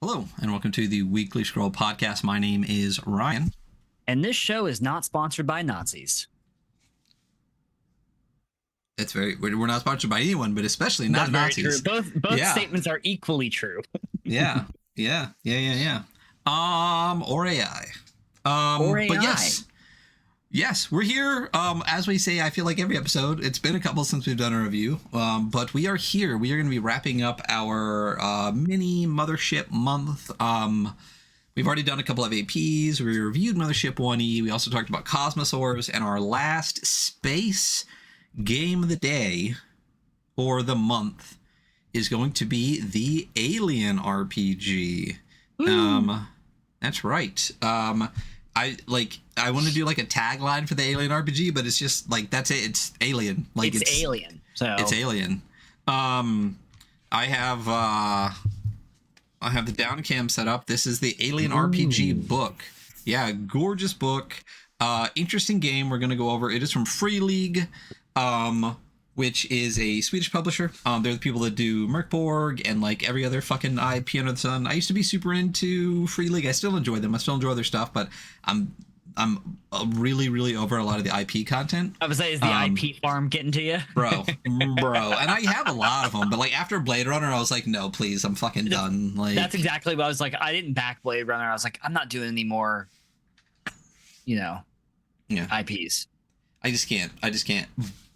Hello, and welcome to the Weekly Scroll Podcast. My name is Ryan. And this show is not sponsored by Nazis. We're not sponsored by anyone, but especially not Nazis. True. Both statements are equally true. Yeah. Or AI. Or AI. But yes, we're here. As we say, I feel like every episode, it's been a couple since we've done a review. But we are here. We are going to be wrapping up our mini Mothership month. We've already done a couple of APs. We reviewed Mothership 1E. We also talked about Cosmosaurs, and our last space game of the day or the month is going to be the Alien RPG. That's right. I want to do like a tagline for the Alien RPG, but it's just like that's it. It's Alien. Like it's Alien. So it's Alien. I have the down cam set up. This is the Alien RPG book. Yeah, gorgeous book. Interesting game we're gonna go over. It is from Free League, which is a Swedish publisher. They're the people that do Merkborg and like every other fucking IP under the sun. I used to be super into Free League. I still enjoy them. I still enjoy their stuff, but I'm really, really over a lot of the IP content. I would say, is the IP farm getting to you? bro. And I have a lot of them, but like after Blade Runner, I was like, no, please, I'm fucking done. Like that's exactly what I was like. I didn't back Blade Runner. I was like, I'm not doing any more, IPs. I just can't.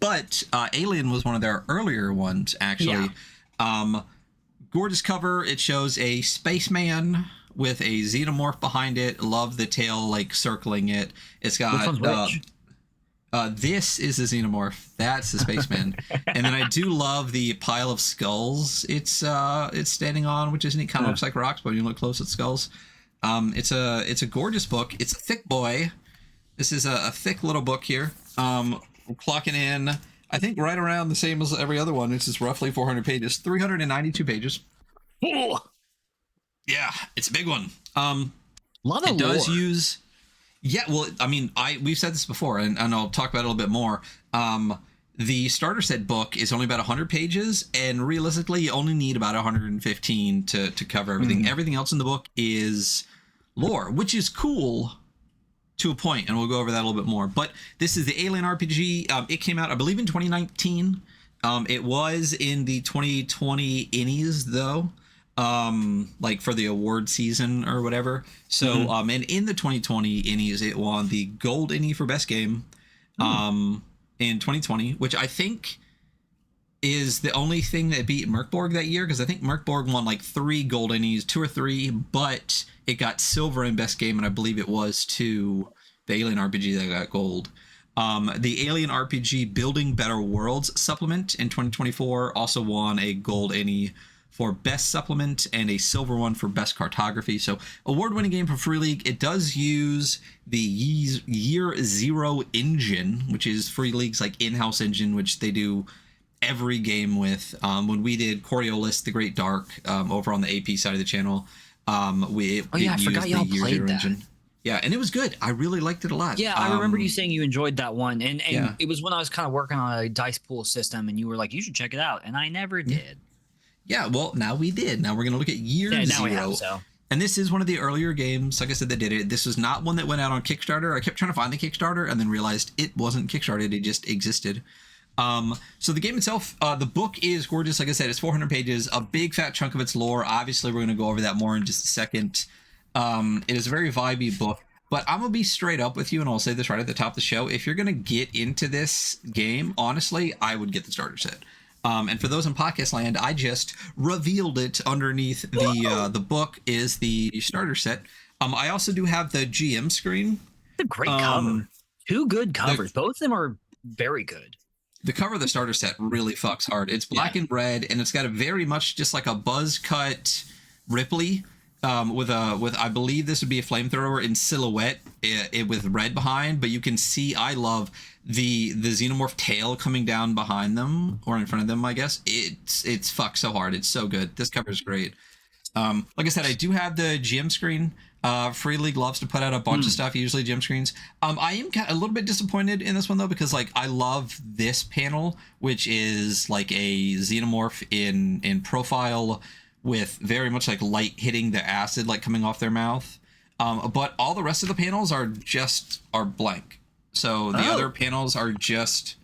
But Alien was one of their earlier ones, actually. Yeah. Gorgeous cover. It shows a spaceman with a xenomorph behind it. Love the tail like circling it. It's got which one's which? This is the xenomorph. That's the spaceman. And then I do love the pile of skulls it's standing on, which isn't it kind of looks like rocks, but when you look close at skulls. It's a gorgeous book. It's a thick boy. This is a thick little book here. We're clocking in, I think, right around the same as every other one. It's just roughly 400 pages, 392 pages. Ooh. Yeah, it's a big one. Love it does use. Yeah, well, I mean, we've said this before, and I'll talk about it a little bit more. The starter set book is only about 100 pages, and realistically, you only need about 115 to cover everything. Everything else in the book is lore, which is cool to a point, and we'll go over that a little bit more. But this is the Alien RPG. It came out, I believe, in 2019. It was in the 2020 Innies, though, like for the award season or whatever. So, and in the 2020 Innies, it won the Gold Innie for Best Game in 2020, which I think is the only thing that beat Merkborg that year, because I think Merkborg won like 3 Gold Innies, 2 or 3, but it got silver in Best Game, and I believe it was to the Alien RPG that got gold. The Alien RPG Building Better Worlds supplement in 2024 also won a Gold Innie for Best Supplement and a silver one for Best Cartography. So award-winning game for Free League. It does use the Year Zero engine, which is Free League's like in-house engine, which they do every game with. When we did Coriolis, The Great Dark, over on the AP side of the channel, I forgot y'all played that. Engine. Yeah, and it was good. I really liked it a lot. Yeah, I remember you saying you enjoyed that one, and it was when I was kind of working on a dice pool system, and you were like, you should check it out, and I never did. Yeah, well, now we did. Now we're going to look at Year Zero. We have, so. And this is one of the earlier games, like I said, that did it. This was not one that went out on Kickstarter. I kept trying to find the Kickstarter and then realized it wasn't Kickstarted. It just existed. So the game itself, the book is gorgeous. Like I said, it's 400 pages, a big fat chunk of its lore. Obviously, we're going to go over that more in just a second. It is a very vibey book, but I'm going to be straight up with you, and I'll say this right at the top of the show. If you're going to get into this game, honestly, I would get the starter set. And for those in podcast land, I just revealed it underneath the book is the starter set. I also do have the GM screen. It's a great cover. 2 good covers. Both of them are very good. The cover of the starter set really fucks hard. It's black and red, and it's got a very much just like a buzz cut Ripley with I believe this would be a flamethrower in silhouette with red behind, but you can see I love the xenomorph tail coming down behind them or in front of them, I guess. It's fucked so hard. It's so good. This cover is great. Like I said, I do have the GM screen. Free League loves to put out a bunch of stuff, usually GM screens. I am a little bit disappointed in this one though, because like I love this panel, which is like a xenomorph in profile with very much like light hitting the acid like coming off their mouth. But all the rest of the panels are blank. So the other panels are just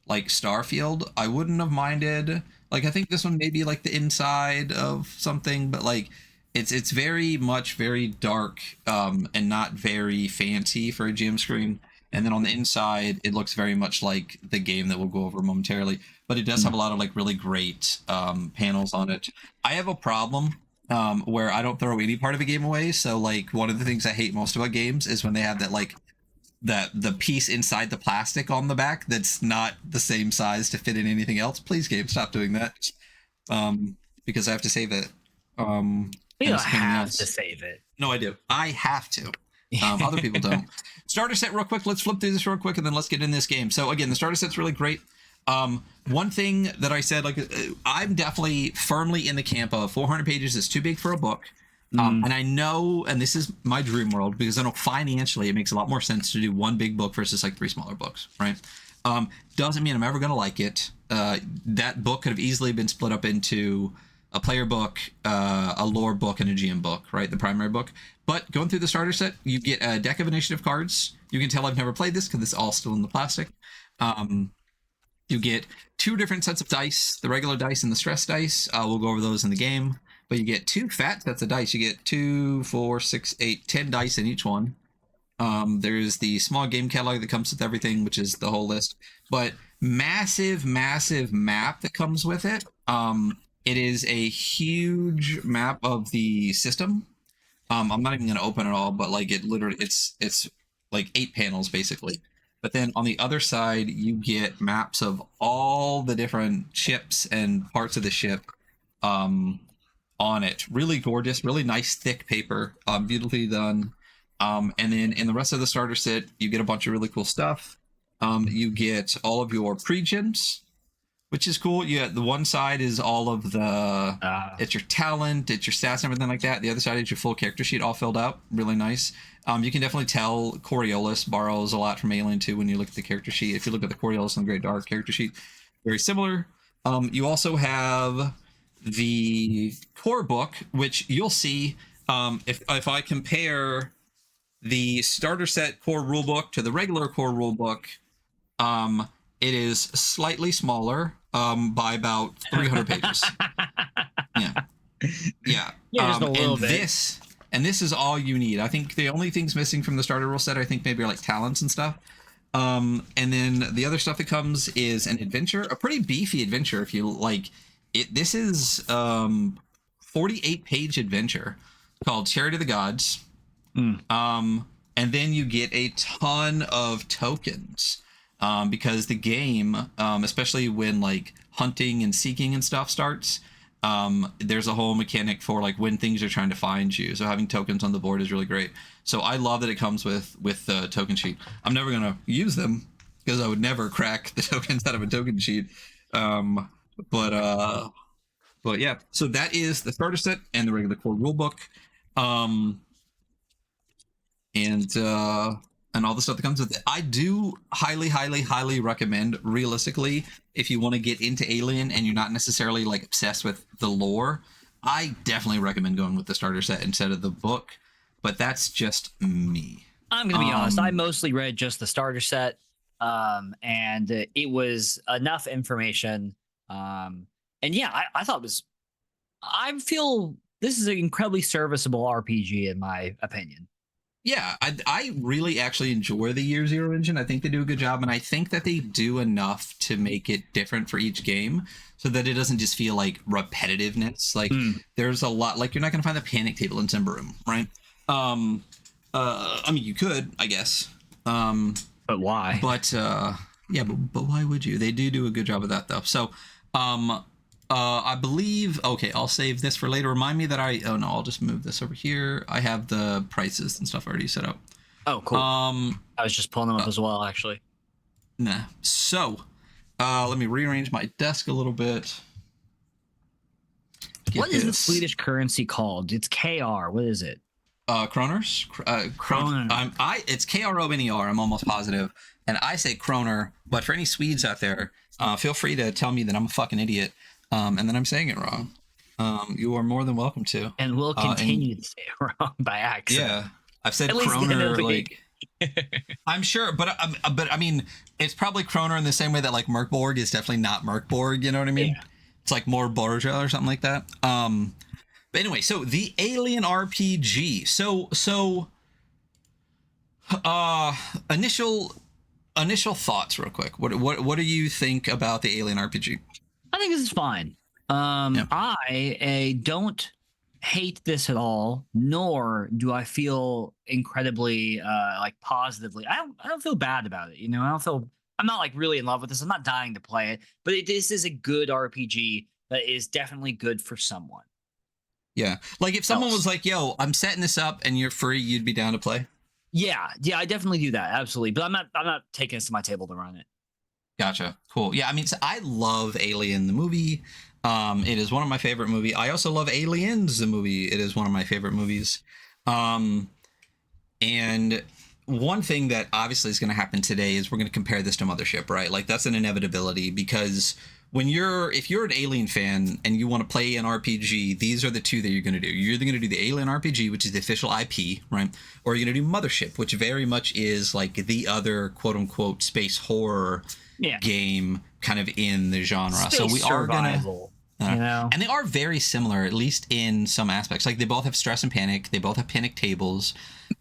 like Starfield. I wouldn't have minded. Like I think this one may be like the inside of something, but like it's very much very dark and not very fancy for a GM screen. And then on the inside, it looks very much like the game that we'll go over momentarily. But it does have a lot of like really great panels on it. I have a problem where I don't throw any part of a game away. So like one of the things I hate most about games is when they have that like the piece inside the plastic on the back that's not the same size to fit in anything else. Please, game, stop doing that. Because I have to save it. You don't have to save it. No, I do. I have to. Other people don't. Starter set real quick. Let's flip through this real quick and then let's get in this game. So again, the starter set's really great. One thing that I said, like, I'm definitely firmly in the camp of 400 pages is too big for a book. And I know, and this is my dream world, because I know financially it makes a lot more sense to do one big book versus like 3 smaller books, right? Doesn't mean I'm ever going to like it. That book could have easily been split up into a player book, a lore book, and a GM book, right? The primary book. But going through the starter set, you get a deck of initiative cards. You can tell I've never played this because it's all still in the plastic. You get 2 different sets of dice, the regular dice and the stress dice. We'll go over those in the game. But you get 2 fat sets of dice. You get 2, 4, 6, 8, 10 dice in each one. There's the small game catalog that comes with everything, which is the whole list. But massive, massive map that comes with it. It is a huge map of the system. I'm not even going to open it all, but like it literally, it's like 8 panels basically. But then on the other side, you get maps of all the different ships and parts of the ship on it. Really gorgeous, really nice thick paper, beautifully done. And then in the rest of the starter set, you get a bunch of really cool stuff. You get all of your pre-gens, which is cool. Yeah, the one side is all of the it's your talent, it's your stats and everything like that. The other side is your full character sheet all filled out. Really nice. You can definitely tell Coriolis borrows a lot from Alien 2 when you look at the character sheet. If you look at the Coriolis and the Great Dark character sheet, very similar. You also have the core book, which you'll see if I compare the starter set core rulebook to the regular core rulebook, it is slightly smaller by about 300 pages. Yeah. Just a little bit. This is all you need. I think the only things missing from the starter rule set, I think maybe are like talents and stuff. And then the other stuff that comes is an adventure, a pretty beefy adventure if you like it. This is 48-page adventure called Charity of the Gods. And then you get a ton of tokens because the game, especially when like hunting and seeking and stuff starts, there's a whole mechanic for like when things are trying to find you. So having tokens on the board is really great. So I love that it comes with the token sheet. I'm never going to use them because I would never crack the tokens out of a token sheet. But yeah, so that is the starter set and the regular core rulebook. And all the stuff that comes with it. I do highly recommend, realistically, if you want to get into Alien and you're not necessarily like obsessed with the lore, I definitely recommend going with the starter set instead of the book. But that's just me. I'm gonna be honest. I mostly read just the starter set, and it was enough information. And yeah, I thought it was. I feel this is an incredibly serviceable RPG in my opinion. Yeah, I really actually enjoy the Year Zero engine. I think they do a good job, and I think that they do enough to make it different for each game so that it doesn't just feel like repetitiveness. Like there's a lot, like you're not going to find the panic table in Timberoom, right? I mean, you could, I guess. But why? But yeah, but why would you? They do a good job of that, though. So I believe, okay, I'll save this for later. Remind me that oh no, I'll just move this over here. I have the prices and stuff already set up. Oh, cool. I was just pulling them up as well, actually. Nah. So, let me rearrange my desk a little bit. What is the Swedish currency called? It's KR. What is it? Kroners. Kroner. It's KRONER. I'm almost positive, and I say Kroner. But for any Swedes out there, feel free to tell me that I'm a fucking idiot. And then I'm saying it wrong. You are more than welcome to. And we'll And continue to say it wrong by accident. yeah, I've said At least the end of Kroner, the like I'm sure, but I mean, it's probably Kroner in the same way that like Merkborg is definitely not Merkborg. You know what I mean? Yeah. It's like more Borgia or something like that. But anyway, so the Alien RPG. Initial thoughts, real quick. What do you think about the Alien RPG? I think this is fine. Yeah. I don't hate this at all, nor do I feel incredibly like positively. I don't feel bad about it. You know, I don't feel. I'm not like really in love with this. I'm not dying to play it, but this is a good RPG that is definitely good for someone Yeah. Like if someone else. was like, "Yo, I'm setting this up and you're free," you'd be down to play. Yeah, I definitely do that. Absolutely. But I'm not taking this to my table to run it. Gotcha. Cool. Yeah, I mean, so I love Alien the movie. It is one of my favorite movie. I also love Aliens the movie. It is one of my favorite movies. And one thing that obviously is going to happen today is we're going to compare this to Mothership, right? Like that's an inevitability because if you're an Alien fan and you want to play an RPG, these are the two that you're going to do. You're either going to do the Alien RPG, which is the official IP, right? Or you're going to do Mothership, which very much is like the other quote unquote space horror game kind of in the genre. Space so we are going to, you know, and they are very similar, at least in some aspects. Like they both have stress and panic. They both have panic tables.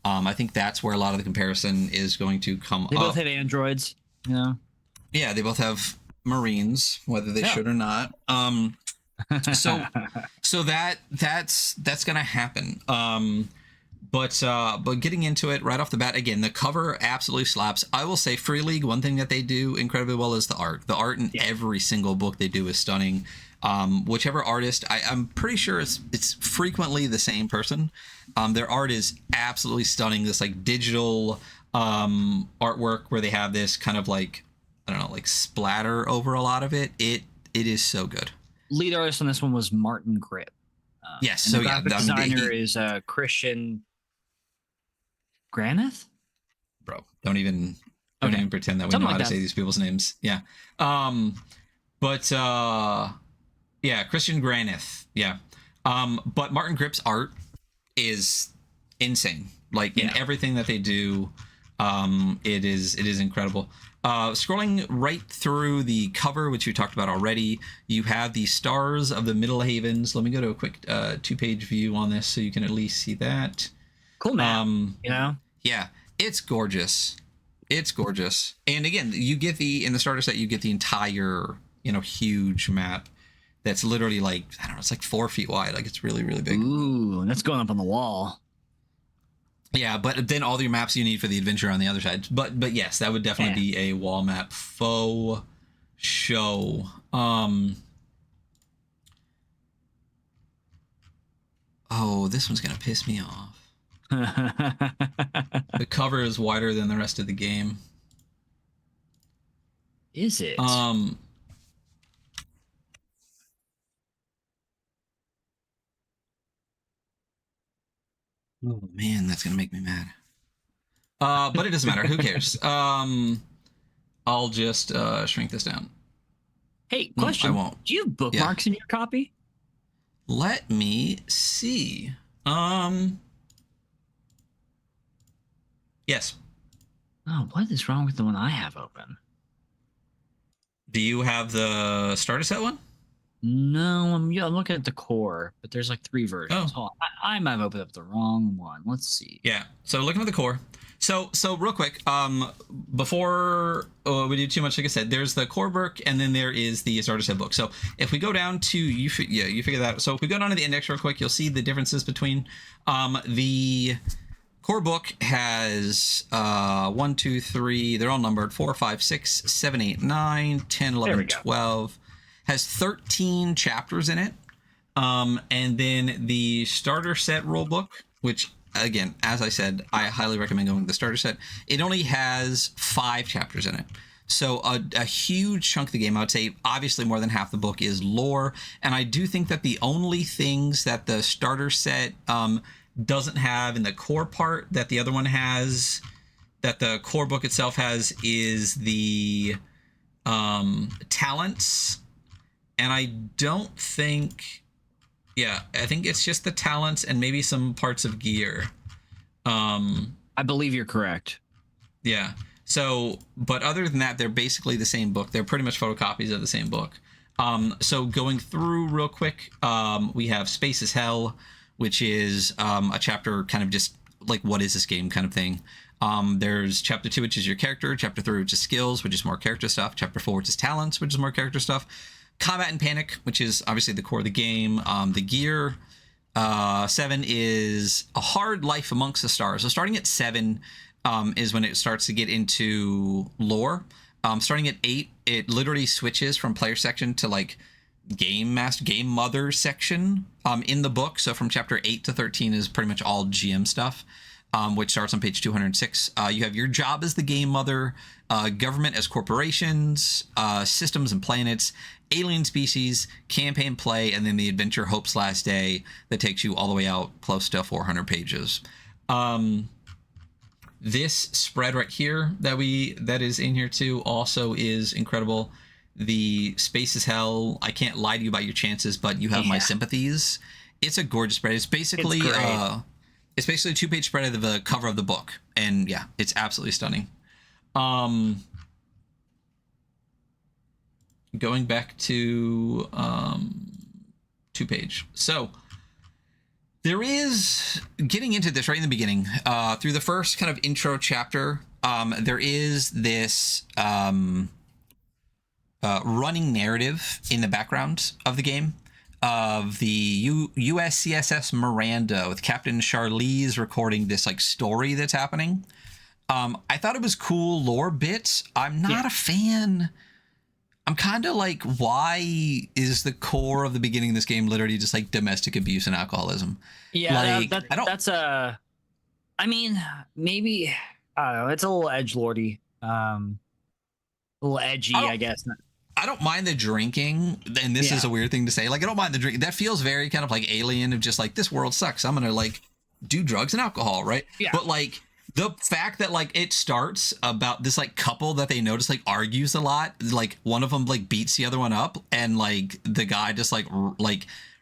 I think that's where a lot of the comparison is going to come up. They both have androids, you know. Yeah, they both have Marines, whether they should or not. So that's gonna happen. But getting into it right off the bat, again, the cover absolutely slaps. I will say, Free League, one thing that they do incredibly well is the art. The art in every single book they do is stunning. Whichever artist, I'm pretty sure it's frequently the same person. Their art is absolutely stunning. This like digital artwork where they have this kind of like, I don't know, like splatter over a lot of it. It is so good. Lead artist on this one was Martin Grip. Yes, so the yeah, graphic designer is Christian Granith. Bro, don't even pretend that we Something know like how to say these people's names. Yeah. Yeah, Christian Granith. Yeah. But Martin Grip's art is insane. Like in everything that they do, it is incredible. Scrolling right through the cover, which we talked about already, you have the stars of the Middle Havens. Let me go to a quick 2-page view on this so you can at least see that. Cool map, you know? Yeah, it's gorgeous. It's gorgeous. And again, you get in the starter set, you get the entire, huge map that's literally like, I don't know, it's like 4 feet wide. Like it's really, really big. Ooh, that's going up on the wall. Yeah, but then all your maps you need for the adventure on the other side. But yes, that would definitely be a wall map faux show. Oh, this one's gonna piss me off. The cover is wider than the rest of the game. Is it? Oh man, that's gonna make me mad. But it doesn't matter. Who cares? I'll just shrink this down. Hey, question. I won't. Do you have bookmarks in your copy? Let me see. Yes. Oh, what is wrong with the one I have open? Do you have the starter set one? No, I'm looking at the core, but there's like 3 versions. Oh. Hold on. I might have opened up the wrong one. Let's see. Yeah. So looking at the core. So real quick, before we do too much, like I said, there's the core book, and then there is the starter set book. So if we go down to you figure that out. So if we go down to the index real quick, you'll see the differences between the core book has 1, 2, 3. They're all numbered 4, 5, 6, 7, 8, 9, 10, 11, 12. Has 13 chapters in it. And then the starter set rule book, which again, as I said, I highly recommend going to the starter set. It only has 5 chapters in it. So a huge chunk of the game, I would say obviously more than half the book is lore. And I do think that the only things that the starter set doesn't have in the core part that the other one has, that the core book itself has, is the talents. And I don't think Yeah, I think it's just the talents and maybe some parts of gear. I believe you're correct. Yeah. So, but other than that, they're basically the same book. They're pretty much photocopies of the same book. So going through real quick, we have Space is Hell, which is a chapter kind of just like what is this game kind of thing. There's chapter 2, which is your character, chapter 3, which is skills, which is more character stuff, chapter 4, which is talents, which is more character stuff, combat and panic, which is obviously the core of the game, the gear. 7 is a hard life amongst the stars. So starting at 7 is when it starts to get into lore. Starting at 8, it literally switches from player section to like game mother section in the book. So from chapter 8 to 13 is pretty much all GM stuff, which starts on page 206. You have your job as the game mother, government as corporations, systems and planets, alien species, campaign play, and then the adventure Hope's Last Day that takes you all the way out close to 400 pages. This spread right here that is in here too also is incredible. The Space is Hell, I can't lie to you about your chances, but you have my sympathies. It's a gorgeous spread. It's basically a 2-page spread of the cover of the book, and yeah, it's absolutely stunning. Going back to 2-page. So there is, getting into this right in the beginning, through the first kind of intro chapter, there is this running narrative in the background of the game of the USCSS Miranda with Captain Charlize recording this like story that's happening. I thought it was cool lore bits. I'm not a fan. I'm kind of like, why is the core of the beginning of this game literally just like domestic abuse and alcoholism? Yeah, like, I don't. That's a. I mean, maybe I don't know. It's a little edgelordy, a little edgy, I guess. I don't mind the drinking, and this is a weird thing to say. Like, I don't mind the drink. That feels very kind of like Alien, of just like, this world sucks. I'm gonna like do drugs and alcohol, right? Yeah. But like the fact that like it starts about this like couple that they notice like argues a lot, like one of them like beats the other one up, and like the guy just like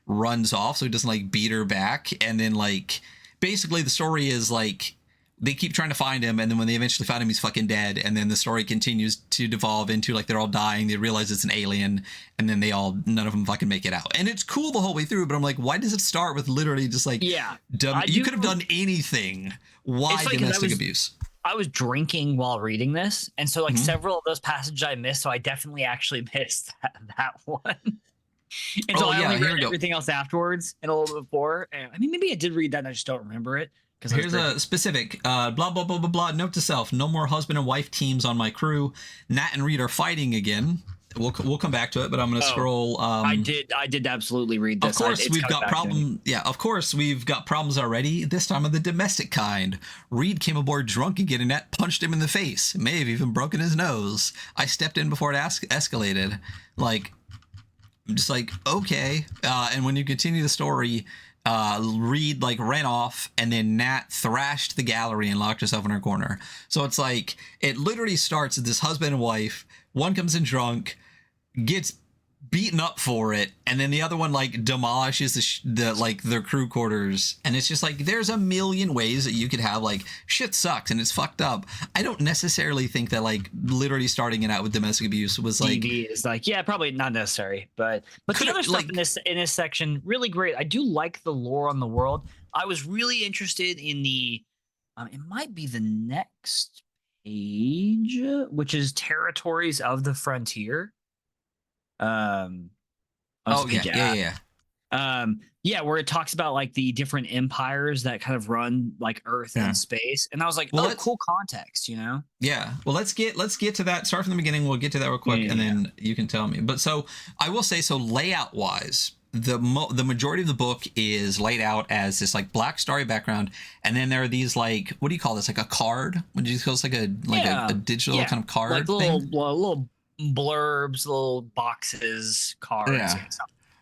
runs off so he doesn't like beat her back, and then like basically the story is like they keep trying to find him, and then when they eventually find him, he's fucking dead, and then the story continues to devolve into like they're all dying, they realize it's an alien, and then none of them fucking make it out. And it's cool the whole way through, but I'm like, why does it start with literally just like you could have done anything? Why domestic abuse? I was drinking while reading this, and so like several of those passages I missed, so I definitely actually missed that one. And so I only read everything else afterwards and a little bit before. I mean, maybe I did read that and I just don't remember it. Here's a specific blah blah blah blah blah. Note to self: no more husband and wife teams on my crew. Nat and Reed are fighting again. We'll come back to it, but I'm gonna scroll. I did absolutely read this. Of course, we've got problems. Yeah, of course we've got problems already. This time of the domestic kind. Reed came aboard drunk again, and Nat punched him in the face. May have even broken his nose. I stepped in before it escalated. Like, I'm just like, okay. And when you continue the story, Reed like ran off, and then Nat thrashed the gallery and locked herself in her corner. So it's like it literally starts as this husband and wife. One comes in drunk, gets beaten up for it, and then the other one like demolishes the like their crew quarters. And it's just like there's a million ways that you could have like shit sucks and it's fucked up. I don't necessarily think that like literally starting it out with domestic abuse was like is like probably not necessary, but the other stuff in this section really great. I do like the lore on the world. I was really interested in the it might be the next page, which is Territories of the Frontier. Yeah, where it talks about like the different empires that kind of run like Earth and space, and I was like, cool context, you know? Yeah. Well, let's get to that. Start from the beginning. We'll get to that real quick, and then you can tell me. But so I will say, so layout wise, the majority of the book is laid out as this like black starry background, and then there are these like, what do you call this? Like a card? Would you call this like a digital kind of card? Like little blurbs, little boxes, cards. Yeah.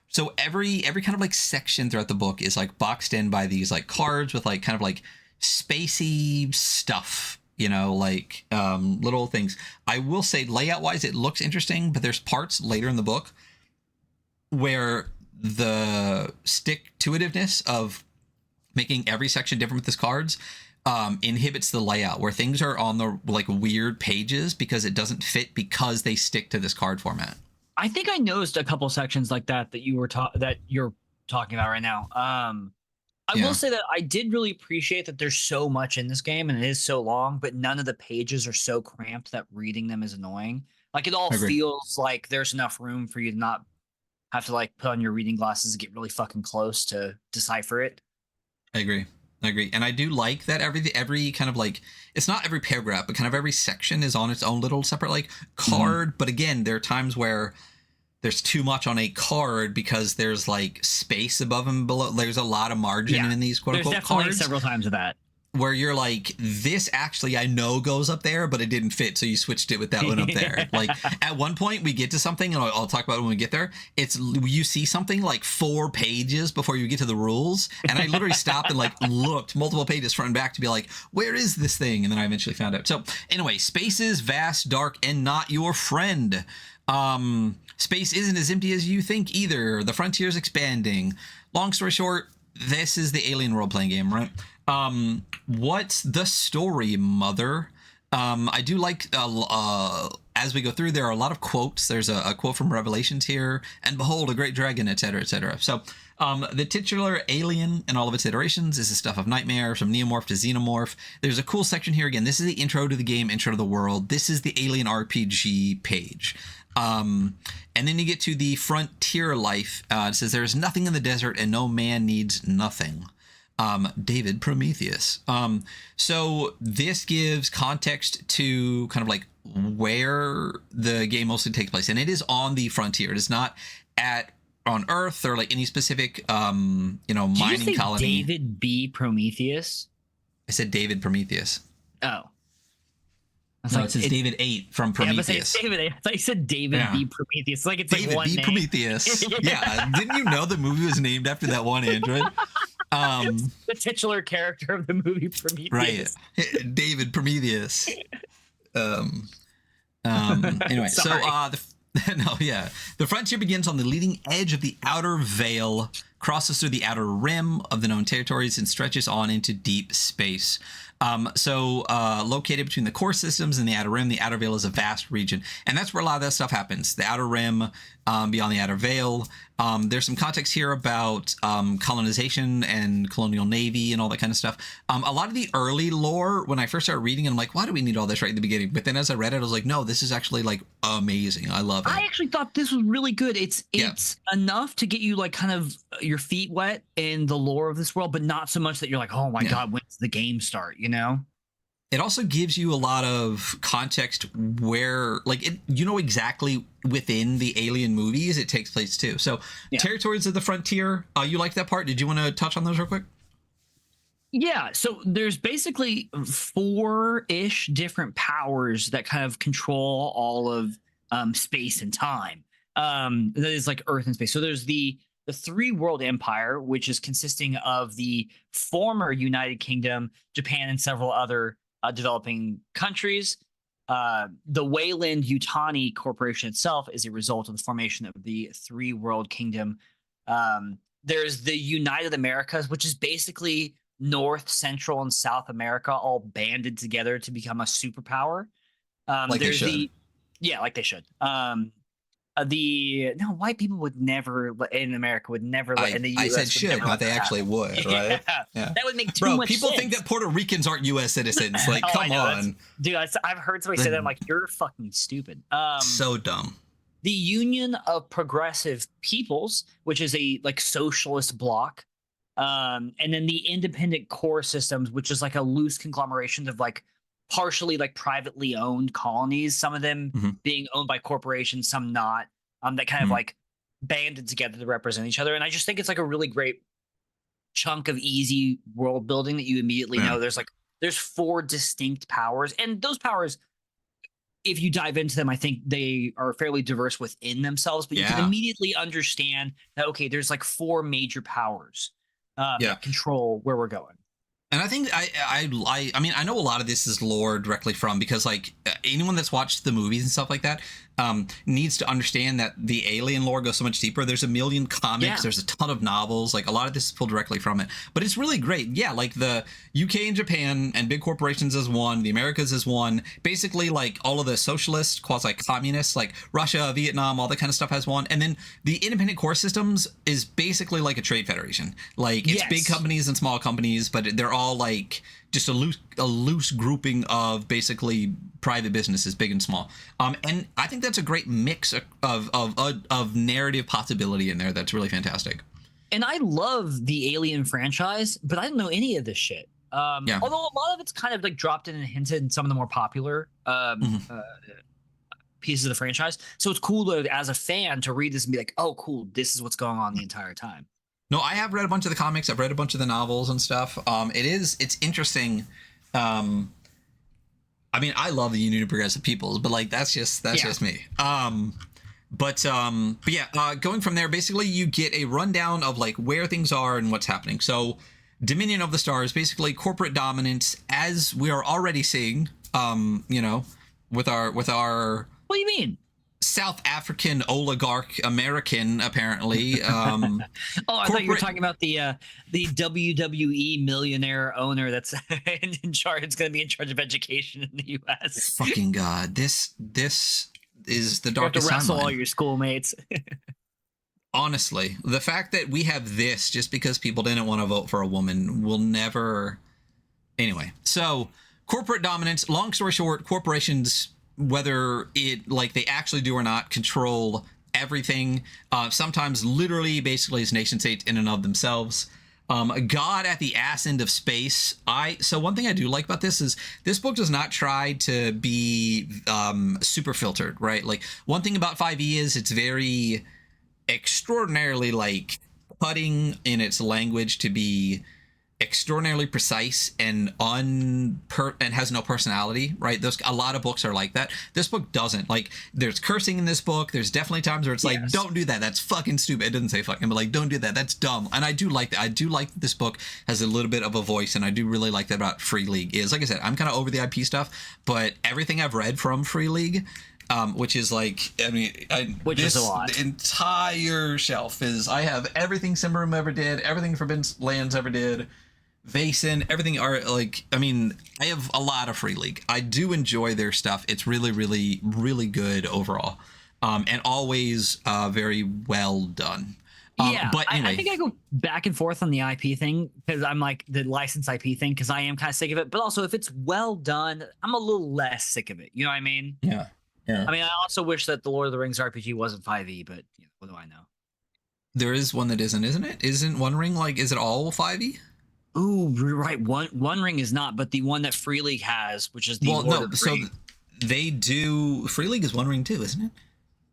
So every kind of like section throughout the book is like boxed in by these like cards with like kind of like spacey stuff, you know, like little things. I will say layout wise, it looks interesting, but there's parts later in the book where the stick-to-itiveness of making every section different with his cards inhibits the layout where things are on the like weird pages because it doesn't fit because they stick to this card format. I think I noticed a couple sections like that you were that you're talking about right now. I will say that I did really appreciate that there's so much in this game and it is so long, but none of the pages are so cramped that reading them is annoying. Like it all feels like there's enough room for you to not have to like put on your reading glasses and get really fucking close to decipher it. I agree. And I do like that every kind of like, it's not every paragraph, but kind of every section is on its own little separate like card. But again, there are times where there's too much on a card because there's like space above and below. There's a lot of margin in these quote unquote cards. There's definitely several times of that. Where you're like, this actually I know goes up there, but it didn't fit, so you switched it with that one up there. Like at one point we get to something, and I'll talk about it when we get there. It's you see something like 4 pages before you get to the rules, and I literally stopped and like looked multiple pages front and back to be like, where is this thing? And then I eventually found out. So anyway, space is vast, dark, and not your friend. Space isn't as empty as you think either. The frontier's expanding. Long story short, this is the Alien role-playing game, right? What's the story, mother? I do like, as we go through, there are a lot of quotes. There's a quote from Revelations here, and behold, a great dragon, etc., etc. So, the titular alien and all of its iterations is the stuff of Nightmare, from Neomorph to Xenomorph. There's a cool section here. Again, this is the intro to the game, intro to the world. This is the Alien RPG page. And then you get to the frontier life. It says, there is nothing in the desert and no man needs nothing. David Prometheus. So this gives context to kind of like where the game mostly takes place. And it is on the frontier. It is not on Earth or like any specific, mining Did you say colony. David B. Prometheus? I said David Prometheus. Oh. No, it says David 8 from Prometheus. Yeah, David 8. I thought you said David B. Prometheus. Like it's David like one B. name. Prometheus. Yeah. Didn't you know the movie was named after that one android? The titular character of the movie Prometheus. Right. David Prometheus. Anyway, so the frontier begins on the leading edge of the outer veil, crosses through the outer rim of the known territories, and stretches on into deep space. Located between the core systems and the outer rim, the outer veil is a vast region, and that's where a lot of that stuff happens. The outer rim, beyond the outer veil. There's some context here about colonization and colonial navy and all that kind of stuff. A lot of the early lore, when I first started reading it, I'm like, why do we need all this right at the beginning? But then as I read it, I was like, no, this is actually like amazing. I love it. I actually thought this was really good. It's enough to get you like kind of your feet wet in the lore of this world, but not so much that you're like, oh my God, when does the game start? You know? It also gives you a lot of context where, like, exactly within the Alien movies it takes place too. So, territories of the frontier. You like that part? Did you want to touch on those real quick? Yeah. So there's basically 4-ish different powers that kind of control all of space and time. That is like Earth and space. So there's the 3-world empire, which is consisting of the former United Kingdom, Japan, and several other developing countries. The Wayland Yutani Corporation itself is a result of the formation of the 3-world kingdom. There's the United Americas, which is basically North, Central, and South America all banded together to become a superpower. Like they should. Like they should. White people would never in America would never let in the US. I said should, but they actually would, right? Yeah. That would make too much people sense. think that Puerto Ricans aren't US citizens. Like, come on. Dude, I've heard somebody say that. I'm like, you're fucking stupid. So dumb. The Union of Progressive Peoples, which is a like socialist bloc, and then the Independent Core Systems, which is like a loose conglomeration of like partially like privately owned colonies, some of them being owned by corporations, some not, that kind of like banded together to represent each other. And I just think it's like a really great chunk of easy world building that you immediately know there's 4 distinct powers, and those powers, if you dive into them, I think they are fairly diverse within themselves, but you can immediately understand that, okay, there's like 4 major powers that control where we're going. And I think I mean I know a lot of this is lore directly from, because like anyone that's watched the movies and stuff like that needs to understand that the Alien lore goes so much deeper. There's a million comics, Yeah. there's a ton of novels, like a lot of this is pulled directly from it. But it's really great. Yeah, like the UK and Japan and big corporations as one, the Americas as one. Basically, like all of the socialist, quasi-communists, like Russia, Vietnam, all that kind of stuff has one. And then the independent core systems is basically like a trade federation. Like it's Yes. big companies and small companies, but they're all like just a loose grouping of basically private businesses, big and small. And I think that's a great mix of narrative possibility in there. That's really fantastic. And I love the Alien franchise, but I don't know any of this shit. Yeah. Although a lot of it's kind of like dropped in and hinted in some of the more popular pieces of the franchise. So it's cool to, as a fan, to read this and be like, oh, cool, this is what's going on the entire time. No, I have read a bunch of the comics. I've read a bunch of the novels and stuff. It's interesting. I mean, I love the Union of Progressive Peoples, but like that's just me. But yeah, going from there, basically you get a rundown of like where things are and what's happening. So, Dominion of the Stars, basically corporate dominance, as we are already seeing. You know, with our What do you mean? South African oligarch American, apparently. Oh, I thought you were talking about the WWE millionaire owner that's in charge. It's going to be in charge of education in the U.S. Fucking God, this is the You have to darkest wrestle timeline. all your schoolmates. Honestly, the fact that we have this just because people didn't want to vote for a woman will never. Anyway, so corporate dominance. Long story short, corporations, whether it like they actually do or not, control everything. Sometimes literally, basically, as nation states in and of themselves. God at the ass end of space. So one thing I do like about this is this book does not try to be super filtered, right? Like one thing about 5e is it's very extraordinarily like cutting in its language to be extraordinarily precise and and has no personality, right? A lot of books are like that. This book doesn't. Like there's cursing in this book. There's definitely times where it's like, Yes. don't do that, that's fucking stupid. It doesn't say fucking, but like, don't do that, that's dumb. And I do like that. I do like that this book has a little bit of a voice, and I do really like that about Free League. Is like I said, I'm kind of over the IP stuff, but everything I've read from Free League, which is like, I mean, Which is a lot. The entire shelf is, I have everything Simbarum ever did, everything Forbidden Lands ever did, Vason, everything are like, I mean, I have a lot of Free League. I do enjoy their stuff. It's really, really, really good overall. And always very well done. Yeah, but anyway, I think I go back and forth on the IP thing because I'm like the license IP thing because I am kind of sick of it. But also, if it's well done, I'm a little less sick of it. You know what I mean? yeah. I mean, I also wish that the Lord of the Rings RPG wasn't 5e, but you know, what do I know? There is one that isn't it? Isn't One Ring like, is it all 5e? Ooh, you're right. One Ring is not, but the one that Free League has, which is the Well, Lord no, of the so Rings. they do, Free League is One Ring too, isn't it?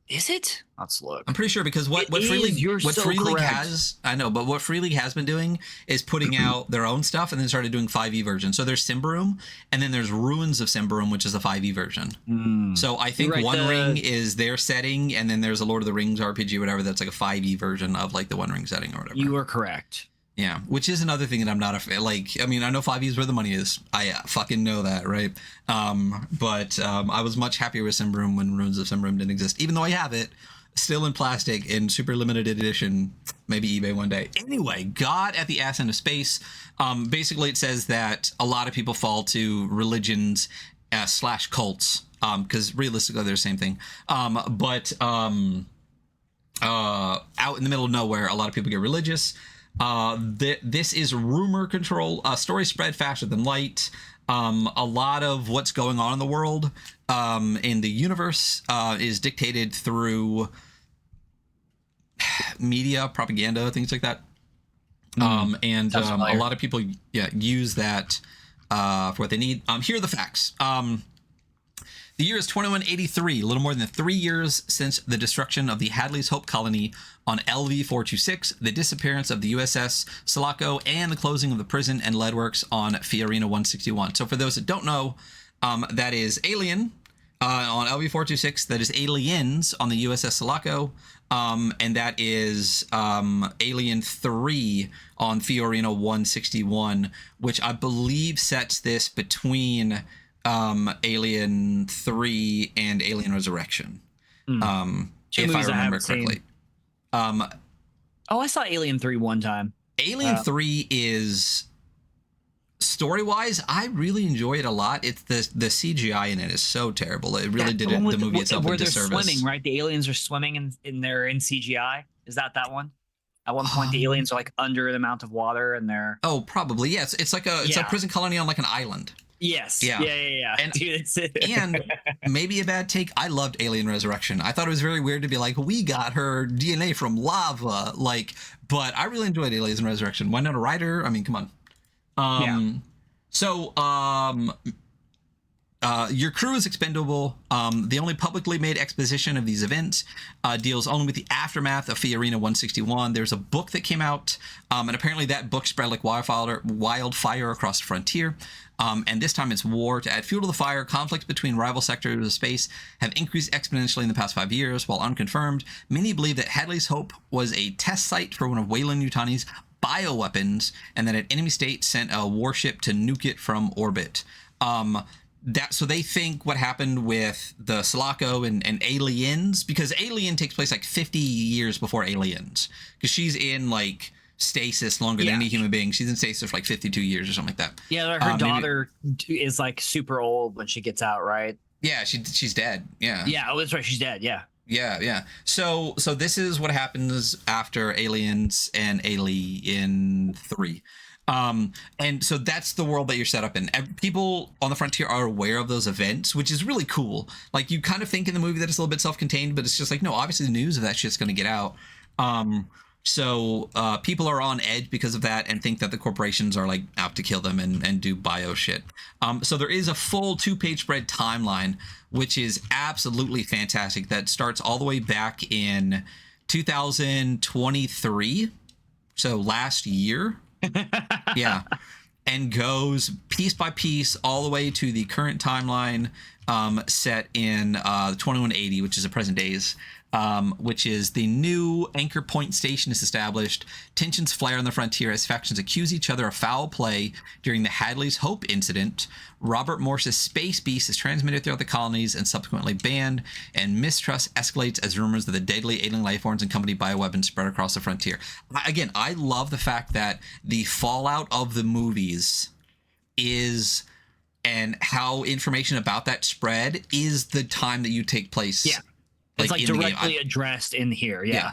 Is it? Let's look. I'm pretty sure, because what It Free is, League you're what so Free League correct. has, I know, but what Free League has been doing is putting out their own stuff and then started doing 5e version. So there's Simbarum, and then there's Ruins of Simbarum, which is a 5e version. So I think You're right, One Ring is their setting, and then there's a Lord of the Rings RPG, whatever, that's like a 5e version of like the One Ring setting or whatever. You are correct. Yeah, which is another thing that I'm not a fan. Like, I mean, I know 5e is where the money is. I fucking know that, right? But I was much happier with Simbarum when Ruins of Simbarum didn't exist, even though I have it still in plastic in super limited edition, maybe eBay one day. Anyway, God at the ass end of space. Basically, it says that a lot of people fall to religions / cults, because realistically they're the same thing. But out in the middle of nowhere, a lot of people get religious. This is rumor control. Stories spread faster than light. A lot of what's going on in the world, in the universe, is dictated through media, propaganda, things like that. And a lot of people, use that for what they need. Here are the facts. The year is 2183, a little more than 3 years since the destruction of the Hadley's Hope colony on LV-426, the disappearance of the USS Sulaco, and the closing of the prison and lead works on Fiorina 161. So for those that don't know, that is Alien, On LV-426, that is Aliens on the USS Sulaco, and that is Alien 3 on Fiorina 161, which I believe sets this between Alien 3 and Alien Resurrection, if I remember correctly. I saw Alien 3 one time. Alien 3 is... story-wise, I really enjoy it a lot. It's the CGI in it is so terrible. It really did the movie itself a disservice. Where they're swimming, right? The aliens are swimming in CGI. Is that one? At one point, the aliens are like under the amount of water, and they're... Oh, probably. Yes, it's like a prison colony on like an island. Yes. Yeah. And, dude, and maybe a bad take. I loved Alien Resurrection. I thought it was very weird to be like, we got her DNA from lava, but I really enjoyed Alien Resurrection. Winona Ryder. I mean, come on. So, your crew is expendable. The only publicly made exposition of these events deals only with the aftermath of Fiorina 161. There's a book that came out, and apparently that book spread like wildfire across the frontier. And this time it's war. To add fuel to the fire, conflicts between rival sectors of space have increased exponentially in the past 5 years. While unconfirmed, many believe that Hadley's Hope was a test site for one of Weyland-Yutani's bioweapons, and that an enemy state sent a warship to nuke it from orbit. So they think what happened with the Sulaco and Aliens, because Alien takes place like 50 years before Aliens, because she's in like stasis longer than any human being. She's in stasis for like 52 years or something like that. Yeah, her daughter is like super old when she gets out, right? Yeah, she's dead. Yeah. Yeah, that's right. She's dead. Yeah. Yeah. So this is what happens after Aliens and Alien 3. And so that's the world that you're set up in. People on the frontier are aware of those events, which is really cool. Like, you kind of think in the movie that it's a little bit self-contained, but it's just like, no, obviously the news of that shit's going to get out. So people are on edge because of that and think that the corporations are like out to kill them and do bio shit. So there is a full 2-page spread timeline, which is absolutely fantastic. That starts all the way back in 2023. So last year. Yeah. And goes piece by piece all the way to the current timeline, set in 2180, which is the present days. Which is the new anchor point station is established. Tensions flare on the frontier as factions accuse each other of foul play during the Hadley's Hope incident. Robert Morse's Space Beast is transmitted throughout the colonies and subsequently banned, and mistrust escalates as rumors of the deadly alien life forms and company bioweapons spread across the frontier. Again, I love the fact that the fallout of the movies is, and how information about that spread is the time that you take place. Yeah. It's like directly addressed in here. Yeah.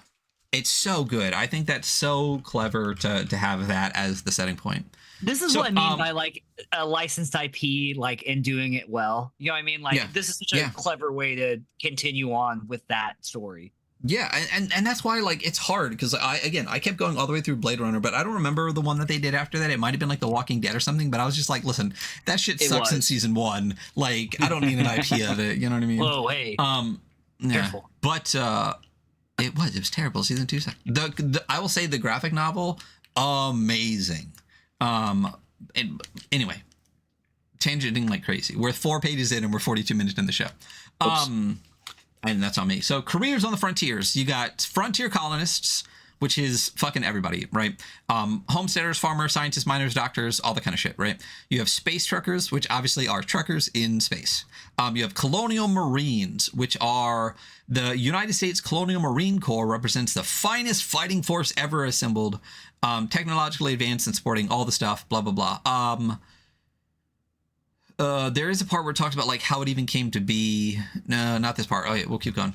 It's so good. I think that's so clever to have that as the setting point. This is what I mean by like a licensed IP, like, and doing it well. You know what I mean? Like, this is such a clever way to continue on with that story. Yeah, and that's why, like, it's hard, because I kept going all the way through Blade Runner, but I don't remember the one that they did after that. It might have been like The Walking Dead or something, but I was just like, listen, that shit sucks in season 1. Like, I don't need an IP of it. You know what I mean? Whoa, hey. Yeah. Careful. But it was terrible. Season 2. I will say the graphic novel, amazing. And anyway, tangenting like crazy. We're 4 pages in and we're 42 minutes in the show. And that's on me. So careers on the frontiers. You got frontier colonists, which is fucking everybody, right? Homesteaders, farmers, scientists, miners, doctors, all that kind of shit, right? You have space truckers, which obviously are truckers in space. You have colonial marines, which are the United States Colonial Marine Corps, represents the finest fighting force ever assembled, technologically advanced and supporting all the stuff, blah, blah, blah. There is a part where it talks about like how it even came to be. No, not this part. Oh yeah, we'll keep going.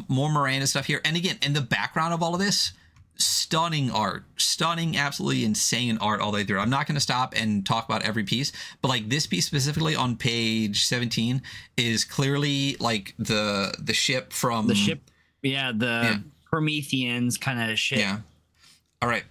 More Miranda stuff here. And again, in the background of all of this, stunning art, absolutely insane art all the way through. I'm not going to stop and talk about every piece, but like this piece specifically on page 17 is clearly like the ship from the ship. The Prometheans kind of ship. Yeah. All right.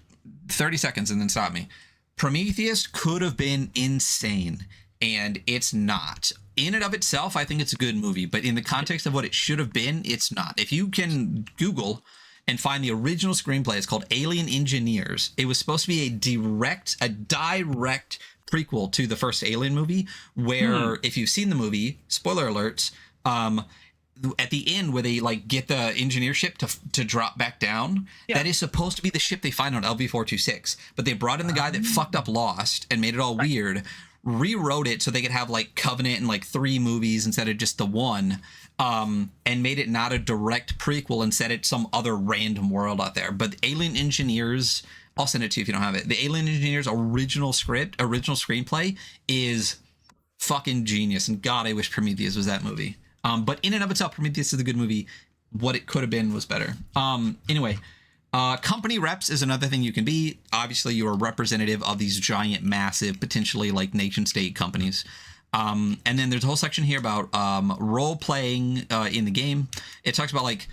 30 seconds and then stop me. Prometheus could have been insane, and it's not. In and of itself, I think it's a good movie, but in the context of what it should have been, it's not. If you can Google and find the original screenplay, it's called Alien Engineers. It was supposed to be a direct prequel to the first Alien movie, where if you've seen the movie, spoiler alerts, At the end where they like get the engineer ship to drop back down, that is supposed to be the ship they find on LV-426, but they brought in the guy that fucked up Lost and made it all weird, rewrote it so they could have like Covenant and like 3 movies instead of just the one, and made it not a direct prequel and set it some other random world out there. But the Alien Engineers, I'll send it to you if you don't have it, the Alien Engineers original screenplay is fucking genius, and God, I wish Prometheus was that movie. But in and of itself, Prometheus is a good movie. What it could have been was better. Anyway, company reps is another thing you can be. Obviously, you are representative of these giant, massive, potentially like nation-state companies. And then there's a whole section here about role-playing in the game. It talks about like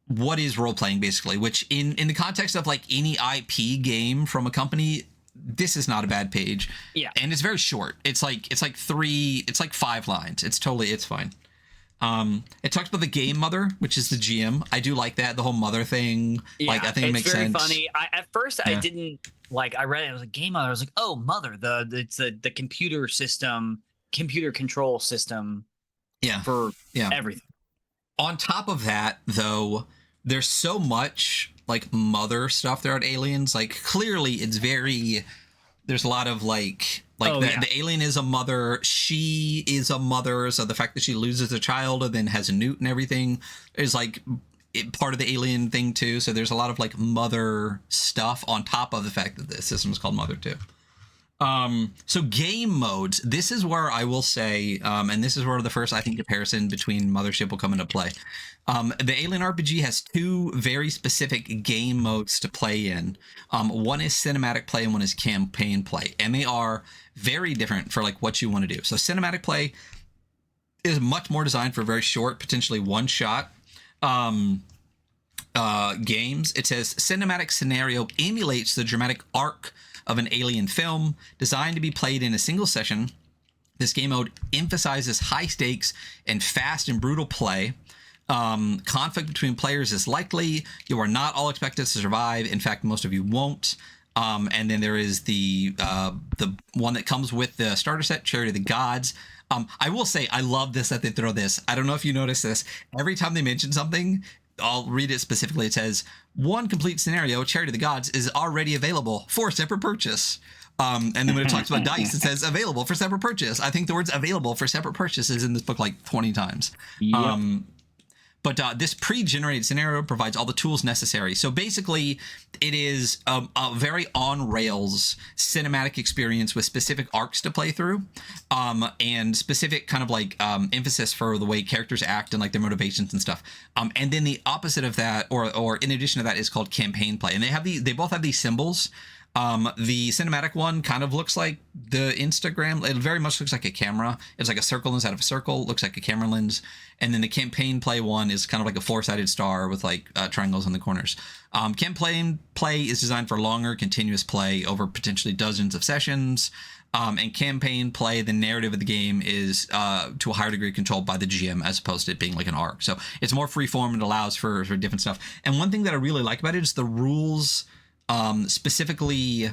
what is role-playing basically, which in the context of like any IP game from a company, this is not a bad page. Yeah. And it's very short. It's like 5 lines. It's fine. It talks about the game mother, which is the GM. I do like that, the whole mother thing. Yeah, like, I think it makes sense. It's very funny. At first, I didn't like. I read it. I was like, game mother. I was like, oh, mother. It's the computer system, computer control system. Yeah. For everything. On top of that, though, there's so much like mother stuff there at Aliens. Like, clearly, it's very. There's a lot of like the alien is a mother, she is a mother, so the fact that she loses a child and then has a newt and everything is like part of the alien thing too. So there's a lot of like mother stuff on top of the fact that the system is called Mother too. So game modes, this is where I will say, and this is where the first, I think, comparison between Mothership will come into play. The Alien RPG has 2 very specific game modes to play in. One is cinematic play and one is campaign play, and they are very different for like what you want to do. So cinematic play is much more designed for very short, potentially one-shot games. It says cinematic scenario emulates the dramatic arc of an alien film, designed to be played in a single session. This game mode emphasizes high stakes and fast and brutal play. Conflict between players is likely. You are not all expected to survive. In fact, most of you won't. And then there is the one that comes with the starter set, Charity of the Gods. I will say, I love this that they throw this. I don't know if you notice this. Every time they mention something, I'll read it specifically. It says, one complete scenario, Charity of the Gods, is already available for separate purchase. And then when it talks about dice, it says available for separate purchase. I think the words available for separate purchase is in this book like 20 times. Yep. But this pre-generated scenario provides all the tools necessary. So basically, it is a very on-rails cinematic experience with specific arcs to play through, and specific kind of like emphasis for the way characters act and like their motivations and stuff. And then the opposite of that, or in addition to that, is called campaign play. And they both have these symbols. The cinematic one kind of looks like the Instagram. It very much looks like a camera. It's like a circle inside of a circle. It looks like a camera lens. And then the campaign play one is kind of like a 4-sided star with like triangles on the corners. Campaign play is designed for longer, continuous play over potentially dozens of sessions. And campaign play, the narrative of the game is to a higher degree controlled by the GM as opposed to it being like an arc. So it's more freeform and allows for different stuff. And one thing that I really like about it is the rules specifically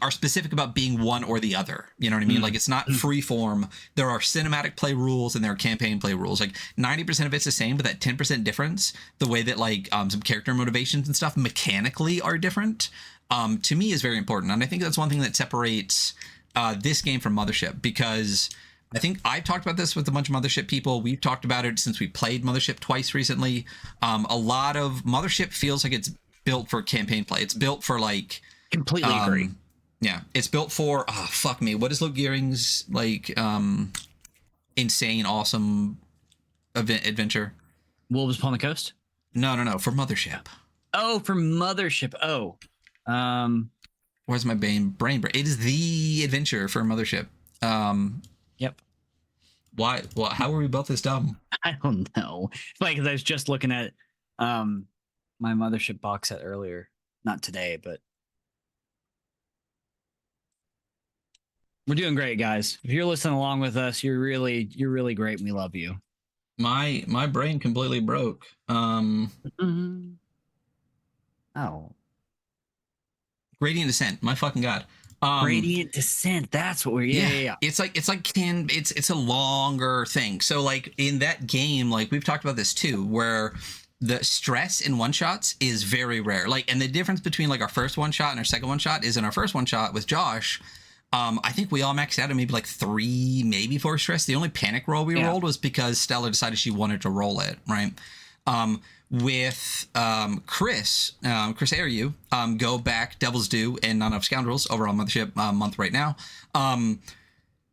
are specific about being one or the other. You know what I mean? Like, it's not free form. There are cinematic play rules and there are campaign play rules. Like 90% of it's the same, but that 10% difference, the way that like some character motivations and stuff mechanically are different, to me is very important. And I think that's one thing that separates this game from Mothership, because I think I've talked about this with a bunch of Mothership people. We've talked about it since we played Mothership twice recently. A lot of Mothership feels like it's built for campaign play. It's built for like... Completely agree. Yeah, it's built for... Oh, fuck me. What is Luke Gearing's like insane, awesome adventure? Wolves Upon the Coast? No. For Mothership. Oh, for Mothership. Oh. Where's my brain? It is the adventure for Mothership. Yep. Why? Well, how were we both this dumb? I don't know. Like, I was just looking at my Mothership box set earlier. Not today, but we're doing great, guys. If you're listening along with us, you're really great, and we love you. My brain completely broke. Oh. Gradient Descent. My fucking god. Radiant Descent. That's what we're. Yeah. It's a longer thing. So like in that game, like we've talked about this too, where the stress in one shots is very rare. Like, and the difference between like our first one shot and our second one shot is in our first one shot with Josh. I think we all maxed out at maybe like 3, maybe 4 stress. The only panic roll we rolled was because Stella decided she wanted to roll it, right? With Chris Ariu, go back Devil's Due and Not Enough Scoundrels over on Mothership month right now.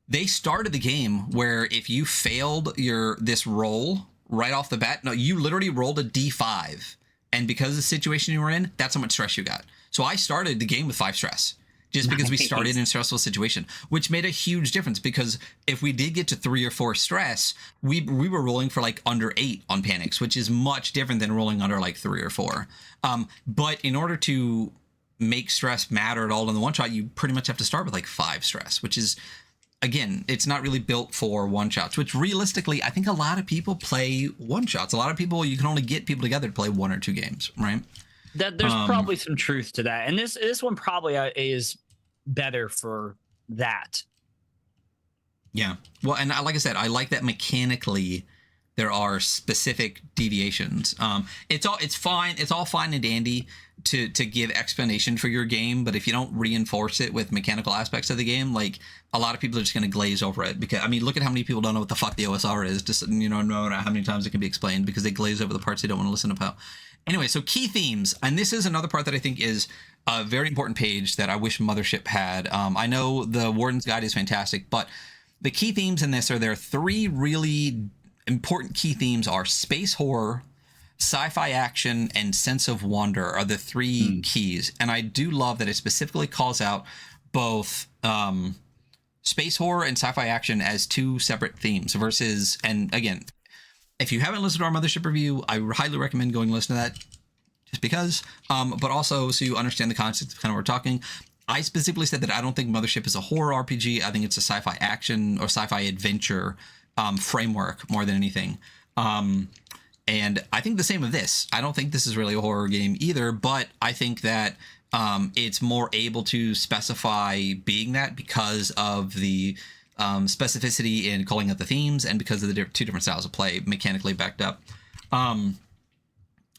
They started the game where if you failed this roll right off the bat, no, you literally rolled a D5, and because of the situation you were in, that's how much stress you got. So I started the game with 5 stress. Just because we started in a stressful situation, which made a huge difference, because if we did get to 3 or 4 stress, we were rolling for like under 8 on panics, which is much different than rolling under like 3 or 4. But in order to make stress matter at all in the one shot, you pretty much have to start with like 5 stress, which is, again, it's not really built for one shots, which realistically, I think a lot of people play one shots. A lot of people, you can only get people together to play 1 or 2 games, right? There's probably some truth to that, and this one probably is better for that. Yeah, well, and like I said, I like that mechanically there are specific deviations. It's fine. It's all fine and dandy to give explanation for your game, but if you don't reinforce it with mechanical aspects of the game, like a lot of people are just going to glaze over it. Because I mean, look at how many people don't know what the fuck the OSR is. Just no matter how many times it can be explained, because they glaze over the parts they don't want to listen about. Anyway, so key themes, and this is another part that I think is a very important page that I wish Mothership had. I know the Warden's Guide is fantastic, but the key themes in this there are 3 really important key themes: are space horror, sci-fi action, and sense of wonder are the 3 keys. And I do love that it specifically calls out both space horror and sci-fi action as 2 separate themes versus, and again, if you haven't listened to our Mothership review, I highly recommend going and listen to that, just because, but also so you understand the concept of kind of what we're talking. I specifically said that I don't think Mothership is a horror RPG. I think it's a sci-fi action or sci-fi adventure framework more than anything. And I think the same of this. I don't think this is really a horror game either, but I think that it's more able to specify being that because of the specificity in calling out the themes, and because of the 2 different styles of play mechanically backed up.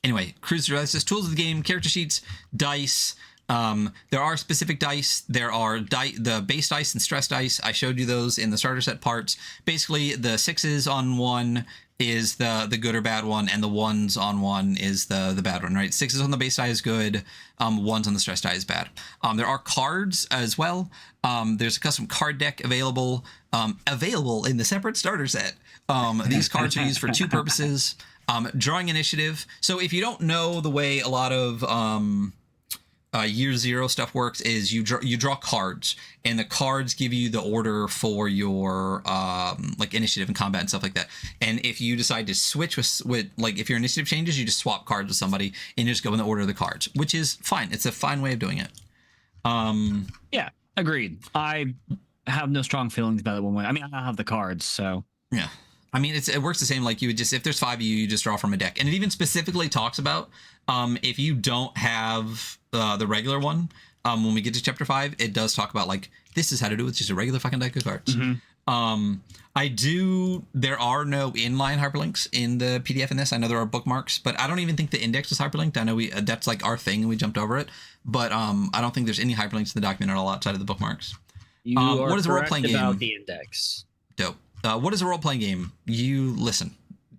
Anyway, Cruiser says tools of the game, character sheets, dice. There are specific dice. There are the base dice and stress dice. I showed you those in the starter set parts. Basically, the 6s on 1 is the good or bad one, and the 1s on 1 is the bad one, right? 6s on the base die is good, 1s on the stress die is bad. There are cards as well. There's a custom card deck available in the separate starter set. These cards are used for 2 purposes. Drawing initiative. So if you don't know the way a lot of year 0 stuff works, is you draw cards, and the cards give you the order for your like initiative and combat and stuff like that. And if you decide to switch with like, if your initiative changes, you just swap cards with somebody and you just go in the order of the cards, which is fine. It's a fine way of doing it. Yeah, agreed. I have no strong feelings about it one way. I mean, I don't have the cards, so yeah. I mean, it works the same. Like, you would just, if there's 5 of you, you just draw from a deck. And it even specifically talks about if you don't have the regular one, when we get to chapter 5, it does talk about like, this is how to do it with just a regular fucking deck of cards. There are no inline hyperlinks in the PDF in this. I know there are bookmarks, but I don't even think the index is hyperlinked. I know that's like our thing and we jumped over it, but I don't think there's any hyperlinks in the document at all outside of the bookmarks. You are what is a correct role-playing about game? the index. Dope. What is a role-playing game? You listen.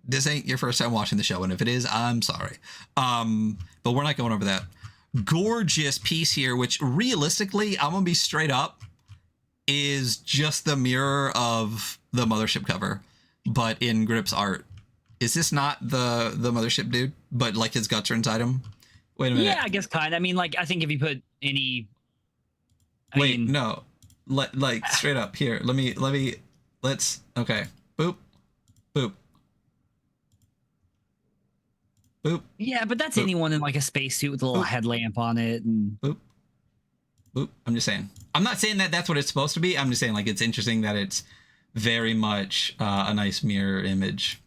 This ain't your first time watching the show, and if it is, I'm sorry. But we're not going over that. Gorgeous piece here, which realistically, I'm gonna be straight up, is just the mirror of the Mothership cover, but in Grip's art. Is this not the Mothership dude, but like his guts are inside him? Wait a minute. Yeah, I guess kind of. I mean, like, I think if you put any, no, like straight up here. Let's okay. Boop, boop, boop. Yeah, but that's boop. Anyone in like a spacesuit with a little headlamp on it, and boop, boop. I'm just saying. I'm not saying that that's what it's supposed to be. I'm just saying, like, it's interesting that it's very much a nice mirror image.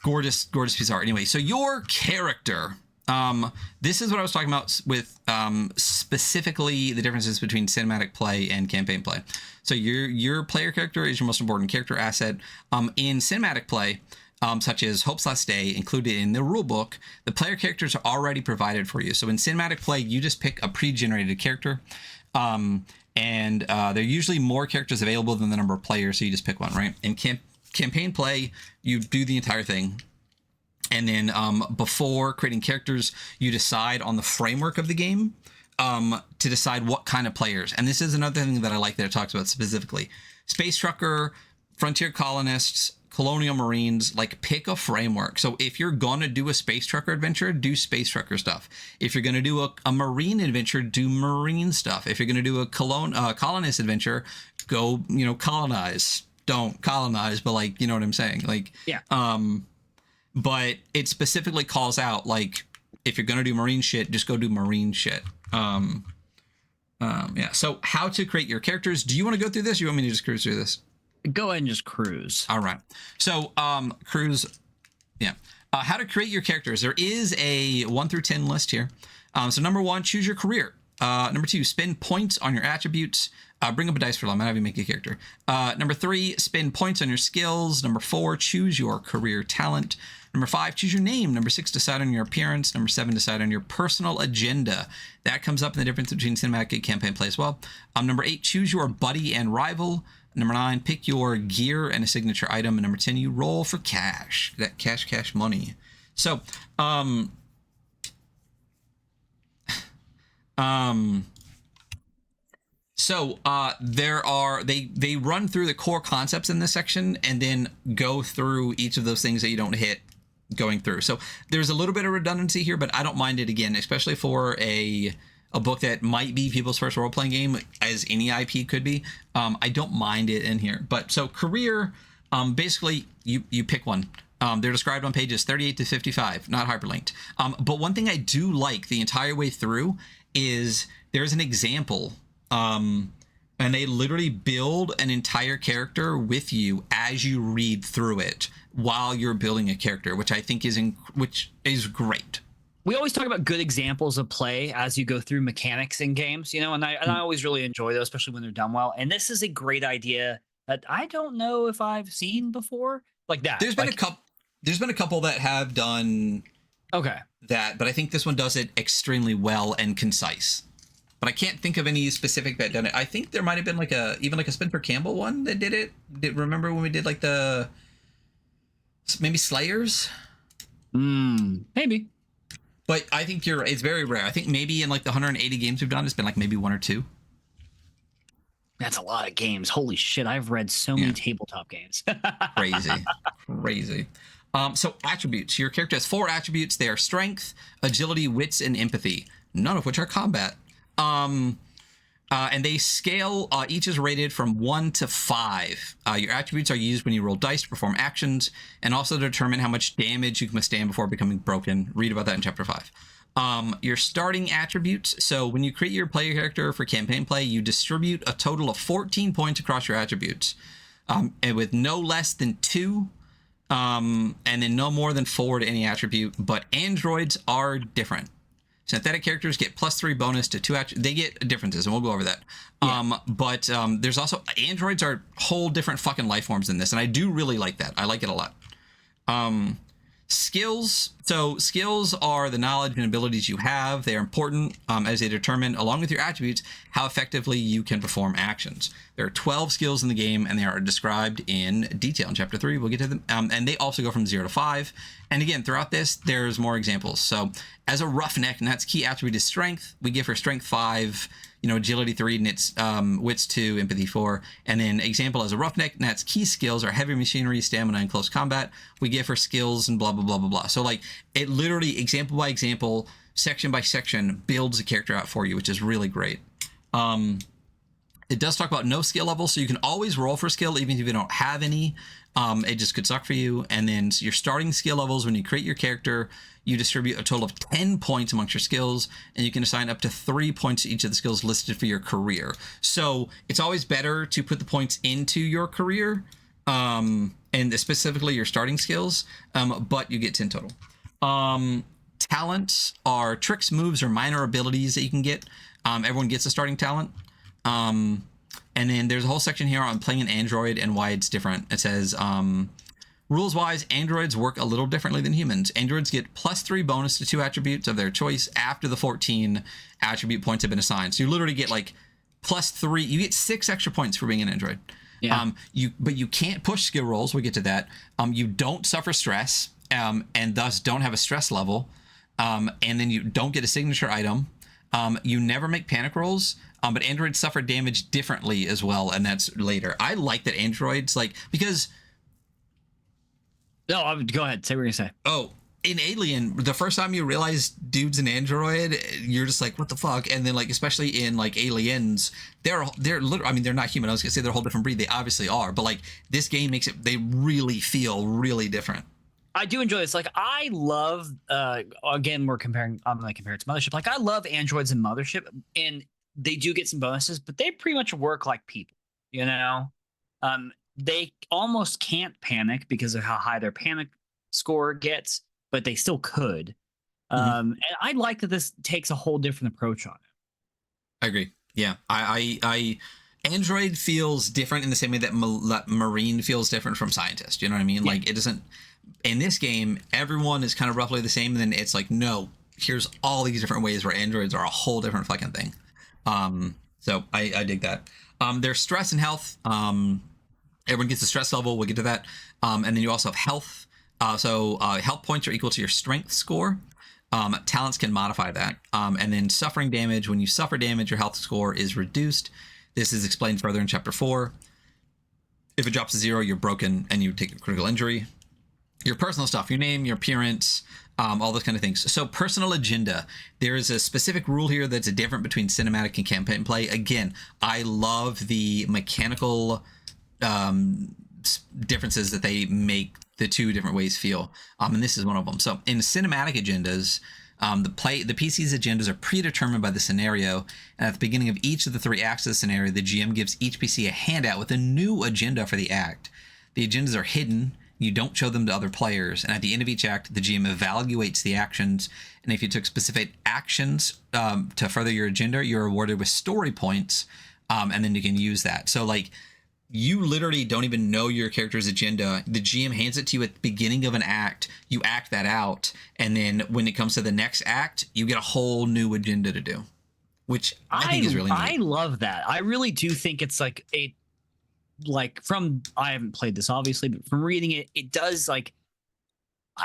Gorgeous piece of art. Anyway, so your character This is what I was talking about with specifically the differences between cinematic play and campaign play. So your player character is your most important character asset. In cinematic play, such as Hope's Last Day, included in the rulebook, the player characters are already provided for you. So in cinematic play, you just pick a pre-generated character, and there are usually more characters available than the number of players, so you just pick one, right? In campaign play, you do the entire thing. And then before creating characters, you decide on the framework of the game to decide what kind of players. And this is another thing that I like that it talks about specifically. Space Trucker, Frontier Colonists, Colonial Marines, like pick a framework. So if you're going to do a Space Trucker adventure, do Space Trucker stuff. If you're going to do a Marine adventure, do Marine stuff. If you're going to do a colonist adventure, go, colonize. Don't colonize, but like, you know what I'm saying? Like, yeah. But it specifically calls out, like, if you're going to do Marine shit, just go do Marine shit. Yeah. So how to create your characters. Do you want to go through this? Or you want me to just cruise through this? Go ahead and just cruise. All right. So cruise. Yeah. How to create your characters. There is a 1 through 10 list here. So number 1, choose your career. Number 2, spend points on your attributes. Bring up a dice roll. I'm going to have you make a character. Number 3, spend points on your skills. Number 4, choose your career talent. Number 5, choose your name. Number 6, decide on your appearance. Number 7, decide on your personal agenda. That comes up in the difference between cinematic and campaign play as well. Number 8, choose your buddy and rival. Number 9, pick your gear and a signature item. And number 10, you roll for cash. That cash money. So, they run through the core concepts in this section and then go through each of those things that you don't hit going through. So there's a little bit of redundancy here, but I don't mind it, again, especially for a book that might be people's first role-playing game, as any IP could be. I don't mind it in here. But so career, basically you pick one. They're described on pages 38 to 55, not hyperlinked. But one thing I do like the entire way through is there's an example, and they literally build an entire character with you as you read through it while you're building a character, which I think is great. We always talk about good examples of play as you go through mechanics in games, and I always really enjoy those, especially when they're done well. And this is a great idea that I don't know if I've seen before like that. There's been a couple that have done that, but I think this one does it extremely well and concise. But I can't think of any specific that done it. I think there might have been even a Spencer Campbell one that did it. Remember when we did like maybe Slayers? Maybe. But I think it's very rare. I think maybe in like the 180 games we've done, it's been like maybe 1 or 2. That's a lot of games. Holy shit. I've read so many tabletop games. Crazy. So attributes. Your character has 4 attributes. They are strength, agility, wits, and empathy, none of which are combat. And they scale, each is rated from 1 to 5. Your attributes are used when you roll dice to perform actions and also to determine how much damage you can withstand before becoming broken. Read about that in chapter 5. Your starting attributes. So when you create your player character for campaign play, you distribute a total of 14 points across your attributes, and with no less than 2, and then no more than 4 to any attribute. But androids are different. Synthetic characters get +3 bonus to 2 they get differences, and we'll go over that. But there's also androids are whole different fucking life forms in this, and I do really like that. I like it a lot. Skills. So skills are the knowledge and abilities you have. They are important as they determine, along with your attributes, how effectively you can perform actions. There are 12 skills in the game, and they are described in detail in chapter 3. We'll get to them. And they also go from 0 to 5. And again, throughout this, there's more examples. So as a roughneck, and that's key attribute is strength. We give her strength 5, agility 3, and it's wits 2, empathy 4. And then example as a roughneck, and that's key skills are heavy machinery, stamina, and close combat. We give her skills and blah, blah, blah, blah, blah. So like it literally, example by example, section by section, builds a character out for you, which is really great. It does talk about no skill level, so you can always roll for skill even if you don't have any. It just could suck for you. And then your starting skill levels, when you create your character, you distribute a total of 10 points amongst your skills, and you can assign up to 3 points to each of the skills listed for your career. So it's always better to put the points into your career, and specifically your starting skills, but you get 10 total. Talents are tricks, moves, or minor abilities that you can get. Everyone gets a starting talent. And then there's a whole section here on playing an android and why it's different. It says, rules-wise, androids work a little differently than humans. Androids get +3 bonus to 2 attributes of their choice after the 14 attribute points have been assigned. So you literally get like +3. You get 6 extra points for being an android. Yeah. But you can't push skill rolls. We'll get to that. You don't suffer stress, and thus don't have a stress level. And then you don't get a signature item. You never make panic rolls. But androids suffer damage differently as well, and that's later. I like that androids, like, because... No, go ahead. Say what you're gonna say. Oh, in Alien, the first time you realize dude's an android, you're just like, what the fuck? And then, like, especially in, like, Aliens, they're literally, I mean, they're not human. I was gonna say they're a whole different breed. They obviously are. But, like, this game makes it, they really feel really different. I do enjoy this. Like, I love, again, I'm going to compare it to Mothership. Like, I love androids in Mothership, and they do get some bonuses, but they pretty much work like people, you know? They almost can't panic because of how high their panic score gets, but they still could. And I like that this takes a whole different approach on it. I agree. Yeah. I Android feels different in the same way that Marine feels different from Scientist. You know what I mean? Yeah. Like, it doesn't... In this game, everyone is kind of roughly the same, and then it's like, no, here's all these different ways where androids are a whole different fucking thing. So I dig that. There's stress and health. Everyone gets a stress level. We'll get to that. And then you also have health. Health points are equal to your strength score. Talents can modify that. And then suffering damage. When you suffer damage, your health score is reduced. This is explained further in Chapter 4. If it drops to 0, you're broken and you take a critical injury. Your personal stuff, your name, your appearance, all those kind of things. So personal agenda. There is a specific rule here that's different between cinematic and campaign play. Again, I love the mechanical differences that they make the two different ways feel. And this is one of them. So in cinematic agendas, the PC's agendas are predetermined by the scenario. And at the beginning of each of the 3 acts of the scenario, the GM gives each PC a handout with a new agenda for the act. The agendas are hidden. You don't show them to other players, and at the end of each act, the GM evaluates the actions, and if you took specific actions to further your agenda, you're awarded with story points, and then you can use that. So, like, you literally don't even know your character's agenda. The GM hands it to you at the beginning of an act, you act that out, and then when it comes to the next act, you get a whole new agenda to do, which I think is really neat. I love that. I really do think it's like I haven't played this obviously, but from reading it, it does, like,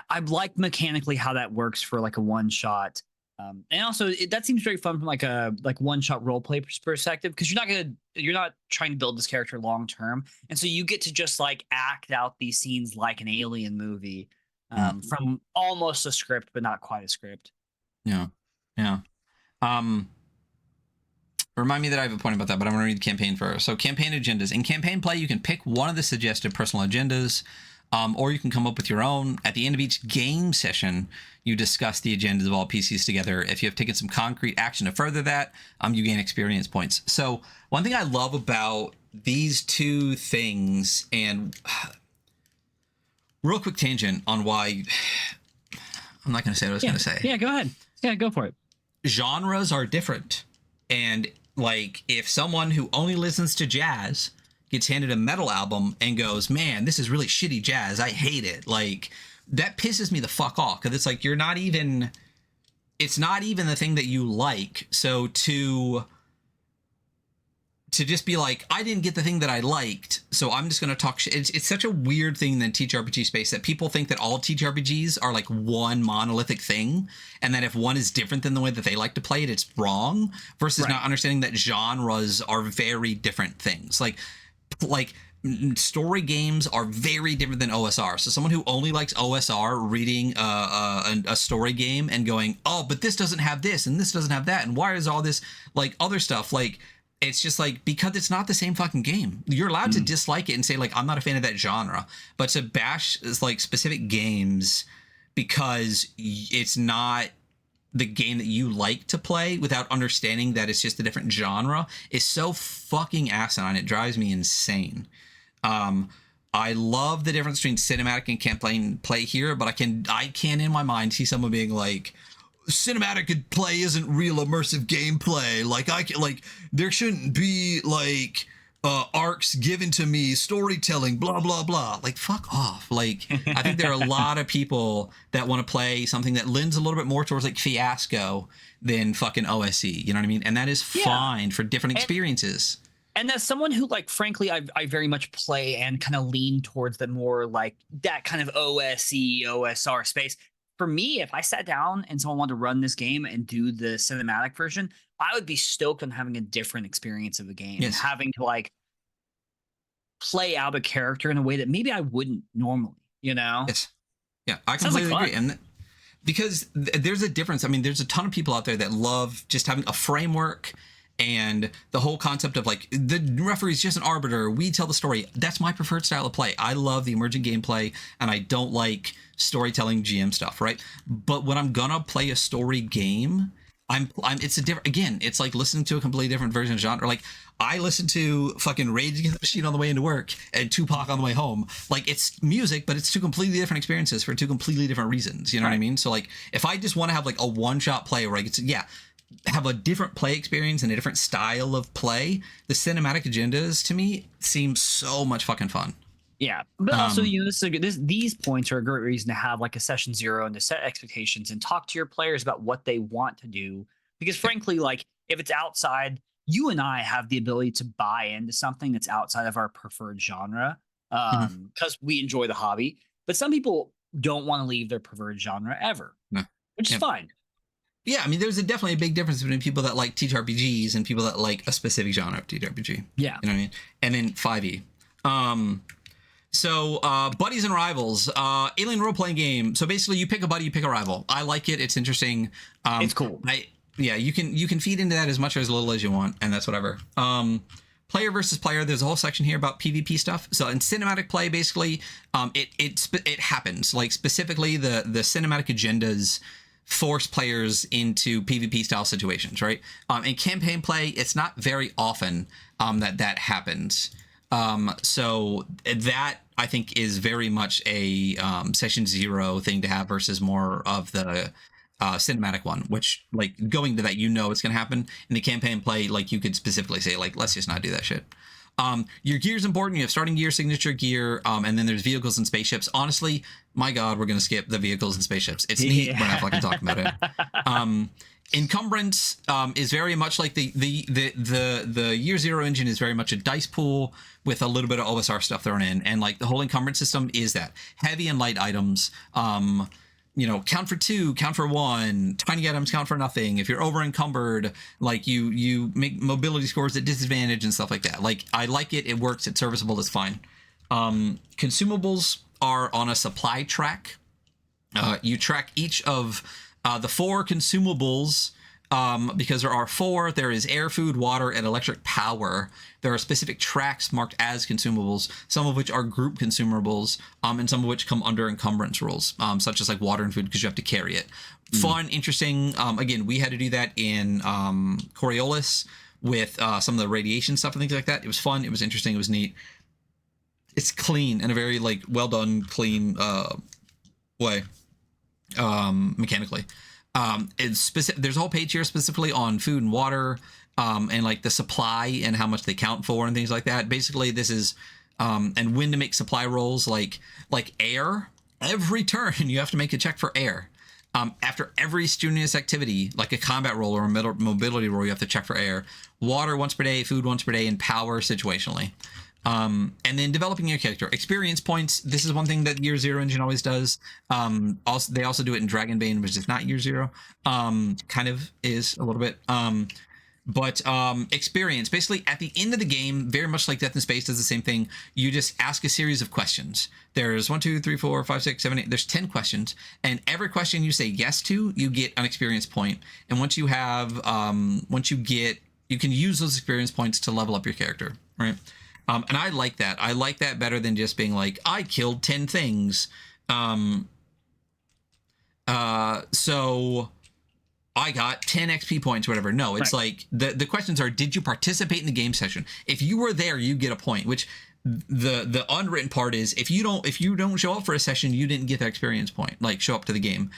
I like mechanically how that works for like a one shot. And also that seems very fun from like a one shot role play perspective, because you're not trying to build this character long term. And so you get to just like act out these scenes like an Alien movie, from almost a script, but not quite a script. Yeah. Yeah. Remind me that I have a point about that, but I'm going to read campaign first. So campaign agendas. In campaign play, you can pick one of the suggested personal agendas, or you can come up with your own. At the end of each game session, you discuss the agendas of all PCs together. If you have taken some concrete action to further that, you gain experience points. So one thing I love about these two things, and real quick tangent on why... I'm not going to say what I was going to say. Yeah, go ahead. Yeah, go for it. Genres are different. And, like, if someone who only listens to jazz gets handed a metal album and goes, man, this is really shitty jazz, I hate it, like, that pisses me the fuck off, because it's like, it's not even the thing that you like. So to just be like, I didn't get the thing that I liked, so I'm just going to talk shit. It's such a weird thing in the TTRPG space that people think that all TTRPGs are like one monolithic thing, and that if one is different than the way that they like to play it, it's wrong, versus not understanding that genres are very different things. Like story games are very different than OSR. So someone who only likes OSR reading a story game and going, oh, but this doesn't have this and this doesn't have that, and why is all this like other stuff, like, it's just like, because it's not the same fucking game. You're allowed to dislike it and say, like, I'm not a fan of that genre, but to bash like specific games because it's not the game that you like to play without understanding that it's just a different genre is so fucking asinine. It drives me insane. I love the difference between cinematic and campaign play here, but I can in my mind see someone being like, cinematic play isn't real immersive gameplay. Like I can, like there shouldn't be like arcs given to me, storytelling, blah blah blah. Like fuck off. Like I think there are a lot of people that want to play something that lends a little bit more towards like Fiasco than fucking OSE. You know what I mean? And that is fine for different experiences. And as someone who, like, frankly, I very much play and kind of lean towards the more like that kind of OSE, OSR space. For me, if I sat down and someone wanted to run this game and do the cinematic version, I would be stoked on having a different experience of the game and having to like play out a character in a way that maybe I wouldn't normally, you know? Yes. Yeah, I completely agree. And because there's a difference. I mean, there's a ton of people out there that love just having a framework and the whole concept of like the referee is just an arbiter. We tell the story. That's my preferred style of play. I love the emergent gameplay, and I don't like storytelling GM stuff, right? But when I'm gonna play a story game, it's a different. Again, it's like listening to a completely different version of genre. Like I listen to fucking Rage Against the Machine on the way into work and Tupac on the way home. Like it's music, but it's two completely different experiences for two completely different reasons. You know what I mean? So like if I just want to have like a one-shot play where I get to have a different play experience and a different style of play, the cinematic agendas to me seem so much fucking fun. Yeah, but also, you know, these points are a great reason to have like a session 0 and to set expectations and talk to your players about what they want to do. Because frankly, like if it's outside, you and I have the ability to buy into something that's outside of our preferred genre because we enjoy the hobby. But some people don't want to leave their preferred genre ever, which is fine. Yeah, I mean, there's definitely a big difference between people that like TTRPGs and people that like a specific genre of TTRPG. Yeah. You know what I mean? And then 5e. So buddies and rivals, alien role-playing game. So basically you pick a buddy, you pick a rival. I like it. It's interesting. It's cool. You can feed into that as much or as little as you want, and that's whatever. Player versus player. There's a whole section here about PvP stuff. So in cinematic play, basically, it happens. Like specifically the cinematic agendas force players into PvP style situations, right? In campaign play, it's not very often that happens. So that I think is very much a session 0 thing to have versus more of the cinematic one, which like going to that, you know, it's going to happen. In the campaign play, like you could specifically say like, let's just not do that shit. Your gear is important. You have starting gear, signature gear, and then there's vehicles and spaceships. Honestly, my God, we're going to skip the vehicles and spaceships. It's neat. We're not fucking talking about it. Encumbrance is very much like the year 0 engine is very much a dice pool with a little bit of OSR stuff thrown in, and like the whole encumbrance system is that heavy and light items. You know, count for 2, count for 1, tiny items count for nothing. If you're over encumbered, like you make mobility scores at disadvantage and stuff like that. Like I like it. It works. It's serviceable. It's fine. Consumables are on a supply track. You track each of the 4 consumables because there are 4. There is air, food, water, and electric power. There are specific tracks marked as consumables, some of which are group consumables, and some of which come under encumbrance rules, such as like water and food because you have to carry it. Fun, interesting. Again, we had to do that in Coriolis with some of the radiation stuff and things like that. It was fun. It was interesting. It was neat. It's clean in a very like well done, clean way mechanically. It's specific. There's a whole page here specifically on food and water, and like the supply and how much they count for and things like that. Basically, this is and when to make supply rolls like air. Every turn you have to make a check for air. After every strenuous activity, like a combat roll or a mobility roll, you have to check for air. Water once per day, food once per day, and power situationally. And then developing your character. Experience points. This is one thing that Year 0 engine always does. They also do it in Dragonbane, which is not Year 0. Kind of is a little bit. But experience. Basically, at the end of the game, very much like Death in Space does the same thing. You just ask a series of questions. There's 1, 2, 3, 4, 5, 6, 7, 8. There's 10 questions. And every question you say yes to, you get an experience point. And once you have, you can use those experience points to level up your character, right? And I like that. I like that better than just being like, I killed 10 things. So I got 10 XP points, whatever. No, it's like the questions are, did you participate in the game session? If you were there, you get a point, which the unwritten part is if you don't show up for a session, you didn't get that experience point. Like, show up to the game.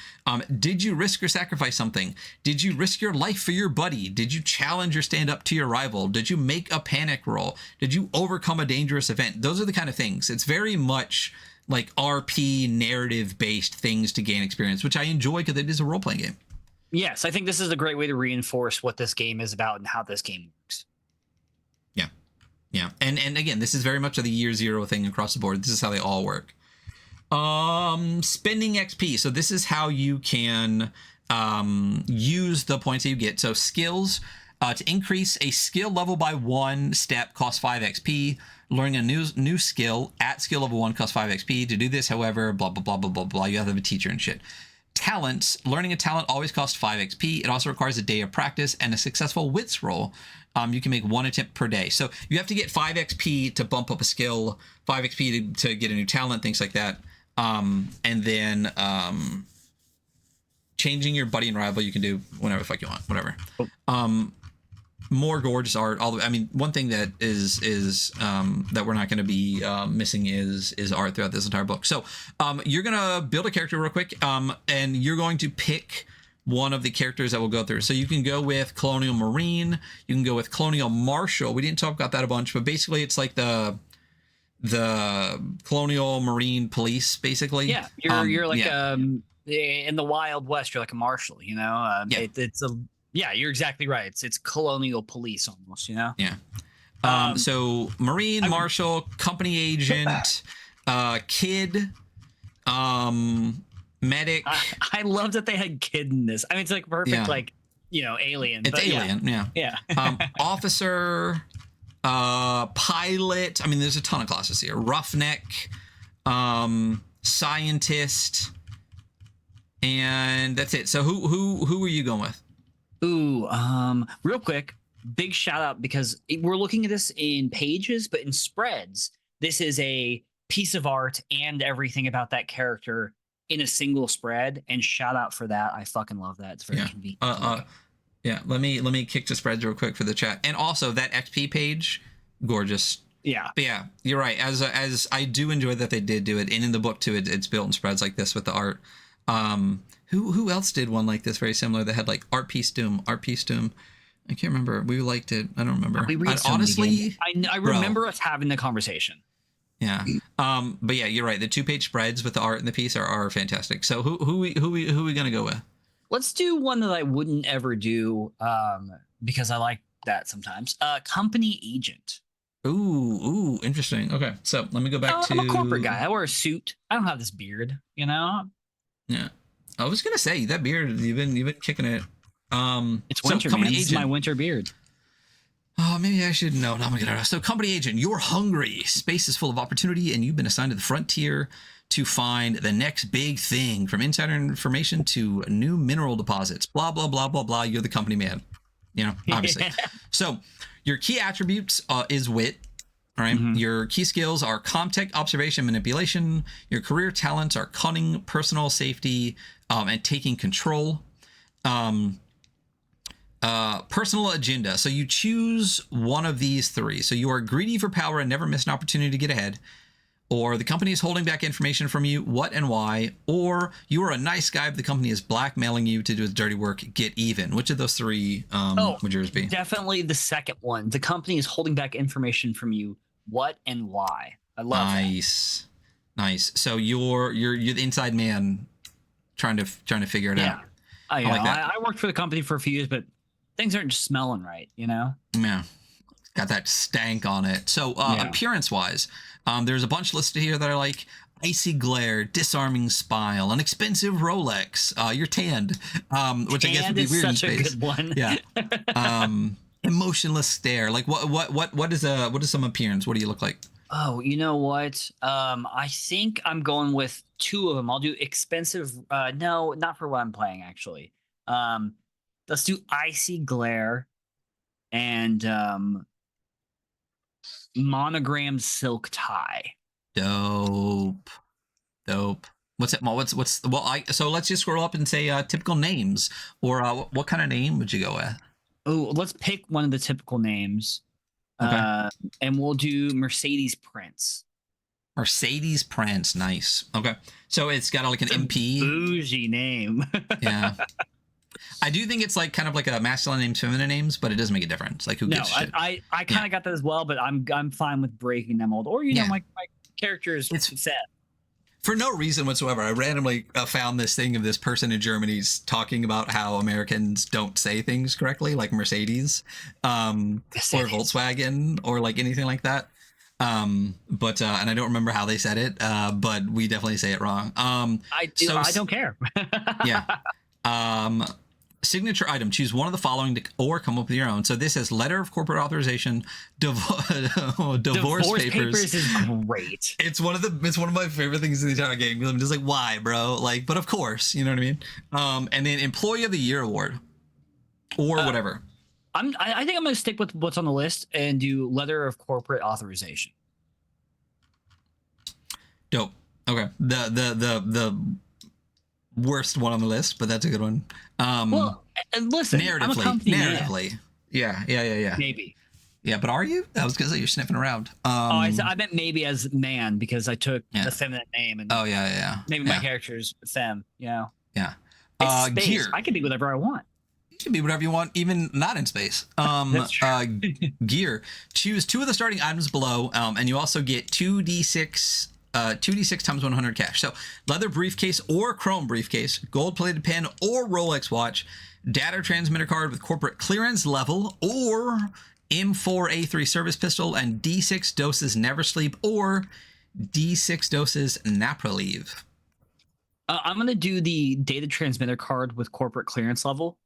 Did you risk or sacrifice something? Did you risk your life for your buddy? Did you challenge or stand up to your rival? Did you make a panic roll? Did you overcome a dangerous event? Those are the kind of things. It's very much like RP narrative based things to gain experience, which I enjoy because it is a role-playing game. Yes, I think this is a great way to reinforce what this game is about and how this game works. Yeah, and again, this is very much of the year zero thing across the board. This is how they all work. Spending XP. So this is how you can use the points that you get. So skills, to increase a skill level by 1 step costs 5 XP. Learning a new skill at skill level 1 costs 5 XP. To do this, however, blah, blah, blah, blah, blah, blah. You have to have a teacher and shit. Talents. Learning a talent always costs 5 XP. It also requires a day of practice and a successful wits roll. You can make 1 attempt per day. So you have to get 5 XP to bump up a skill, 5 XP to get a new talent, things like that. And then changing your buddy and rival, you can do whenever the fuck you want, whatever. More gorgeous art. I mean, one thing that is that we're not going to be missing is art throughout this entire book. So you're going to build a character real quick, and you're going to pick one of the characters that we'll go through. So you can go with Colonial Marine, you can go with Colonial Marshal. We didn't talk about that a bunch, but basically it's like the Colonial Marine Police, basically. Yeah, you're like in the Wild West, you're like a marshal, you know. You're exactly right. It's colonial police almost, you know. Yeah. So Marine, Marshal, Company Agent, Kid, Medic. I love that they had Kid in this. I mean, it's like perfect, like, you know, Alien. It's Alien, yeah. Officer, Pilot. I mean, there's a ton of classes here. Roughneck, Scientist, and that's it. So who are you going with? Ooh, real quick, big shout out, because we're looking at this in pages, but in spreads, this is a piece of art and everything about that character in a single spread, and shout out for that. I fucking love that. It's very convenient. Yeah, let me kick to spreads real quick for the chat. And also that XP page, gorgeous. Yeah. But yeah, you're right. As I do enjoy that they did do it, and in the book too, it's built in spreads like this with the art. Who else did one like this very similar that had like art piece doom? I can't remember. We liked it. I don't remember. Honestly, I remember us having the conversation. Yeah. But yeah, you're right. The 2-page spreads with the art and the piece are fantastic. So who we gonna go with? Let's do one that I wouldn't ever do, because I like that sometimes. Company Agent. Ooh, interesting. Okay, so let me go back to. I'm a corporate guy. I wear a suit. I don't have this beard, you know. Yeah, I was gonna say that beard. You've been kicking it. It's winter, man. This is my winter beard. Oh, maybe I should know. No, I'm gonna get it. So, Company Agent, you're hungry. Space is full of opportunity, and you've been assigned to the frontier to find the next big thing, from insider information to new mineral deposits. Blah blah blah blah blah. You're the company man. You know, obviously. So, your key attributes is wit. All right. Mm-hmm. Your key skills are comtech, observation, manipulation. Your career talents are cunning, personal safety, and taking control. Personal agenda. So you choose one of these 3. So you are greedy for power and never miss an opportunity to get ahead, or the company is holding back information from you, what and why, or you are a nice guy but the company is blackmailing you to do its dirty work, get even. Which of those 3 would yours be? Definitely the second one. The company is holding back information from you, what and why. I love that. Nice. So you're the inside man trying to figure it out. I like that. I worked for the company for a few years, but things aren't just smelling right, you know? Yeah. Got that stank on it. So appearance-wise, there's a bunch listed here that are like icy glare, disarming smile, an expensive Rolex. You're tanned, which I guess would be weird in space. Such a good one. Yeah. Emotionless stare. Like what is some appearance? What do you look like? Oh, you know what? I think I'm going with 2 of them. I'll do expensive. No, not for what I'm playing, actually. Let's do icy glare and monogrammed silk tie. Dope. What's it? So let's just scroll up and say typical names, or what kind of name would you go with? Oh, let's pick one of the typical names. Okay. And we'll do Mercedes Prince. Mercedes Prince, nice. Okay, so it's got like an MP. Bougie name. Yeah. I do think it's like kind of like a masculine names, feminine names, but it doesn't make a difference. Like who gives a shit? I kind of got that as well, but I'm fine with breaking them old. Or know, my character is sad. For no reason whatsoever. I randomly found this thing of this person in Germany's talking about how Americans don't say things correctly, like Mercedes, or Volkswagen, or like anything like that. But and I don't remember how they said it, but we definitely say it wrong. I do. So, I don't care. Yeah. Signature item. Choose one of the following or come up with your own. So this is letter of corporate authorization, divorce papers is great. It's one of my favorite things in the entire game. I'm just like, why, bro? Like, but of course, you know what I mean. And then employee of the year award, or whatever. I think I'm gonna stick with what's on the list and do letter of corporate authorization. Dope. Okay. The worst one on the list, but that's a good one. Well, and listen, narratively. Yeah. Maybe. Yeah, but are you? I was gonna say you're sniffing around. I meant maybe as man because I took the feminine name and maybe my character's femme, Yeah. Gear. I can be whatever I want. You can be whatever you want, even not in space. That's true. Gear. Choose 2 of the starting items below, and you also get 2d6 times 100 cash. So leather briefcase or chrome briefcase, gold plated pen or Rolex watch, data transmitter card with corporate clearance level, or M4A3 service pistol, and D6 doses never sleep, or D6 doses Napraleave. I'm going to do the data transmitter card with corporate clearance level.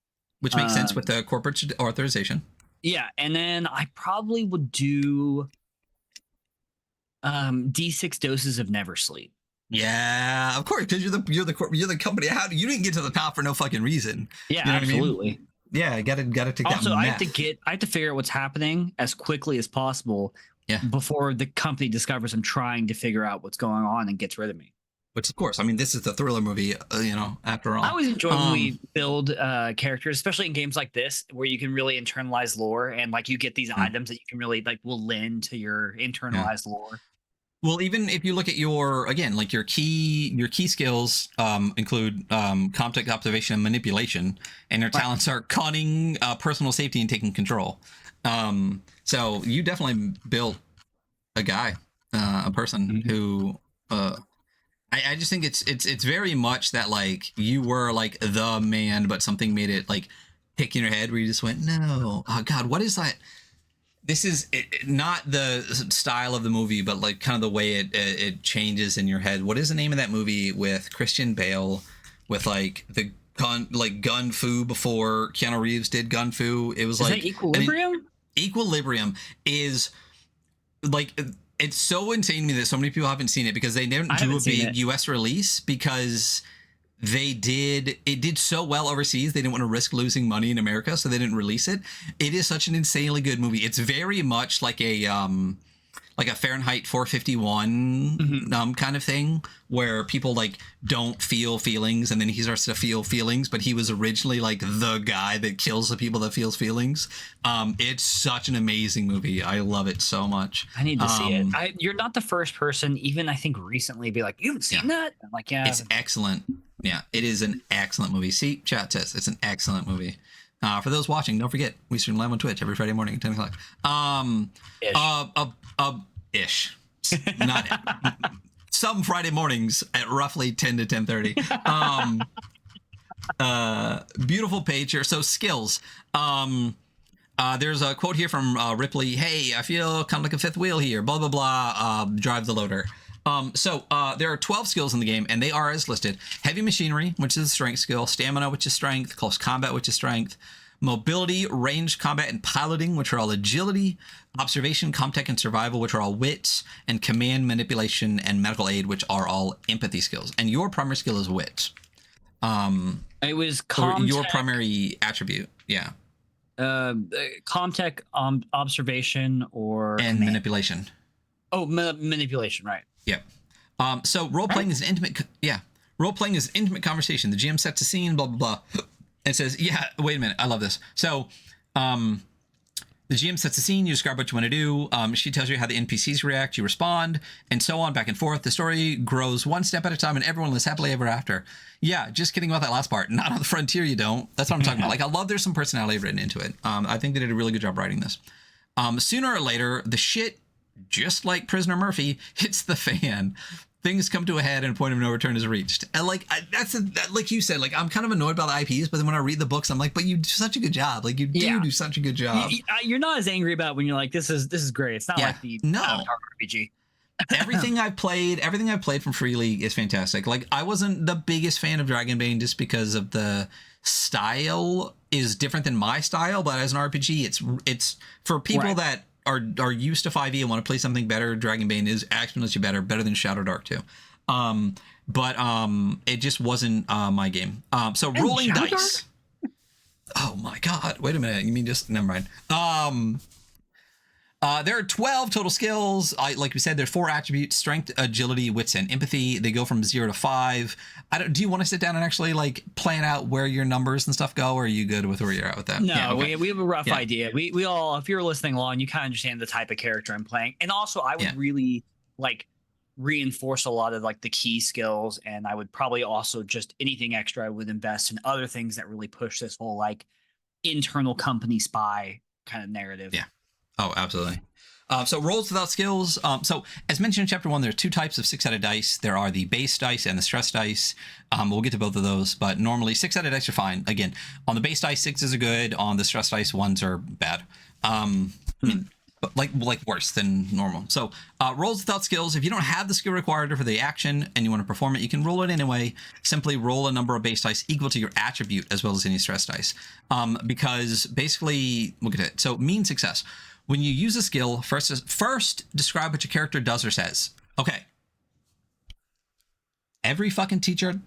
Which makes sense with the corporate authorization. Yeah, and then I probably would do D6 doses of never sleep. Yeah, of course, because you're the company. How you didn't get to the top for no fucking reason? Yeah, you know absolutely. What I mean? Yeah, gotta take that. Also, I have to figure out what's happening as quickly as possible. Yeah. Before the company discovers I'm trying to figure out what's going on and gets rid of me. Which, of course, I mean, this is the thriller movie, after all. I always enjoy when we build characters, especially in games like this, where you can really internalize lore and like you get these items that you can really will lend to your internalized lore. Well, even if you look at your key skills include contact observation and manipulation, and your talents are cunning, personal safety, and taking control. So you definitely built a guy, a person who. I just think it's very much that like you were like the man, but something made it like pick in your head where you just went, no, oh God, what is that? This is not the style of the movie, but like kind of the way it changes in your head. What is the name of that movie with Christian Bale with like the gun fu before Keanu Reeves did gun fu? It was like Equilibrium. Equilibrium is like. It's so insane to me that so many people haven't seen it because they didn't do a big US release because it did so well overseas. They didn't want to risk losing money in America, so they didn't release it. It is such an insanely good movie. It's very much like a Fahrenheit 451 kind of thing where people like don't feel feelings and then he starts to feel feelings, but he was originally like the guy that kills the people that feels feelings. It's such an amazing movie. I love it so much. I need to see it. You're not the first person, even I think recently, be like, you haven't seen that? I'm like, yeah. It's excellent. Yeah, it is an excellent movie. See, chat says it's an excellent movie. For those watching, don't forget, we stream live on Twitch every Friday morning at 10 o'clock. Ish. Not some Friday mornings at roughly 10 to 10:30. Beautiful page here. So skills. There's a quote here from Ripley. Hey, I feel kind of like a fifth wheel here. Blah, blah, blah. Drive the loader. So there are 12 skills in the game, and they are as listed. Heavy machinery, which is a strength skill. Stamina, which is strength. Close combat, which is strength. Mobility, ranged combat, and piloting, which are all agility. Observation, comtech, and survival, which are all wits. And command, manipulation, and medical aid, which are all empathy skills. And your primary skill is wit. It was comtech, your primary attribute. Yeah. Comtech, observation, or and command. Manipulation. Oh, manipulation, right? Yep. So role playing is an intimate. Yeah. Role playing is an intimate conversation. The GM sets a scene. Blah blah blah. It says, yeah, wait a minute. I love this. So, The GM sets the scene, you describe what you want to do. She tells you how the NPCs react, you respond, and so on, back and forth. The story grows one step at a time, and everyone lives happily ever after. Yeah, just kidding about that last part. Not on the frontier, you don't. That's what I'm talking about. Like, I love there's some personality written into it. I think they did a really good job writing this. Sooner or later, the shit, just like Prisoner Murphy, hits the fan. Things come to a head and a point of no return is reached. And like like you said, like I'm kind of annoyed by the IPs, but then when I read the books, I'm like, but you do such a good job. Like you do such a good job. You're not as angry about it when you're like, this is great. It's not like the Avatar RPG. everything I've played from Free League is fantastic. Like I wasn't the biggest fan of Dragonbane just because of the style is different than my style, but as an RPG, it's for people that are used to 5e and want to play something better. Dragonbane is exponentially better than Shadow Dark too. But it just wasn't my game. So and rolling Shadow dice. Dark? Oh my god! Wait a minute. You mean just never mind. There are 12 total skills. Like we said, there's 4 attributes: strength, agility, wits, and empathy. They go from 0 to 5. Do you want to sit down and actually like plan out where your numbers and stuff go, or are you good with where you're at with that? No, yeah, okay. we have a rough idea. We all, if you're listening along, you kind of understand the type of character I'm playing. And also I would really like reinforce a lot of like the key skills, and I would probably also just anything extra I would invest in other things that really push this whole like internal company spy kind of narrative. Yeah. Oh, absolutely. So rolls without skills. So as mentioned in chapter 1, there are 2 types of 6-sided dice. There are the base dice and the stress dice. We'll get to both of those, but normally 6-sided dice are fine. Again, on the base dice, 6s are good. On the stress dice, 1s are bad. I mean, like worse than normal. So rolls without skills. If you don't have the skill required for the action and you want to perform it, you can roll it anyway. Simply roll a number of base dice equal to your attribute as well as any stress dice. Because basically, look at it. So mean success. When you use a skill, first describe what your character does or says. Okay. Every fucking teacher,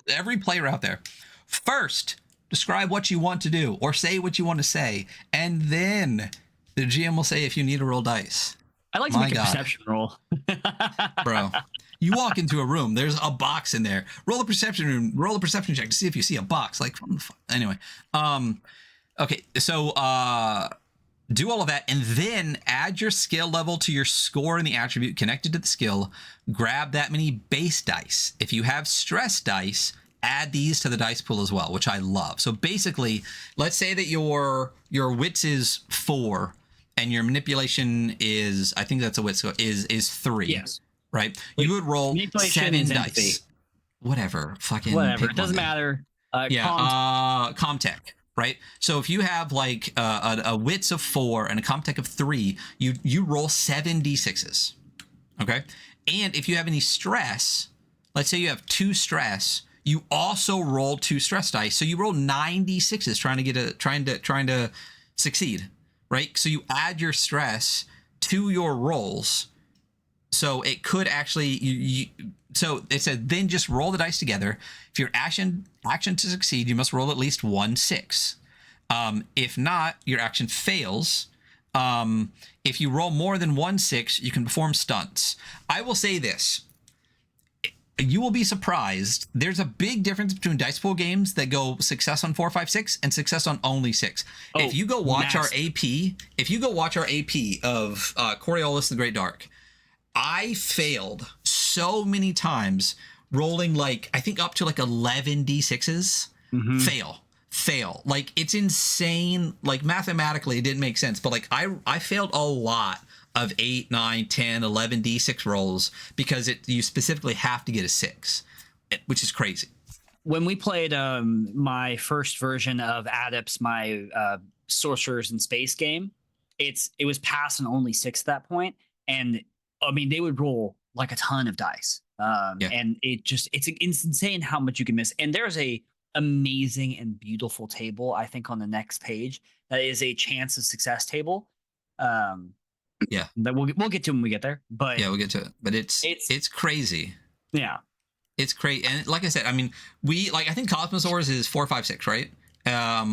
every player out there, first describe what you want to do or say what you want to say, and then the GM will say if you need to roll dice. I like to make a perception roll. Bro, you walk into a room, there's a box in there. Roll a perception check to see if you see a box. Like, anyway. Okay, so do all of that and then add your skill level to your score in the attribute connected to the skill. Grab that many base dice. If you have stress dice, add these to the dice pool as well, which I love. So basically, let's say that your wits is 4 and your manipulation is, I think that's a wit, so is 3. Yes. Right? You would roll 7 dice. Whatever. Whatever. It doesn't matter. Comtech. Right? So if you have like a wits of 4 and a comtech of 3, you roll 7 d6s. Okay? And if you have any stress, let's say you have 2 stress, you also roll 2 stress dice. So you roll 9 d6s trying to succeed. Right? So you add your stress to your rolls. So it could actually so it said then just roll the dice together. If your action to succeed, you must roll at least 1 6. If not, your action fails. If you roll more than 1 6, you can perform stunts. I will say this. You will be surprised. There's a big difference between dice pool games that go success on 4, 5, 6 and success on only 6. If you go watch our AP of Coriolis the Great Dark, I failed so many times rolling like I think up to like 11 d6s. Fail. Like it's insane. Like mathematically it didn't make sense, but like I failed a lot of 8, 9, 10, 11 d6 rolls because you specifically have to get a 6, which is crazy. When we played my first version of Adepts, my sorcerers in space game, it was pass and only 6 at that point, and I mean they would roll like a ton of dice, and it's insane how much you can miss. And there's a amazing and beautiful table I think on the next page that is a chance of success table. That we'll get to when we get there. But we'll get to it. But it's crazy. Yeah, it's crazy. And like I said, I mean, I think Cosmosaurs is 4, 5, 6, right? A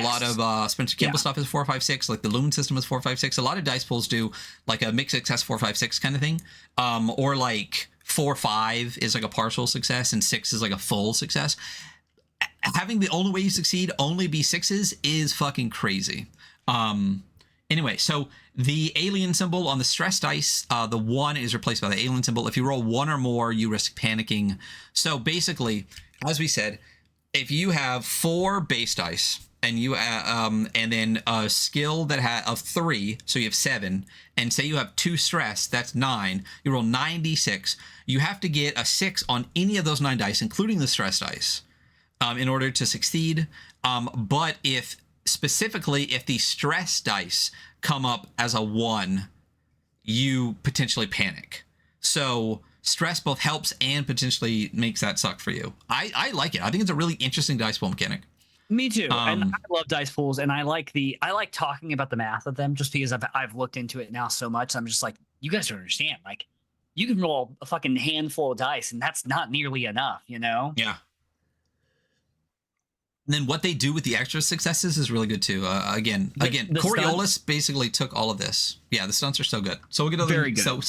lot of Spencer Kimball stuff is 4, 5, 6. Like the Loon system is 4, 5, 6. A lot of dice pools do like a mixed success 4, 5, 6 kind of thing. Or like 4, 5 is like a partial success and 6 is like a full success. having the only way you succeed only be sixes is fucking crazy. Anyway, so the alien symbol on the stress dice, the 1 is replaced by the alien symbol. If you roll 1 or more, you risk panicking. So basically, as we said, if you have 4 base dice and you and then a skill that of 3, so you have 7, and say you have 2 stress, that's 9. You roll 9d6. You have to get a 6 on any of those 9 dice, including the stress dice, in order to succeed. But if the stress dice come up as a 1, you potentially panic. So stress both helps and potentially makes that suck for you. I like it. I think it's a really interesting dice pool mechanic. Me too. And I love dice pools, and I like talking about the math of them just because I've looked into it now so much. I'm just like, you guys don't understand. Like, you can roll a fucking handful of dice, and that's not nearly enough, you know? Yeah. And then what they do with the extra successes is really good too. Again, Coriolis basically took all of this. Yeah, the stunts are so good. So we'll get other very good.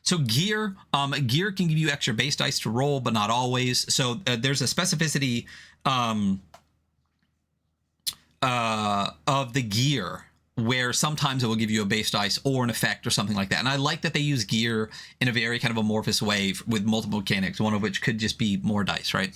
So gear, gear can give you extra base dice to roll, but not always. So there's a specificity of the gear where sometimes it will give you a base dice or an effect or something like that. And I like that they use gear in a very kind of amorphous way with multiple mechanics, one of which could just be more dice, right?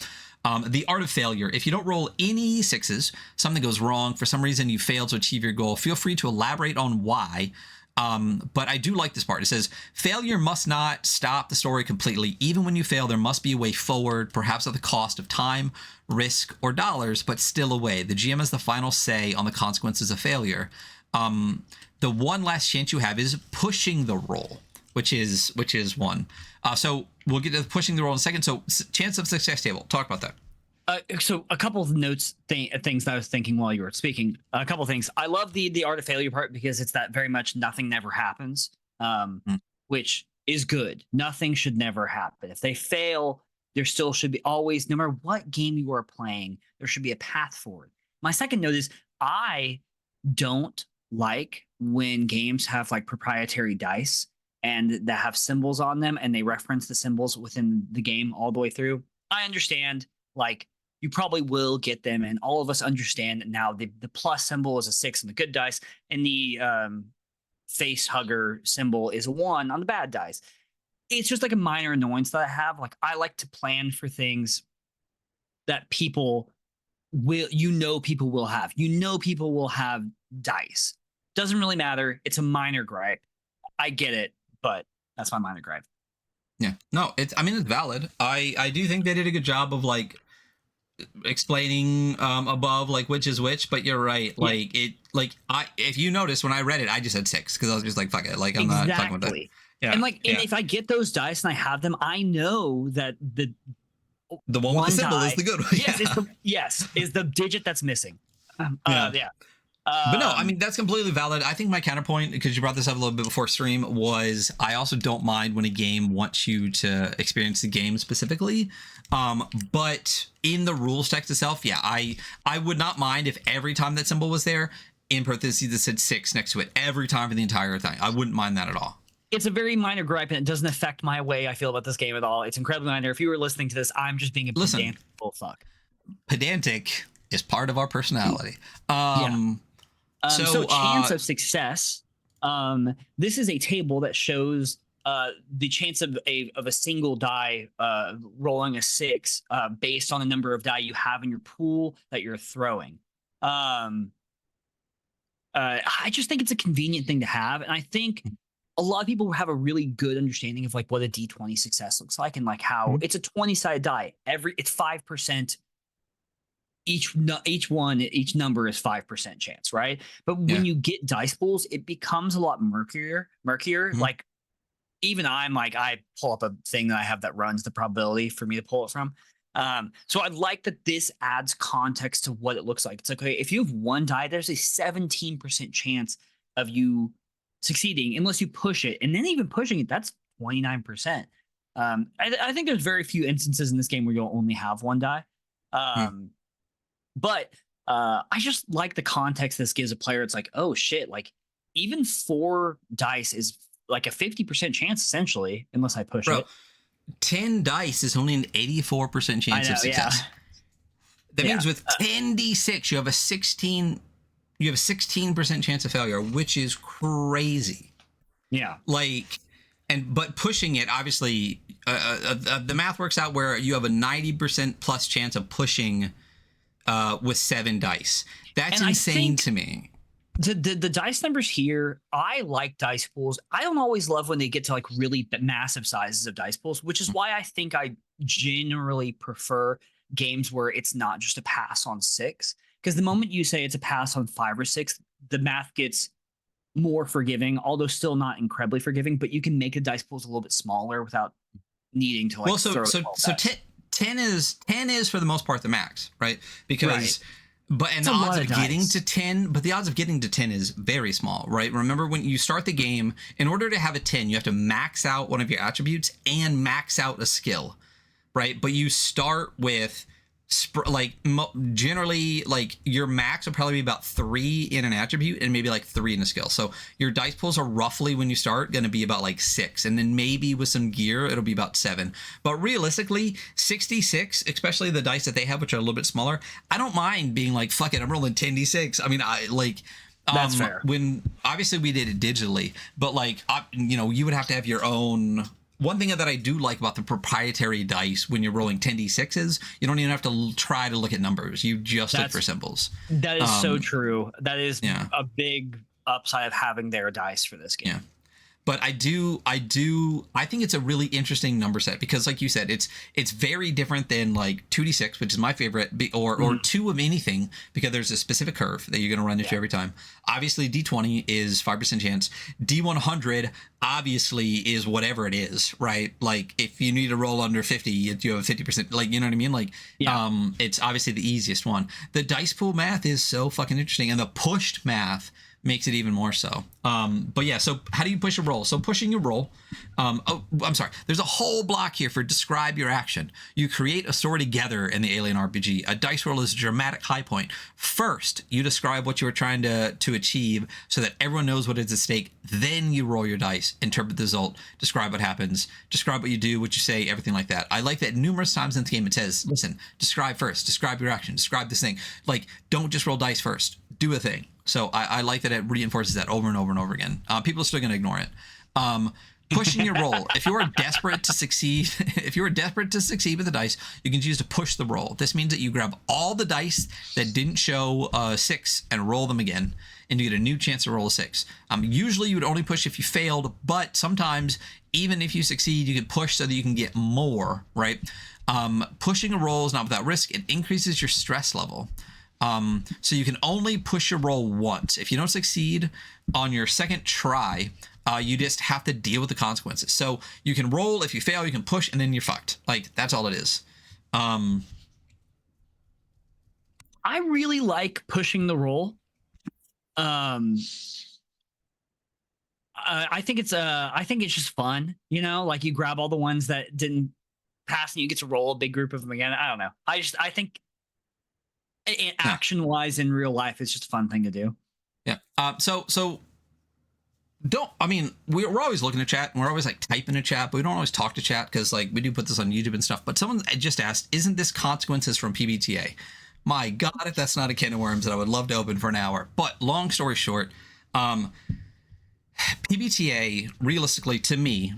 The art of failure. If you don't roll any 6s, something goes wrong. For some reason, you fail to achieve your goal. Feel free to elaborate on why. But I do like this part. It says, failure must not stop the story completely. Even when you fail, there must be a way forward, perhaps at the cost of time, risk, or dollars, but still a way. The GM has the final say on the consequences of failure. The one last chance you have is pushing the roll, which is 1. So we'll get to pushing the roll in a second. So chance of success table. Talk about that. So a couple of notes, things that I was thinking while you were speaking. A couple of things. I love the art of failure part because it's that very much nothing never happens, which is good. Nothing should never happen. If they fail, there still should be always, no matter what game you are playing, there should be a path forward. My second note is I don't like when games have like proprietary dice and that have symbols on them and they reference the symbols within the game all the way through. I understand, like, you probably will get them, and all of us understand that now the plus symbol is a 6 on the good dice, and the face hugger symbol is a 1 on the bad dice. It's just like a minor annoyance that I have. Like, I like to plan for things that people will have. People will have dice. Doesn't really matter. It's a minor gripe. I get it, but that's my minor gripe. Yeah. No, it's valid. I do think they did a good job of like explaining above like which is which, but you're right. Like if you notice when I read it, I just said 6 because I was just like, fuck it. Like, I'm not talking about that. Yeah. And and if I get those dice and I have them, I know that the one with the symbol is the good one. Yes, is the digit that's missing. But no, that's completely valid. I think my counterpoint, because you brought this up a little bit before stream, was I also don't mind when a game wants you to experience the game specifically. But in the rules text itself, I would not mind if every time that symbol was there, in parentheses that said 6 next to it, every time for the entire thing. I wouldn't mind that at all. It's a very minor gripe, and it doesn't affect my way I feel about this game at all. It's incredibly minor. If you were listening to this, I'm just being a pedantic fuck. Pedantic is part of our personality. So chance of success. This is a table that shows the chance of a single die rolling a 6 based on the number of die you have in your pool that you're throwing. I just think it's a convenient thing to have, and I think a lot of people have a really good understanding of like what a D20 success looks like, and like how it's a 20-sided die. It's 5%. Each number is 5% chance, right? But when you get dice pools, it becomes a lot murkier. Like, even I pull up a thing that I have that runs the probability for me to pull it from. So I like that this adds context to what it looks like. It's like, okay, if you have 1 die, there's a 17% chance of you succeeding unless you push it, and then even pushing it, that's 29%. I think there's very few instances in this game where you'll only have 1 die. But I just like the context this gives a player. It's like, oh shit, like even 4 dice is like a 50% chance essentially, unless I push it. 10 dice is only an 84% chance of success. That means with 10d6, you have a 16% chance of failure, which is crazy. Yeah. Like, but pushing it, obviously, the math works out where you have a 90% plus chance of pushing with 7 dice. That's insane to me. The dice numbers here, I like dice pools. I don't always love when they get to like really massive sizes of dice pools, which is why I think I generally prefer games where it's not just a pass on 6. Because the moment you say it's a pass on 5 or 6, the math gets more forgiving, although still not incredibly forgiving. But you can make the dice pools a little bit smaller without needing to like. Well, so 10 is for the most part the max, right? Because. Right. But and the odds of getting to 10, but the odds of getting to 10 is very small, right? Remember, when you start the game, in order to have a 10, you have to max out one of your attributes and max out a skill, right? But you start with generally, like, your max will probably be about 3 in an attribute and maybe like 3 in a skill. So your dice pools are roughly, when you start, going to be about like 6, and then maybe with some gear it'll be about 7. But realistically, 66, especially the dice that they have, which are a little bit smaller, I don't mind being like, fuck it, I'm rolling 10d6. I mean, I like. That's fair. When obviously we did it digitally, but like, you would have to have your own. One thing that I do like about the proprietary dice when you're rolling 10d6s, you don't even have to try to look at numbers. You just look for symbols. That is so true. That is a big upside of having their dice for this game. Yeah. But I think it's a really interesting number set because, like you said, it's very different than like 2d6, which is my favorite, or 2 of anything, because there's a specific curve that you're going to run into every time. Obviously, d20 is 5% chance. D100 obviously is whatever it is, right? Like, if you need to roll under 50, you have a 50%, like, you know what I mean? Like, it's obviously the easiest one. The dice pool math is so fucking interesting, and the pushed math makes it even more so. But yeah, so how do you push a roll? So pushing your roll, I'm sorry, there's a whole block here for describe your action. You create a story together in the Alien RPG. A dice roll is a dramatic high point. First, you describe what you are trying to achieve so that everyone knows what is at stake. Then you roll your dice, interpret the result, describe what happens, describe what you do, what you say, everything like that. I like that numerous times in the game it says, listen, describe first, describe your action, describe this thing. Like, don't just roll dice first, do a thing. So I like that it reinforces that over and over and over again. People are still going to ignore it. Pushing your roll. If you are desperate to succeed, with the dice, you can choose to push the roll. This means that you grab all the dice that didn't show 6 and roll them again, and you get a new chance to roll a 6. Usually you would only push if you failed, but sometimes even if you succeed, you can push so that you can get more, right? Pushing a roll is not without risk. It increases your stress level. So you can only push your roll once. If you don't succeed on your second try, you just have to deal with the consequences. So you can roll, if you fail, you can push, and then you're fucked. Like, that's all it is. I really like pushing the roll. I think it's just fun, like you grab all the ones that didn't pass and you get to roll a big group of them again. I don't know. I think action wise in real life, it's just a fun thing to do. Yeah. We're always looking at chat and we're always like typing in chat, but we don't always talk to chat because like we do put this on YouTube and stuff. But someone just asked, isn't this consequences from PBTA? My God, if that's not a can of worms that I would love to open for an hour. But long story short, PBTA, realistically, to me,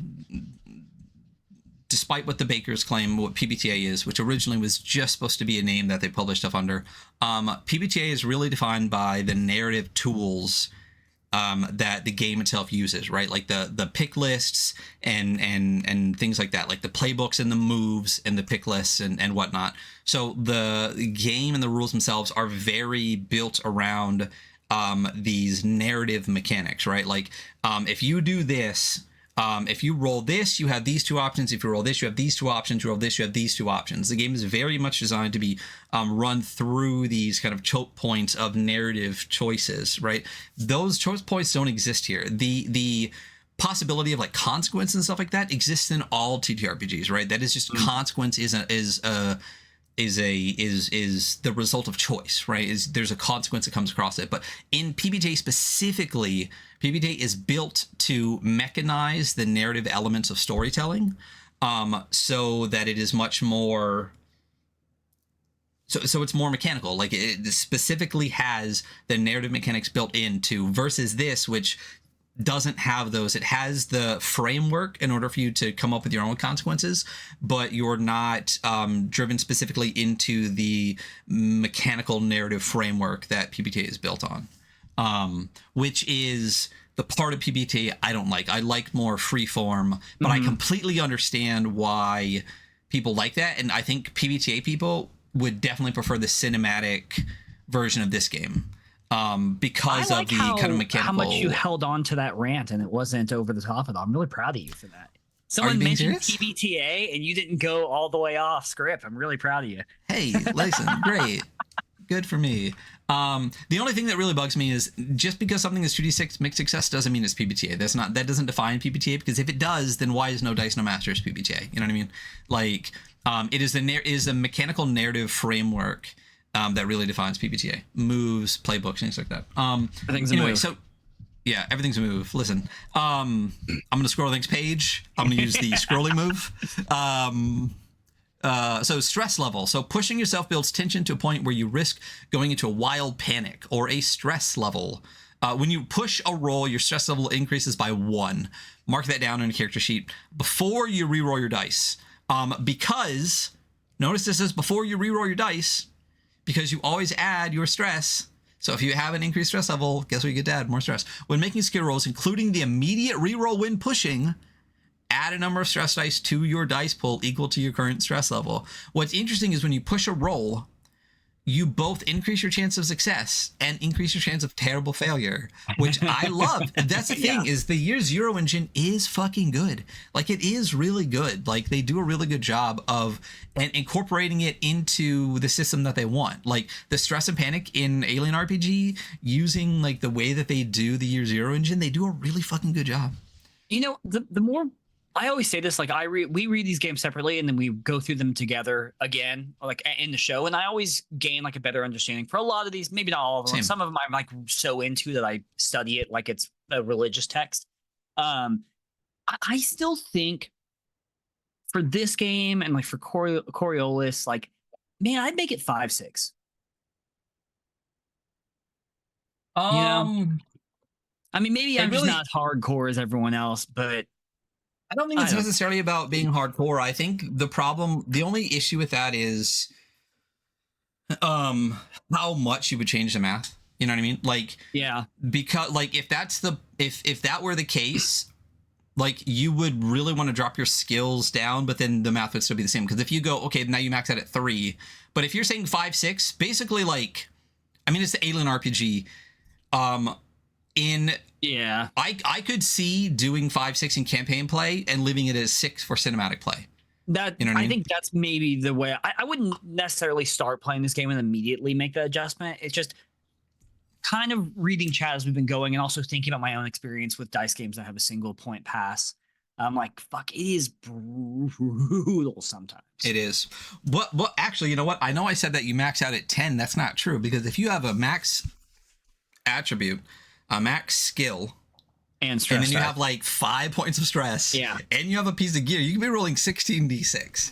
despite what the bakers claim what PBTA is, which originally was just supposed to be a name that they published stuff under, PBTA is really defined by the narrative tools that the game itself uses, right? Like the pick lists and things like that, like the playbooks and the moves and the pick lists and whatnot. So the game and the rules themselves are very built around these narrative mechanics, right? Like if you do this, if you roll this, you have these 2 options. If you roll this, you have these 2 options. You roll this, you have these 2 options. The game is very much designed to be run through these kind of choke points of narrative choices, right? Those choke points don't exist here. The possibility of like consequence and stuff like that exists in all TTRPGs, right? That is just consequence is the result of choice, right? There's a consequence that comes across it. But in PBTA specifically, PBTA is built to mechanize the narrative elements of storytelling, so that it is much more So it's more mechanical. Like it specifically has the narrative mechanics built into versus this, which doesn't have those. It has the framework in order for you to come up with your own consequences, but you're not driven specifically into the mechanical narrative framework that PBTA is built on, which is the part of PBTA I don't like. I like more freeform, but I completely understand why people like that. And I think PBTA people would definitely prefer the cinematic version of this game. Because of the kind of mechanical. How much you held on to that rant and it wasn't over the top at all. I'm really proud of you for that. Someone mentioned serious? PBTA and you didn't go all the way off script. I'm really proud of you. Hey, listen, great. Good for me. The only thing that really bugs me is just because something is 2d6 mixed success doesn't mean it's PBTA. That doesn't define PBTA, because if it does, then why is no dice, no masters PBTA? You know what I mean? Like, it is the mechanical narrative framework that really defines PBTA. Moves, playbooks, things like that. Everything's a move. So yeah, everything's a move. Listen, I'm gonna scroll the next page. I'm gonna use the scrolling move. So stress level. So pushing yourself builds tension to a point where you risk going into a wild panic, or a stress level. When you push a roll, your stress level increases by 1. Mark that down in a character sheet before you reroll your dice. Because notice this is before you reroll your dice, because you always add your stress. So if you have an increased stress level, guess what you get to add? More stress. When making skill rolls, including the immediate reroll when pushing, add a number of stress dice to your dice pool equal to your current stress level. What's interesting is when you push a roll, you both increase your chance of success and increase your chance of terrible failure, which I love. That's the thing, is the Year Zero engine is fucking good. Like, it is really good. Like, they do a really good job of incorporating it into the system that they want. Like, the stress and panic in Alien RPG, using like the way that they do the Year Zero engine, they do a really fucking good job. You know, the more I always say this, like we read these games separately and then we go through them together again, like in the show. And I always gain like a better understanding for a lot of these, maybe not all of them. Same. Some of them I'm like so into that I study it like it's a religious text. I still think for this game and like for Coriolis, like, man, I'd make it 5-6. You know? I mean, maybe I'm just not as hardcore as everyone else, but I don't think it's necessarily about being hardcore. I think the only issue with that is how much you would change the math. You know what I mean? Like, yeah, because like if that were the case, like you would really want to drop your skills down, but then the math would still be the same. Because if you go, okay, now you max out at 3, but if you're saying 5-6, basically, like, I mean, it's the Alien RPG. I could see doing 5-6 in campaign play and leaving it as 6 for cinematic play. That, you know what I mean? Think that's maybe the way. I wouldn't necessarily start playing this game and immediately make that adjustment. It's just kind of reading chat as we've been going, and also thinking about my own experience with dice games that have a single point pass. I'm like, fuck, it is brutal sometimes. It is. But actually, you know what? I know I said that you max out at 10. That's not true, because if you have a max attribute, a max skill, and stress, and then you have like 5 points of stress, and you have a piece of gear, you can be rolling 16d6.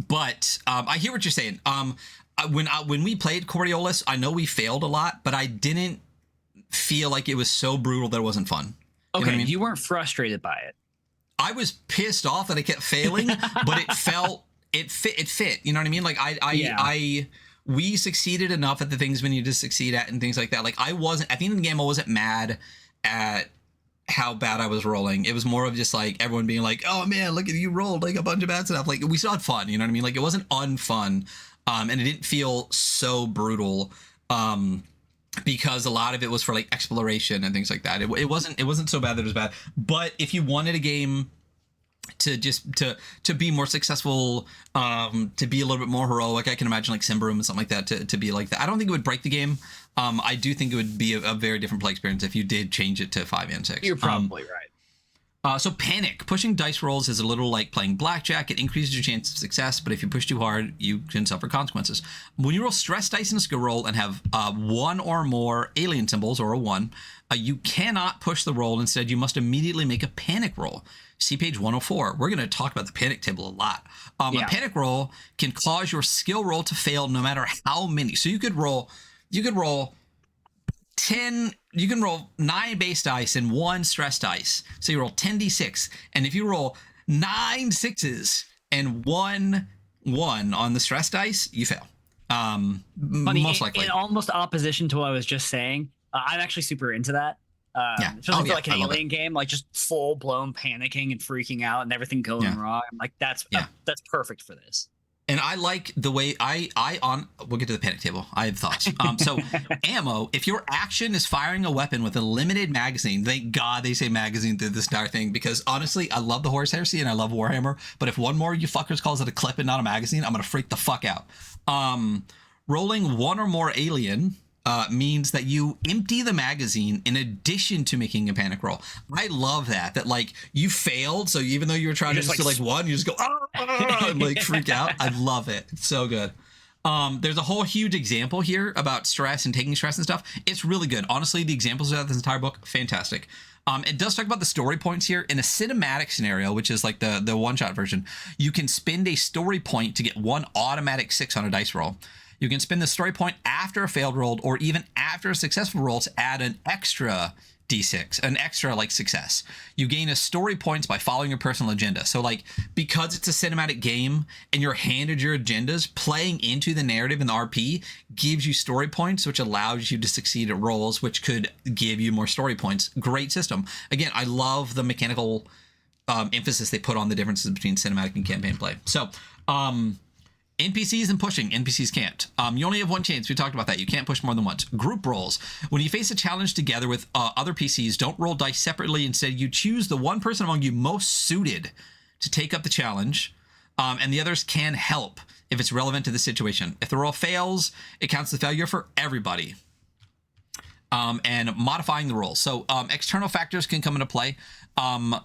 But I hear what you're saying. When we played Coriolis, I know we failed a lot, but I didn't feel like it was so brutal that it wasn't fun. Okay, you know what I mean? You weren't frustrated by it. I was pissed off that I kept failing, but it fit. You know what I mean? Like we succeeded enough at the things we needed to succeed at and things like that. Like, I wasn't, at the end of the game, I wasn't mad at how bad I was rolling. It was more of just like everyone being like, oh man, look at you rolled like a bunch of bad stuff. Like, we still had fun, you know what I mean? Like, it wasn't unfun. And it didn't feel so brutal. Because a lot of it was for like exploration and things like that. It wasn't so bad that it was bad. But if you wanted a game to just to be more successful, to be a little bit more heroic, I can imagine like Symbaroum and something like that to be like that. I don't think it would break the game. I do think it would be a very different play experience if you did change it to 5 and 6. You're probably right. So panic. Pushing dice rolls is a little like playing blackjack. It increases your chance of success, but if you push too hard, you can suffer consequences. When you roll stress dice in a skill roll and have one or more alien symbols or a 1, you cannot push the roll. Instead, you must immediately make a panic roll. See page 104. We're going to talk about the panic table a lot. A panic roll can cause your skill roll to fail no matter how many. So you could roll 10, you can roll 9 base dice and 1 stress dice. So you roll 10d6. And if you roll 9 6s and 1 1 on the stress dice, you fail. Most likely. In almost opposition to what I was just saying, I'm actually super into that. Especially for like an Alien game, like just full blown panicking and freaking out and everything going wrong. I'm like, that's perfect for this. And I like the way we'll get to the panic table. I have thoughts. So ammo, if your action is firing a weapon with a limited magazine, thank God they say magazine through this entire thing, because honestly, I love the Horus Heresy and I love Warhammer, but if one more you fuckers calls it a clip and not a magazine, I'm going to freak the fuck out. Rolling 1 or more alien means that you empty the magazine in addition to making a panic roll. I love that like you failed, so even though you were trying to just do like 1, you just go and like freak out. I love it. It's so good. There's a whole huge example here about stress and taking stress and stuff. It's really good. Honestly, the examples of this entire book, fantastic. It does talk about the story points here. In a cinematic scenario, which is like the one-shot version, you can spend a story point to get 1 automatic 6 on a dice roll. You can spend the story point after a failed roll or even after a successful roll to add an extra d6, an extra like success. You gain a story points by following your personal agenda. So like, because it's a cinematic game and you're handed your agendas, playing into the narrative in the RP gives you story points, which allows you to succeed at rolls, which could give you more story points. Great system. Again, I love the mechanical emphasis they put on the differences between cinematic and campaign play. So, NPCs and pushing. NPCs can't. You only have 1 chance. We talked about that. You can't push more than once. Group rolls. When you face a challenge together with other PCs, don't roll dice separately. Instead, you choose the one person among you most suited to take up the challenge, and the others can help if it's relevant to the situation. If the roll fails, it counts the failure for everybody. And modifying the rolls. So external factors can come into play.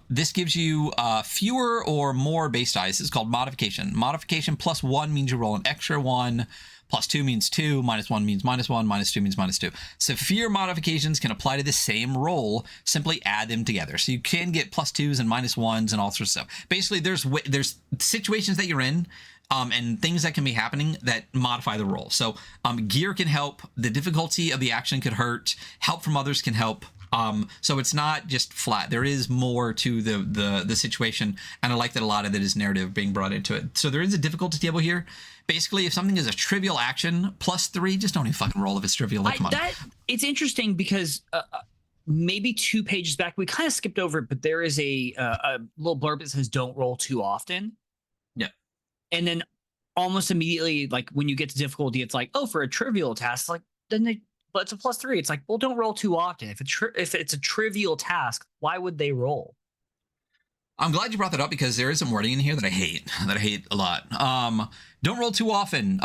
This gives you fewer or more base dice. It's called modification. Modification +1 means you roll an extra 1, +2 means 2, -1 means -1, -2 means -2. Severe modifications can apply to the same roll. Simply add them together. So you can get +2s and -1s and all sorts of stuff. Basically, there's situations that you're in and things that can be happening that modify the roll. So gear can help. The difficulty of the action could hurt. Help from others can help. So it's not just flat. There is more to the situation, and I like that a lot of it is narrative being brought into it. So there is a difficulty table here. Basically, if something is a trivial action, +3, just don't even fucking roll if it's trivial. Like, come on. It's interesting because maybe 2 pages back we kind of skipped over it, but there is a little blurb that says "Don't roll too often." Yeah, and then almost immediately, like when you get to difficulty, it's like, oh, for a trivial task, like then they. But it's a +3. It's like, well, don't roll too often. If it's a trivial task, why would they roll? I'm glad you brought that up because there is some wording in here that I hate a lot. Don't roll too often.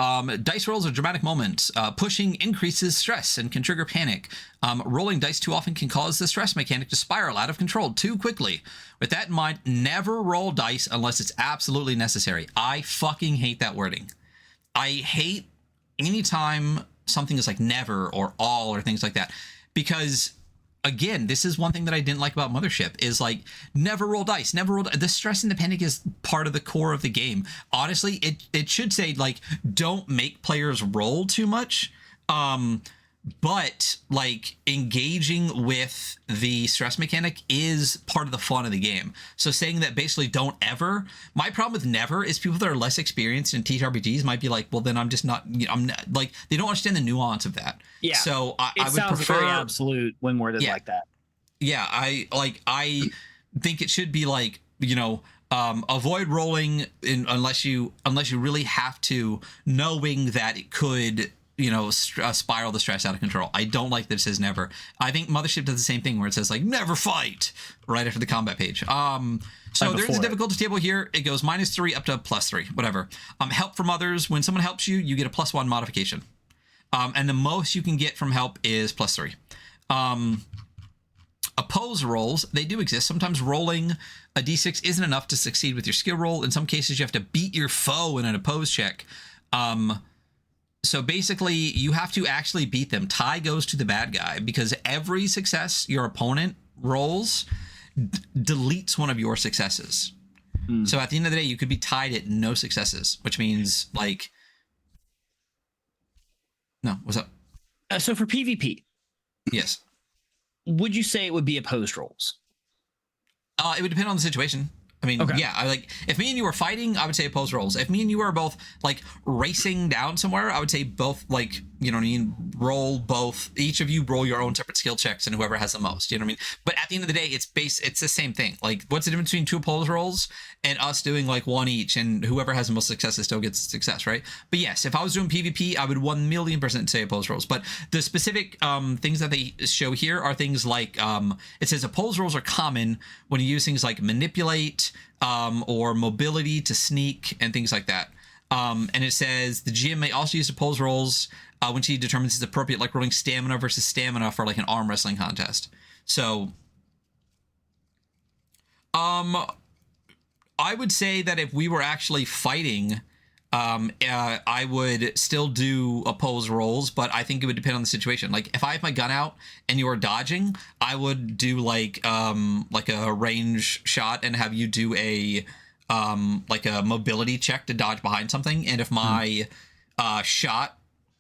Dice rolls are dramatic moments. Pushing increases stress and can trigger panic. Rolling dice too often can cause the stress mechanic to spiral out of control too quickly. With that in mind, never roll dice unless it's absolutely necessary. I fucking hate that wording. I hate anytime something is like never or all or things like that, because again, this is one thing that I didn't like about Mothership is like never roll dice, never roll. The stress and the panic is part of the core of the game. Honestly, it should say like don't make players roll too much. But like engaging with the stress mechanic is part of the fun of the game. So saying that basically don't ever, my problem with never is people that are less experienced in TTRPGs might be like, well, then I'm just not, I'm not, like, they don't understand the nuance of that. Yeah. So I would sounds prefer very absolute when worded like that. Yeah. I think it should be like, avoid rolling unless you really have to, knowing that it could, spiral the stress out of control. I don't like that it says never. I think Mothership does the same thing where it says like never fight right after the combat page. So there's a difficulty table here. It goes -3 up to +3, whatever. Help from others. When someone helps you, you get a +1 modification. And the most you can get from help is +3. Oppose rolls, they do exist. Sometimes rolling a d6 isn't enough to succeed with your skill roll. In some cases, you have to beat your foe in an oppose check. So basically, you have to actually beat them. Tie goes to the bad guy because every success your opponent rolls deletes one of your successes. So at the end of the day, you could be tied at no successes, which means like... No, what's up? So for PvP, yes. Would you say it would be opposed rolls? It would depend on the situation. I mean, Okay. yeah, if me and you were fighting, I would say opposed rolls. If me and you are both like racing down somewhere, I would say both, like, you know what I mean? Roll both. Each of you roll your own separate skill checks, and whoever has the most, you know what I mean? But at the end of the day, it's the same thing. Like, what's the difference between 2 opposed rolls and us doing like 1 each, and whoever has the most successes still gets success, right? But yes, if I was doing PvP, I would 1,000,000% say opposed rolls. But the specific things that they show here are things like, it says opposed rolls are common when you use things like manipulate, or mobility to sneak and things like that. And it says the GM may also use opposed rolls when she determines it's appropriate, like rolling stamina versus stamina for like an arm wrestling contest. So I would say that if we were actually fighting, I would still do opposed rolls, but I think it would depend on the situation. Like if I have my gun out and you're dodging, I would do like a range shot and have you do a mobility check to dodge behind something. And if my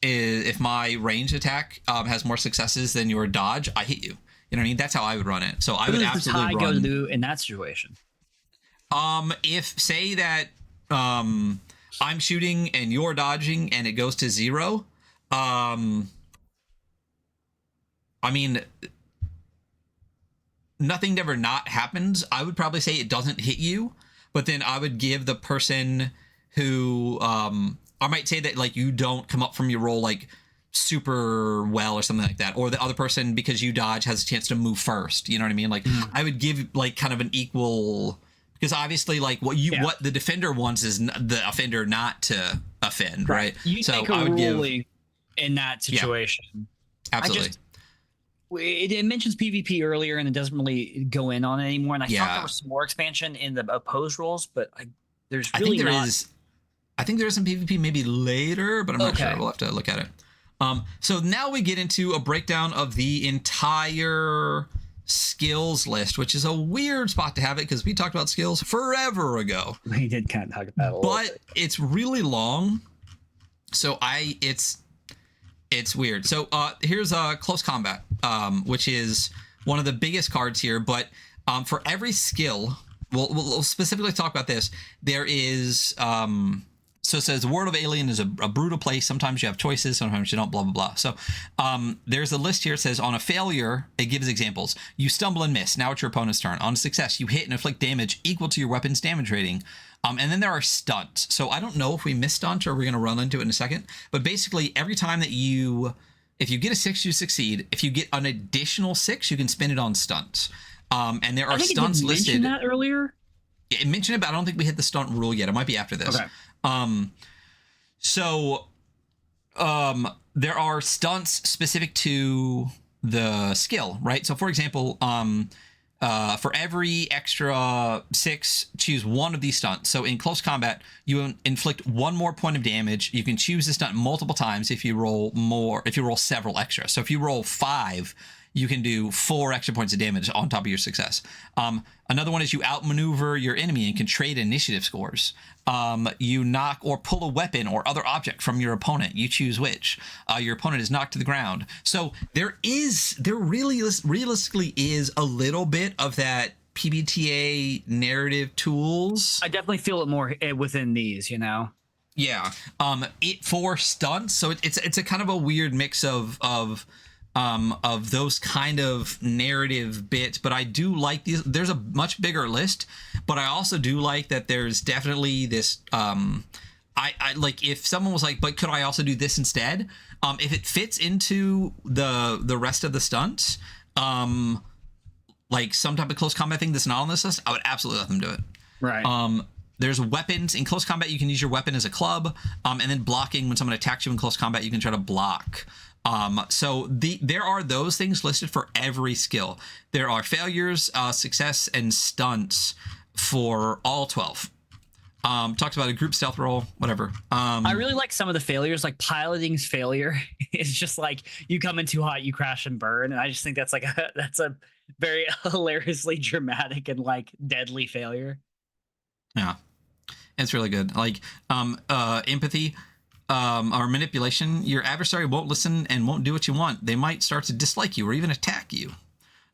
if my range attack has more successes than your dodge, I hit you. You know what I mean? That's how I would run it. So I would absolutely run. What does the tie run. go to in that situation? If say that I'm shooting and you're dodging and it goes to 0, I mean, nothing ever not happens. I would probably say it doesn't hit you, but then I would give the person who I might say that like you don't come up from your roll like super well or something like that, or the other person, because you dodge, has a chance to move first, you know what I mean? Like I would give like kind of an equal, because obviously like what the defender wants is the offender not to offend, right? You so take a I would ruling in that situation. Yeah, absolutely. It mentions PvP earlier and it doesn't really go in on it anymore, and I thought there was some more expansion in the opposed roles, but there's really I think there is some PvP maybe later, but I'm not sure. We'll have to look at it. So now we get into a breakdown of the entire skills list, which is a weird spot to have it because we talked about skills forever ago. We did kind of talk about it a little bit. It's really long, so it's weird. So here's close combat, which is one of the biggest cards here. But for every skill, we'll specifically talk about this. There is so it says the world of Alien is a brutal place. Sometimes you have choices, sometimes you don't, blah, blah, blah. So there's a list here. It says on a failure, it gives examples. You stumble and miss. Now it's your opponent's turn. On a success, you hit and inflict damage equal to your weapon's damage rating. And then there are stunts. So I don't know if we missed stunt or we're going to run into it in a second. But basically, every time that if you get a 6, you succeed. If you get an additional 6, you can spend it on stunts. And there are stunts listed. Mention that earlier? It mentioned it, but I don't think we hit the stunt rule yet. It might be after this. Okay. There are stunts specific to the skill, right? So for example, for every extra 6, choose one of these stunts. So in close combat, you inflict 1 more point of damage. You can choose the stunt multiple times if you roll several extra. So if you roll 5, you can do 4 extra points of damage on top of your success. Another one is you outmaneuver your enemy and can trade initiative scores. You knock or pull a weapon or other object from your opponent. You choose which. Your opponent is knocked to the ground. So there really realistically is a little bit of that PBTA narrative tools. I definitely feel it more within these, you know? Yeah. It for stunts. So it's a kind of a weird mix of those kind of narrative bits, but I do like these. There's a much bigger list, but I also do like that there's definitely this, I like if someone was like, but could I also do this instead? If it fits into the rest of the stunts, like some type of close combat thing that's not on this list, I would absolutely let them do it. Right. There's weapons. In close combat, you can use your weapon as a club, and then blocking. When someone attacks you in close combat, you can try to block. So there are those things listed for every skill. There are failures, success, and stunts for all 12. Talks about a group stealth roll, whatever. I really like some of the failures, like piloting's failure is just like you come in too hot, you crash and burn, and I just think that's like that's a very hilariously dramatic and like deadly failure. Yeah, it's really good. Like empathy. Or manipulation, your adversary won't listen and won't do what you want. They might start to dislike you or even attack you.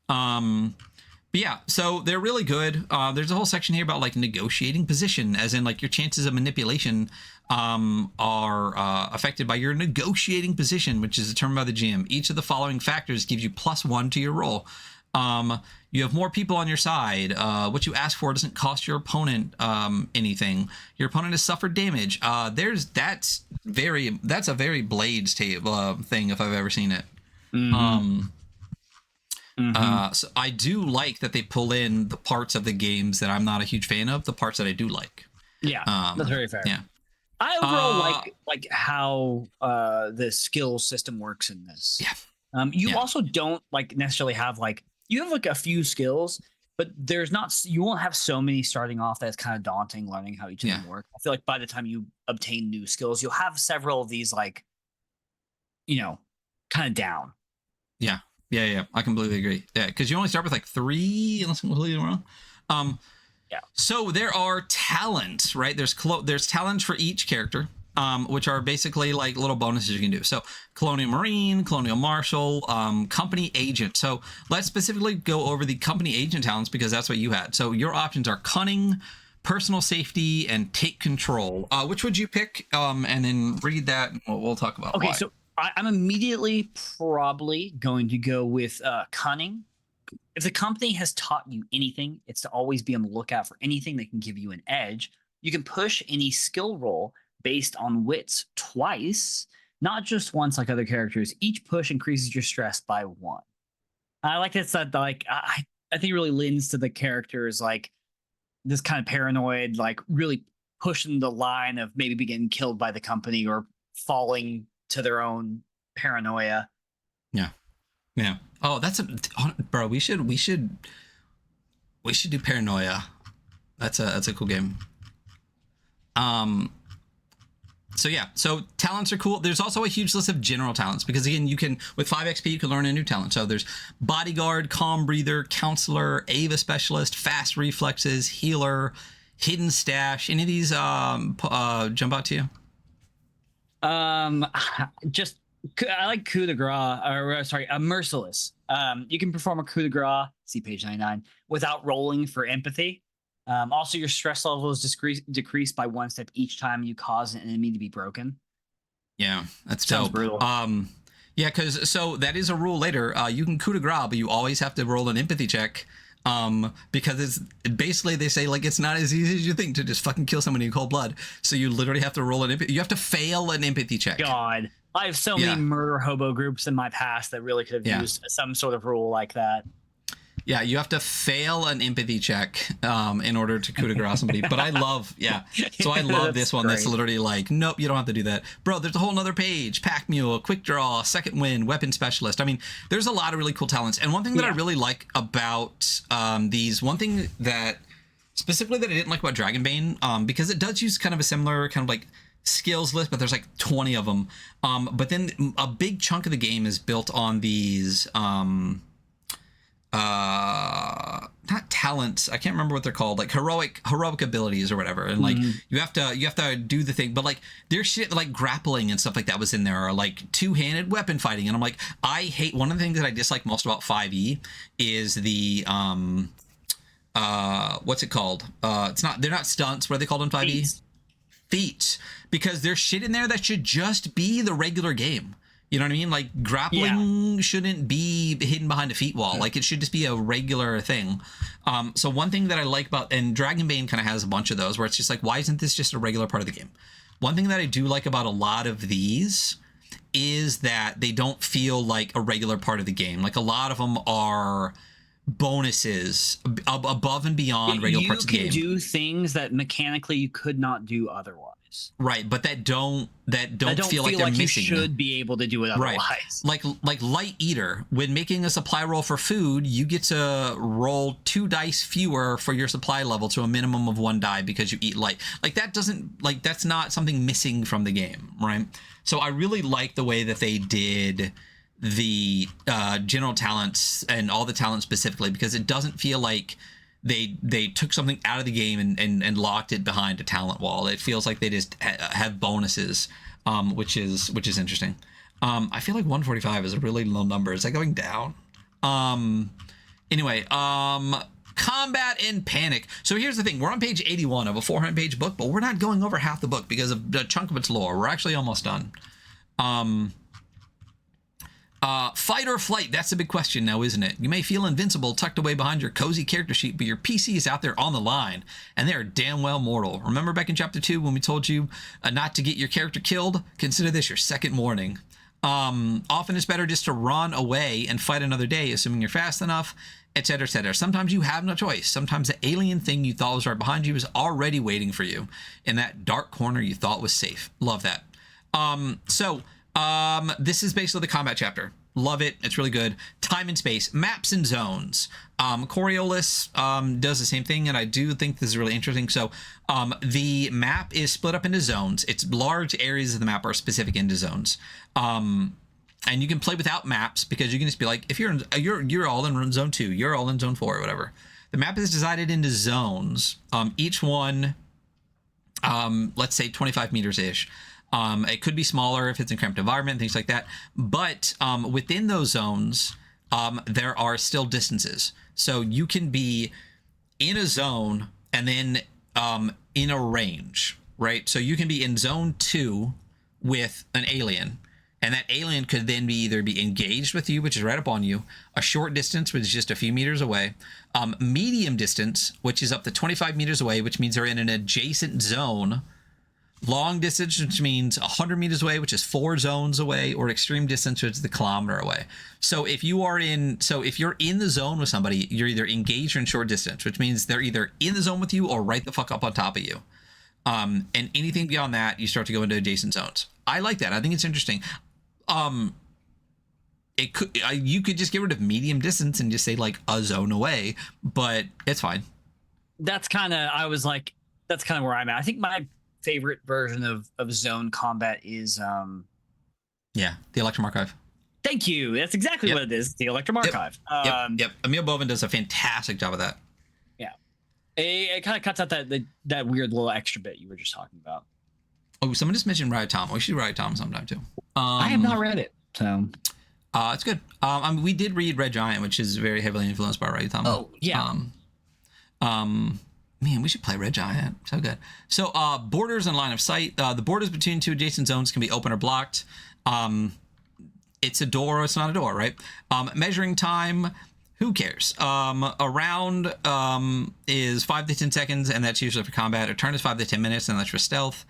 But yeah, so they're really good. There's a whole section here about like negotiating position, as in like your chances of manipulation are affected by your negotiating position, which is determined by the GM. Each of the following factors gives you +1 to your roll. You have more people on your side. What you ask for doesn't cost your opponent anything. Your opponent has suffered damage. That's a very Blades thing if I've ever seen it. So I do like that they pull in the parts of the games that I'm not a huge fan of, the parts that I do like. Yeah, that's very fair. Yeah. I overall like how the skill system works in this. Yeah. You also don't like necessarily have like you have like a few skills, but there's not you won't have so many starting off that it's kind of daunting learning how each of them work. I feel like by the time you obtain new skills, you'll have several of these like kind of down. Yeah. I completely agree. Yeah, because you only start with like 3, unless I'm completely wrong. Yeah. So there are talents, right? There's talents for each character, which are basically like little bonuses you can do. So Colonial Marine, Colonial Marshal, Company Agent. So let's specifically go over the Company Agent talents because that's what you had. So your options are Cunning, Personal Safety, and Take Control. Which would you pick? And then read that. We'll talk about. Okay, why. so I'm immediately probably going to go with Cunning. If the company has taught you anything, it's to always be on the lookout for anything that can give you an edge. You can push any skill roll based on wits twice, not just once like other characters. Each push increases your stress by 1. I like that. Like I think it really lends to the characters like this kind of paranoid, like really pushing the line of maybe getting killed by the company or falling to their own paranoia. Yeah. Oh, bro. We should do Paranoia. That's a cool game. So yeah, so talents are cool. There's also a huge list of general talents because again, you can with 5 XP you can learn a new talent. So there's Bodyguard, Calm Breather, Counselor, Ava Specialist, Fast Reflexes, Healer, Hidden Stash. Any of these jump out to you? Just I like coup de grace, or sorry, a merciless. You can perform a coup de grace, see page 99, without rolling for empathy. Also, your stress level is decreased by 1 step each time you cause an enemy to be broken. Yeah, that's Sounds dope. brutal. Yeah, because so that is a rule later. You can coup de grace, but you always have to roll an empathy check. Because it's basically they say like it's not as easy as you think to just fucking kill somebody in cold blood. So you literally have to roll an empathy. You have to fail an empathy check. God, I have so many murder hobo groups in my past that really could have used some sort of rule like that. Yeah, you have to fail an empathy check in order to coup de grace somebody. But I love, so I love this one. Great. That's literally like, nope, you don't have to do that. Bro, there's a whole nother page. Pack Mule, Quick Draw, Second Wind, Weapon Specialist. I mean, there's a lot of really cool talents. And one thing that I really like about these, one thing that specifically that I didn't like about Dragonbane, because it does use kind of a similar kind of like skills list, but there's like 20 of them. But then a big chunk of the game is built on these... not talents, I can't remember what they're called, like heroic abilities or whatever, and like you have to do the thing, but like there's shit like grappling and stuff like that was in there, or like two-handed weapon fighting, and I'm like, I hate, one of the things that I dislike most about 5e is the what's it called, they're not stunts, what are they called in 5e? Feats, because there's shit in there that should just be the regular game. You know what I mean? Like grappling shouldn't be hidden behind a feet wall. Like it should just be a regular thing. So one thing that I like about, and Dragonbane kind of has a bunch of those where it's just like, why isn't this just a regular part of the game? One thing that I do like about a lot of these is that they don't feel like a regular part of the game. Like a lot of them are bonuses above and beyond regular parts of the game. You can do things that mechanically you could not do otherwise. abilities. Right, but that don't feel like they're you missing. should be able to do it otherwise. Right. Like Light Eater, when making a supply roll for food, you get to roll 2 dice fewer for your supply level to a minimum of 1 die because you eat light. Like that doesn't, like that's not something missing from the game, right? So I really like the way that they did the general talents and all the talents specifically, because it doesn't feel like they took something out of the game and locked it behind a talent wall. It feels like they just have bonuses, which is interesting. I feel like 145 is a really low number. Is that going down? Anyway, combat and panic. So here's the thing. We're on page 81 of a 400-page book, but we're not going over half the book because of a chunk of its lore. We're actually almost done. Fight or flight? That's a big question now, isn't it? You may feel invincible tucked away behind your cozy character sheet, but your PC is out there on the line, and they are damn well mortal. Remember back in chapter 2 when we told you not to get your character killed? Consider this your second warning. Often it's better just to run away and fight another day, assuming you're fast enough, etc., etc. Sometimes you have no choice. Sometimes the alien thing you thought was right behind you is already waiting for you in that dark corner you thought was safe. Love that. This is basically the combat chapter. Love it. It's really good. Time and space, maps and zones. Coriolis does the same thing, and I do think this is really interesting. So the map is split up into zones. It's large areas of the map are specific into zones. And you can play without maps because you can just be like, if you're all in zone 2, you're all in zone 4 or whatever. The map is divided into zones. Each one, let's say 25 meters ish. It could be smaller if it's in cramped environment, things like that. But within those zones, there are still distances. So you can be in a zone and then in a range, right? So you can be in zone 2 with an alien, and that alien could then either be engaged with you, which is right up on you, a short distance, which is just a few meters away, medium distance, which is up to 25 meters away, which means they're in an adjacent zone, long distance, which means 100 meters away, which is 4 zones away, or extreme distance, which is the kilometer away. So if you're in the zone with somebody, you're either engaged or in short distance, which means they're either in the zone with you or right the fuck up on top of you. And anything beyond that, you start to go into adjacent zones. I like that. I think it's interesting. You could just get rid of medium distance and just say like a zone away, but it's fine. That's kind of where I'm at. I think my favorite version of zone combat is the Electrum Archive. Thank you. That's exactly what it is. The Electrum Archive. Yep. Emil Bovin does a fantastic job of that. Yeah. It kind of cuts out that weird little extra bit you were just talking about. Oh, someone just mentioned Riot Tom. We should Riot Tom sometime too. I have not read it, so it's good. We did read Red Giant, which is very heavily influenced by Riot Tom. Oh yeah. Man, we should play Red Giant. So good. So borders and line of sight. The borders between 2 adjacent zones can be open or blocked. It's a door or it's not a door, right? Measuring time. Who cares? A round is 5 to 10 seconds, and that's usually for combat. A turn is 5 to 10 minutes, and that's for stealth.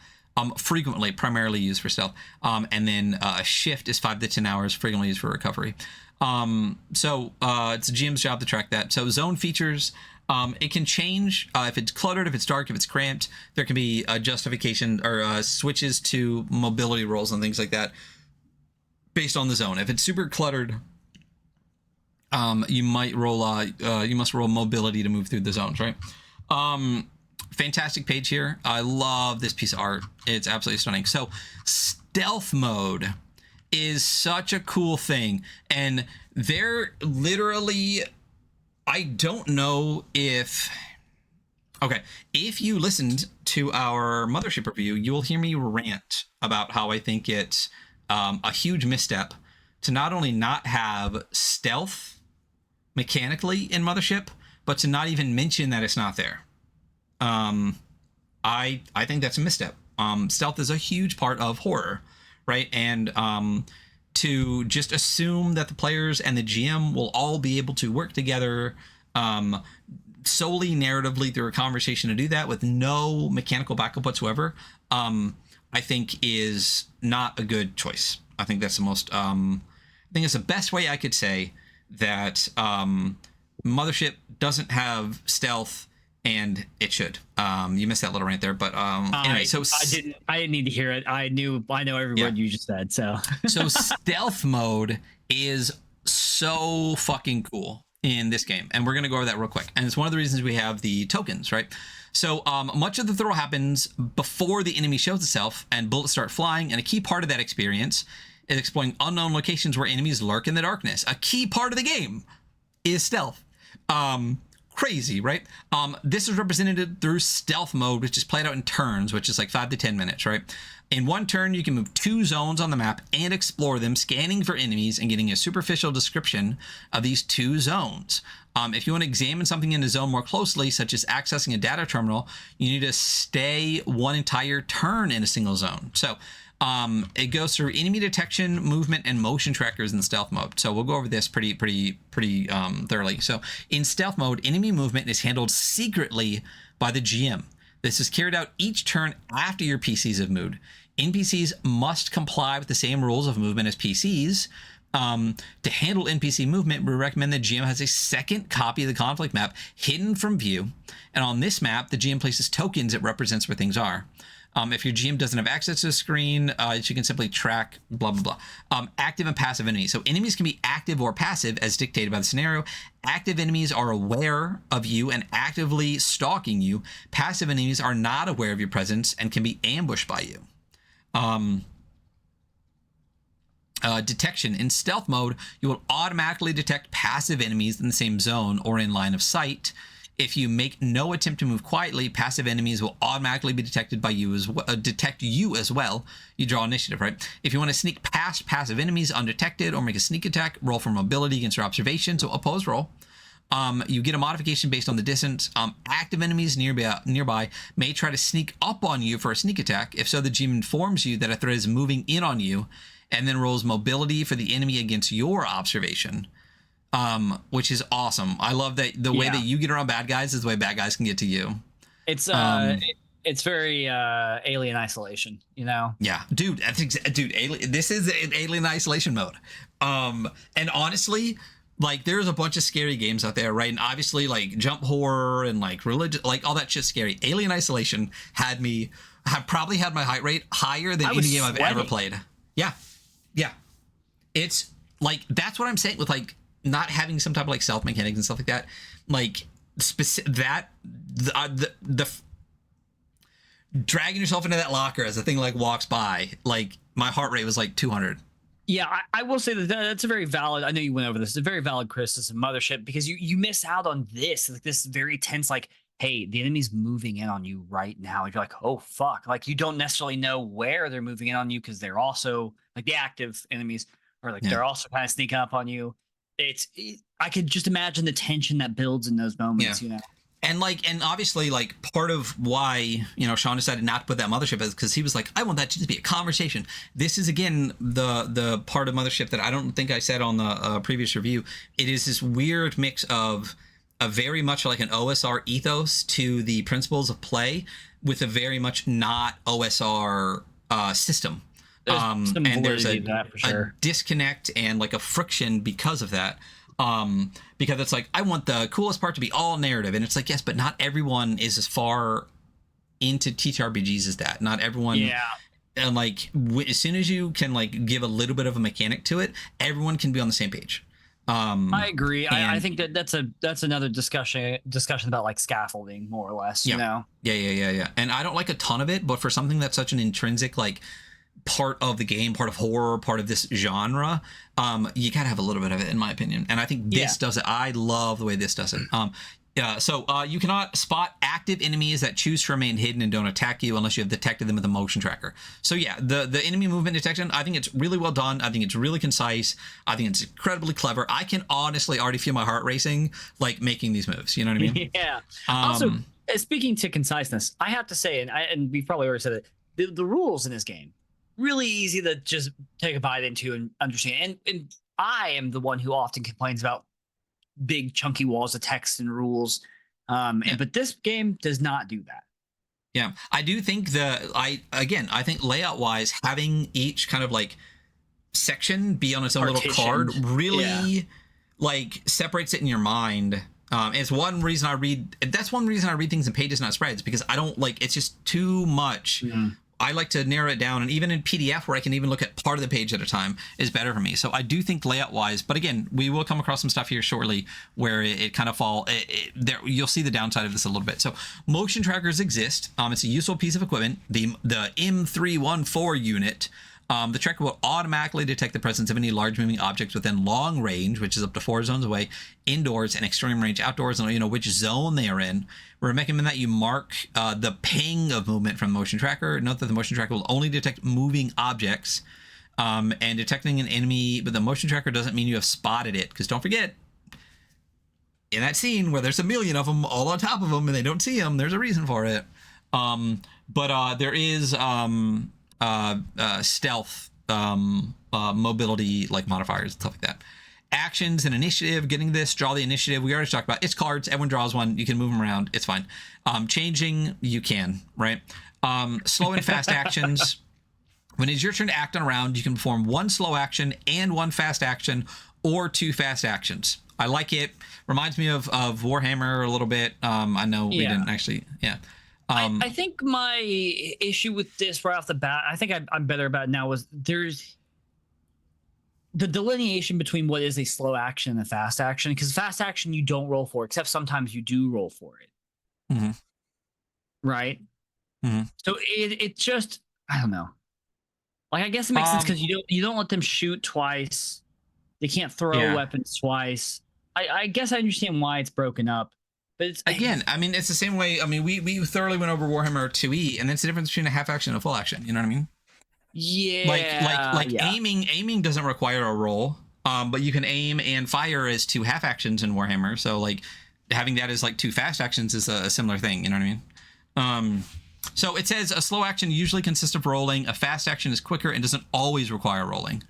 Frequently, primarily used for stealth. And then a shift is 5 to 10 hours, frequently used for recovery. It's the GM's job to track that. So zone features, it can change if it's cluttered, if it's dark, if it's cramped. There can be a justification or switches to mobility rolls and things like that based on the zone. If it's super cluttered, you must roll mobility to move through the zones, right? Fantastic page here. I love this piece of art. It's absolutely stunning. So stealth mode is such a cool thing, and they're literally, I don't know if you listened to our Mothership review, you will hear me rant about how I think it's a huge misstep to not only not have stealth mechanically in Mothership, but to not even mention that it's not there. I think that's a misstep. Stealth is a huge part of horror, right? And to just assume that the players and the GM will all be able to work together solely narratively through a conversation to do that with no mechanical backup whatsoever, I think is not a good choice. I think that's the most, I think it's the best way I could say that Mothership doesn't have stealth and it should. You missed that little right there, but anyway, so I didn't need to hear it. I know every word you just said. So stealth mode is so fucking cool in this game, and we're gonna go over that real quick. And it's one of the reasons we have the tokens, right? So much of the throw happens before the enemy shows itself, and bullets start flying. And a key part of that experience is exploring unknown locations where enemies lurk in the darkness. A key part of the game is stealth. Crazy, right? This is represented through stealth mode, which is played out in turns, which is like 5 to 10 minutes, right? In one turn, you can move 2 zones on the map and explore them, scanning for enemies and getting a superficial description of these 2 zones. If you want to examine something in a zone more closely, such as accessing a data terminal, you need to stay one entire turn in a single zone. So it goes through enemy detection, movement, and motion trackers in stealth mode. So we'll go over this pretty thoroughly. So in stealth mode, enemy movement is handled secretly by the GM. This is carried out each turn after your PCs have moved. NPCs must comply with the same rules of movement as PCs. To handle NPC movement, we recommend the GM has a second copy of the conflict map hidden from view. And on this map, the GM places tokens that represents where things are. If your GM doesn't have access to the screen, you can simply track blah, blah, blah. Active and passive enemies. So enemies can be active or passive as dictated by the scenario. Active enemies are aware of you and actively stalking you. Passive enemies are not aware of your presence and can be ambushed by you. Detection. In stealth mode, you will automatically detect passive enemies in the same zone or in line of sight. If you make no attempt to move quietly, passive enemies will automatically be detected by you as well. Detect you as well. You draw initiative, right? If you want to sneak past passive enemies undetected or make a sneak attack, roll for mobility against your observation. So oppose roll. You get a modification based on the distance. Active enemies nearby may try to sneak up on you for a sneak attack. If so, the GM informs you that a threat is moving in on you, and then rolls mobility for the enemy against your observation. Which is awesome. I love that the way that you get around bad guys is the way bad guys can get to you. It's very Alien Isolation, you know? Yeah, dude, this is an Alien Isolation mode. And honestly, like there's a bunch of scary games out there, right? And obviously like jump horror and like religion, like all that shit's scary. Alien Isolation have probably had my height rate higher than any game I've ever played. Yeah. It's like, that's what I'm saying with like, not having some type of like stealth mechanics and stuff like that, like the dragging yourself into that locker as the thing like walks by, like my heart rate was like 200. Yeah, I will say that that's a very valid. I know you went over this. It's a very valid criticism, Mothership, because you miss out on this, like this very tense, like, hey, the enemy's moving in on you right now. And you're like, oh fuck, like you don't necessarily know where they're moving in on you because they're also like the active enemies, or like they're also kind of sneaking up on you. I could just imagine the tension that builds in those moments, you know. And obviously, like part of why, you know, Sean decided not to put that Mothership is because he was like, I want that to just be a conversation. This is again the part of Mothership that I don't think I said on the previous review. It is this weird mix of a very much like an OSR ethos to the principles of play with a very much not OSR system. There's a disconnect and like a friction because of that. Because it's like, I want the coolest part to be all narrative, and it's like, yes, but not everyone is as far into ttrpgs as that. Not everyone. And like as soon as you can like give a little bit of a mechanic to it, everyone can be on the same page. I agree. I think that's another discussion about like scaffolding, more or less. You know. Yeah. And I don't like a ton of it, but for something that's such an intrinsic like part of the game, part of horror, part of this genre, you gotta have a little bit of it, in my opinion. And I think this does it. I love the way this does it. So you cannot spot active enemies that choose to remain hidden and don't attack you unless you have detected them with a motion tracker. So yeah, the enemy movement detection, I think it's really well done. I think it's really concise. I think it's incredibly clever. I can honestly already feel my heart racing like making these moves. You know what I mean? Yeah. Also, speaking to conciseness, I have to say, and we've probably already said it, the rules in this game really easy to just take a bite into and understand. And I am the one who often complains about big chunky walls of text and rules. But this game does not do that. Yeah, I do think I think layout wise, having each kind of like section be on its own little card really like separates it in your mind. It's one reason I read. That's one reason I read things in pages, not spreads, because I don't like. It's just too much. I like to narrow it down, and even in PDF, where I can even look at part of the page at a time, is better for me. So I do think layout-wise, but again, we will come across some stuff here shortly where it kind of there. You'll see the downside of this a little bit. So motion trackers exist. It's a useful piece of equipment. The M314 unit. The tracker will automatically detect the presence of any large moving objects within long range, which is up to 4 zones away, indoors, and extreme range outdoors, and which zone they are in. We recommend that you mark the ping of movement from the motion tracker. Note that the motion tracker will only detect moving objects, and detecting an enemy with the motion tracker doesn't mean you have spotted it, because don't forget, in that scene where there's a million of them all on top of them and they don't see them, there's a reason for it. But there is stealth, mobility, like modifiers and stuff like that. Actions and initiative, getting this, draw the initiative. We already talked about it's cards. Everyone draws one. You can move them around. It's fine. Changing, you can, right? Slow and fast actions. When it's your turn to act on a round, you can perform 1 slow action and 1 fast action, or 2 fast actions. I like it. Reminds me of Warhammer a little bit. I know we didn't actually, I think my issue with this right off the bat, I think I'm better about it now, was there's the delineation between what is a slow action and a fast action, because fast action you don't roll for, except sometimes you do roll for it. Right? So it just, I don't know. Like, I guess it makes sense because you don't let them shoot twice. They can't throw weapons twice. I guess I understand why it's broken up. But it's, again, I mean, it's the same way. I mean, we thoroughly went over Warhammer 2E, and that's the difference between a half action and a full action. You know what I mean? Yeah. Like aiming doesn't require a roll, but you can aim and fire as 2 half actions in Warhammer. So like having that as like 2 fast actions is a similar thing. You know what I mean? So it says a slow action usually consists of rolling. A fast action is quicker and doesn't always require rolling,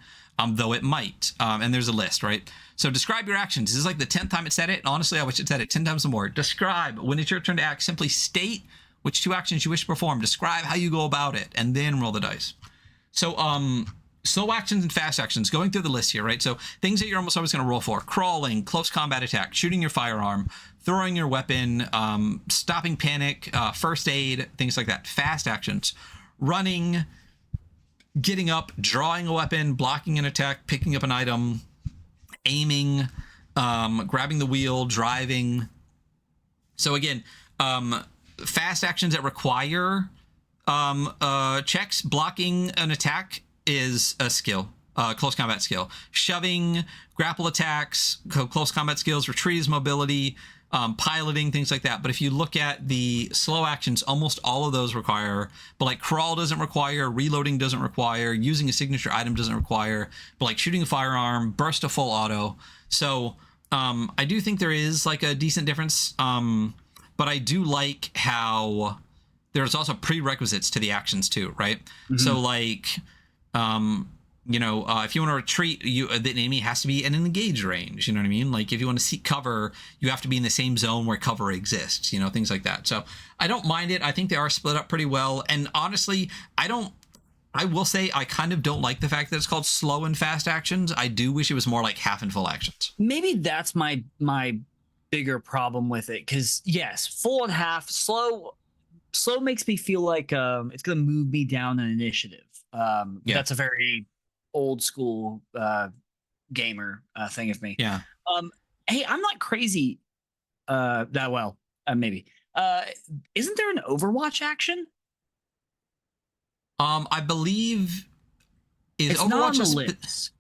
though it might. And there's a list, right? So describe your actions. This is like the 10th time it said it. And honestly, I wish it said it 10 times more. Describe. When it's your turn to act, simply state which 2 actions you wish to perform. Describe how you go about it, and then roll the dice. So slow actions and fast actions, going through the list here, right? So things that you're almost always going to roll for: crawling, close combat attack, shooting your firearm, throwing your weapon, stopping panic, first aid, things like that. Fast actions: running, getting up, drawing a weapon, blocking an attack, picking up an item, aiming, grabbing the wheel, driving. So again, fast actions that require checks. Blocking an attack is a skill, close combat skill. Shoving, grapple attacks, close combat skills. Retreat is mobility, piloting, things like that. But if you look at the slow actions, almost all of those require, but like crawl doesn't require, reloading doesn't require, using a signature item doesn't require, but like shooting a firearm, burst to full auto. So I do think there is like a decent difference, but I do like how there's also prerequisites to the actions too, right? So like, if you want to retreat, the enemy has to be in an engage range. You know what I mean? Like if you want to seek cover, you have to be in the same zone where cover exists. Things like that. So I don't mind it. I think they are split up pretty well. And honestly, I will say I kind of don't like the fact that it's called slow and fast actions. I do wish it was more like half and full actions. Maybe that's my bigger problem with it, because yes, full and half. Slow makes me feel like it's going to move me down an initiative. That's a very old school gamer thing of me. Yeah. Hey, I'm not crazy that well. Maybe. Isn't there an Overwatch action? I believe it's Overwatch not on the list.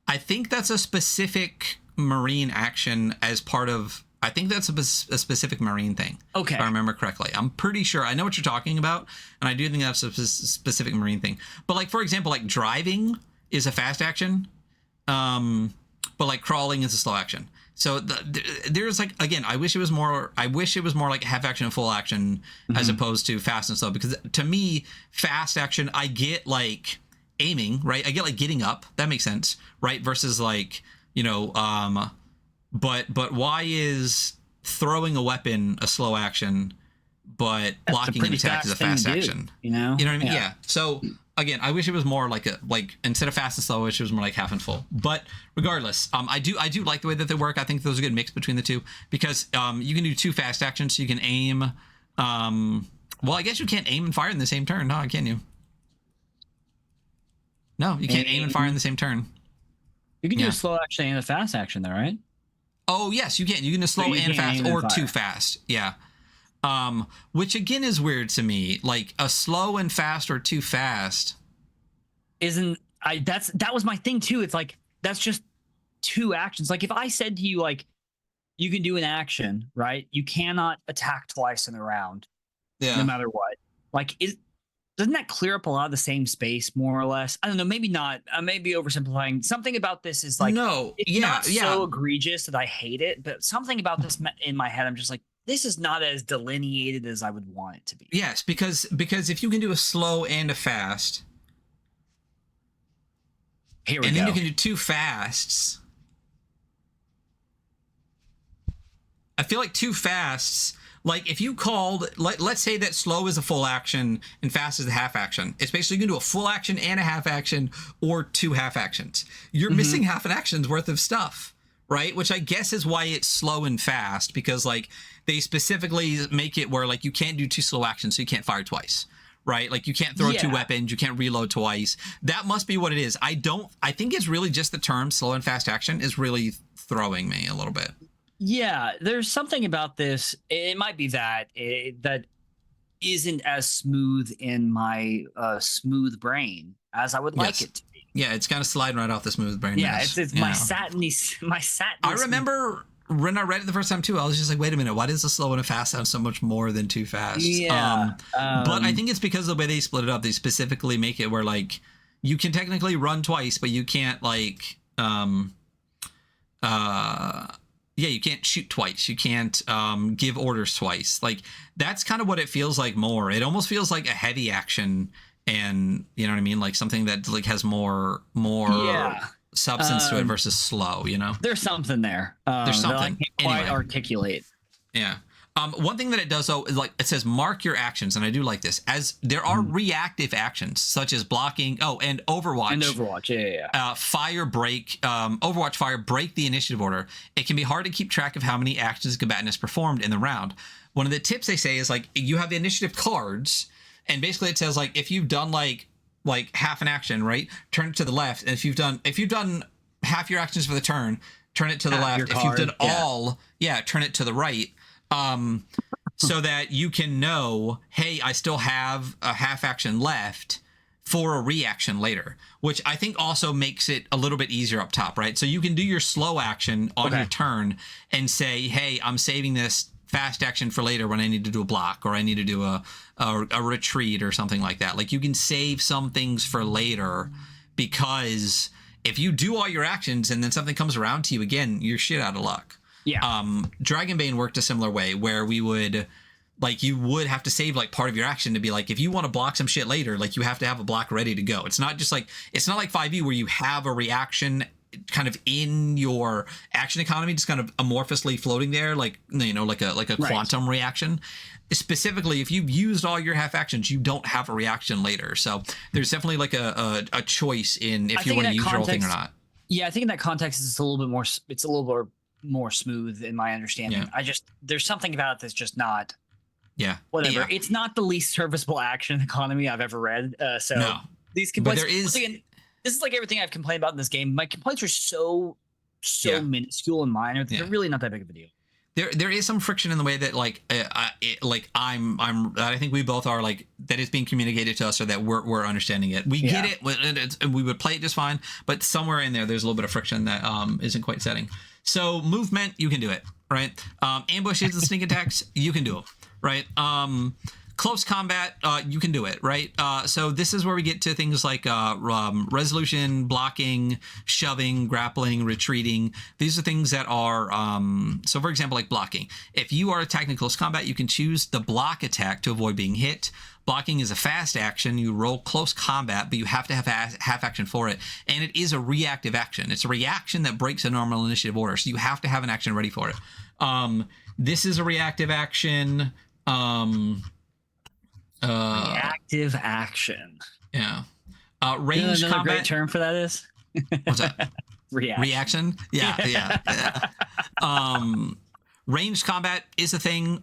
I think that's a specific Marine action as part of. I think that's a specific Marine thing. Okay. If I remember correctly. I'm pretty sure. I know what you're talking about, and I do think that's a specific Marine thing. But like, for example, like driving is a fast action, but like crawling is a slow action. So there's like, again, I wish it was more like half action and full action as opposed to fast and slow, because to me, fast action, I get like aiming, right? I get like getting up. That makes sense, right? Versus like, But why is throwing a weapon a slow action, but blocking an attack is a fast action? You know what I mean? Yeah. So again, I wish it was more like instead of fast and slow, I wish it was more like half and full. But regardless, I do like the way that they work. I think there's a good mix between the two because you can do 2 fast actions. So you can aim. Well, I guess you can't aim and fire in the same turn. No, can you? No, you can't aim and fire in the same turn. You can do a slow action and a fast action, though, right? Oh yes, you can. You can do slow and fast, or too fast. Yeah. Which again is weird to me. Like a slow and fast or too fast. That was my thing too. It's like that's just 2 actions. Like if I said to you, like, you can do an action, right? You cannot attack twice in a round. Yeah. No matter what. Like doesn't that clear up a lot of the same space, more or less? I don't know. Maybe not. I may be oversimplifying. Something about this is like, it's not so egregious that I hate it, but something about this in my head, I'm just like, this is not as delineated as I would want it to be. Yes, because if you can do a slow and a fast, here we go. And then you can do 2 fasts. I feel like 2 fasts. Like if you called, let's say that slow is a full action and fast is a half action. It's basically you can do a full action and a half action or 2 half actions. You're missing half an action's worth of stuff, right? Which I guess is why it's slow and fast, because like they specifically make it where like you can't do 2 slow actions, so you can't fire twice, right? Like you can't throw 2 weapons, you can't reload twice. That must be what it is. I think it's really just the term slow and fast action is really throwing me a little bit. Yeah, there's something about this. It might be that that isn't as smooth in my smooth brain as I would like it to be. Yeah, it's kind of sliding right off the smooth brain. Yeah, it's my satiny. I remember when I read it the first time too, I was just like, wait a minute, why does a slow and a fast sound so much more than 2 fast? Yeah. But I think it's because of the way they split it up. They specifically make it where like you can technically run twice, but you can't like you can't shoot twice. You can't give orders twice. Like that's kind of what it feels like more. It almost feels like a heavy action, and you know what I mean, like something that like has more substance to it versus slow. You know, there's something there. There's something. I can't quite articulate. Yeah. One thing that it does though is like it says mark your actions, and I do like this, as there are reactive actions such as blocking. Oh, and Overwatch. And Overwatch, yeah. Fire break. Overwatch fire break the initiative order. It can be hard to keep track of how many actions a combatant has performed in the round. One of the tips they say is like you have the initiative cards, and basically it says like if you've done like half an action, right, turn it to the left, and if you've done half your actions for the turn, turn it to the left. If you've done all, turn it to the right. So that you can know, hey, I still have a half action left for a reaction later, which I think also makes it a little bit easier up top, right? So you can do your slow action on your turn and say, hey, I'm saving this fast action for later when I need to do a block, or I need to do a retreat or something like that. Like you can save some things for later, because if you do all your actions and then something comes around to you again, you're shit out of luck. Yeah. Dragonbane worked a similar way, where we would like you would have to save like part of your action to be like, if you want to block some shit later, like you have to have a block ready to go. It's not like 5e where you have a reaction kind of in your action economy, just kind of amorphously floating there, like, you know, like a quantum reaction. Specifically, if you've used all your half actions, you don't have a reaction later. So there's definitely like a choice in if you want to use your whole thing or not. Yeah, I think in that context, it's a little bit more. It's a little bit more smooth in my understanding. Yeah. There's something about it that's just not. Yeah. Whatever. Yeah. It's not the least serviceable action economy I've ever read. So no. These complaints. But there is. Again, this is like everything I've complained about in this game. My complaints are so minuscule and minor that they're really not that big of a deal. There is some friction in the way that I think we both are like that is being communicated to us, or that we're understanding it. We get it, and we would play it just fine. But somewhere in there's a little bit of friction that isn't quite setting. So movement, you can do it, right? Ambushes and sneak attacks, you can do them, right? Close combat, you can do it, right? So this is where we get to things like resolution, blocking, shoving, grappling, retreating. These are things that are, so for example, like blocking. If you are attacking in close combat, you can choose the block attack to avoid being hit. Blocking is a fast action. You roll close combat, but you have to have half action for it. And it is a reactive action. It's a reaction that breaks a normal initiative order. So you have to have an action ready for it. This is a reactive action. Reactive action. Yeah. Ranged another combat. great term for that is What's that? Reaction. Yeah. Ranged combat is a thing.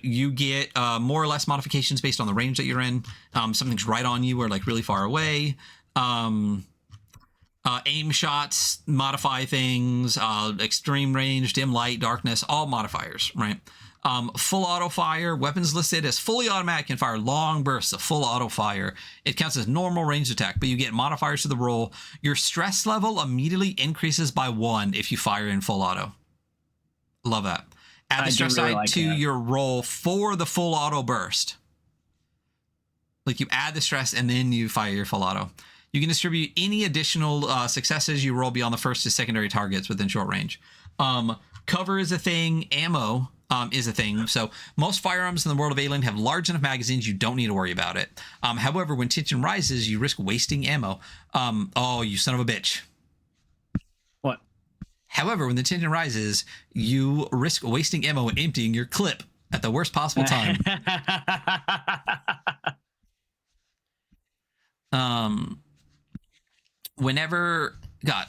You get more or less modifications based on the range that you're in. Something's right on you or like really far away. Aim shots modify things. Extreme range, dim light, darkness, all modifiers, right? Full auto fire, weapons listed as fully automatic can fire long bursts of full auto fire. It counts as normal ranged attack, but you get modifiers to the roll. Your stress level immediately increases by 1 if you fire in full auto. Love that. Add the stress side to your roll for the full auto burst. Like you add the stress and then you fire your full auto. You can distribute any additional successes you roll beyond the first to secondary targets within short range. Cover is a thing. Ammo is a thing. So most firearms in the world of Alien have large enough magazines you don't need to worry about it. However, when tension rises, you risk wasting ammo. Oh, you son of a bitch. What? However, when the tension rises, you risk wasting ammo and emptying your clip at the worst possible time.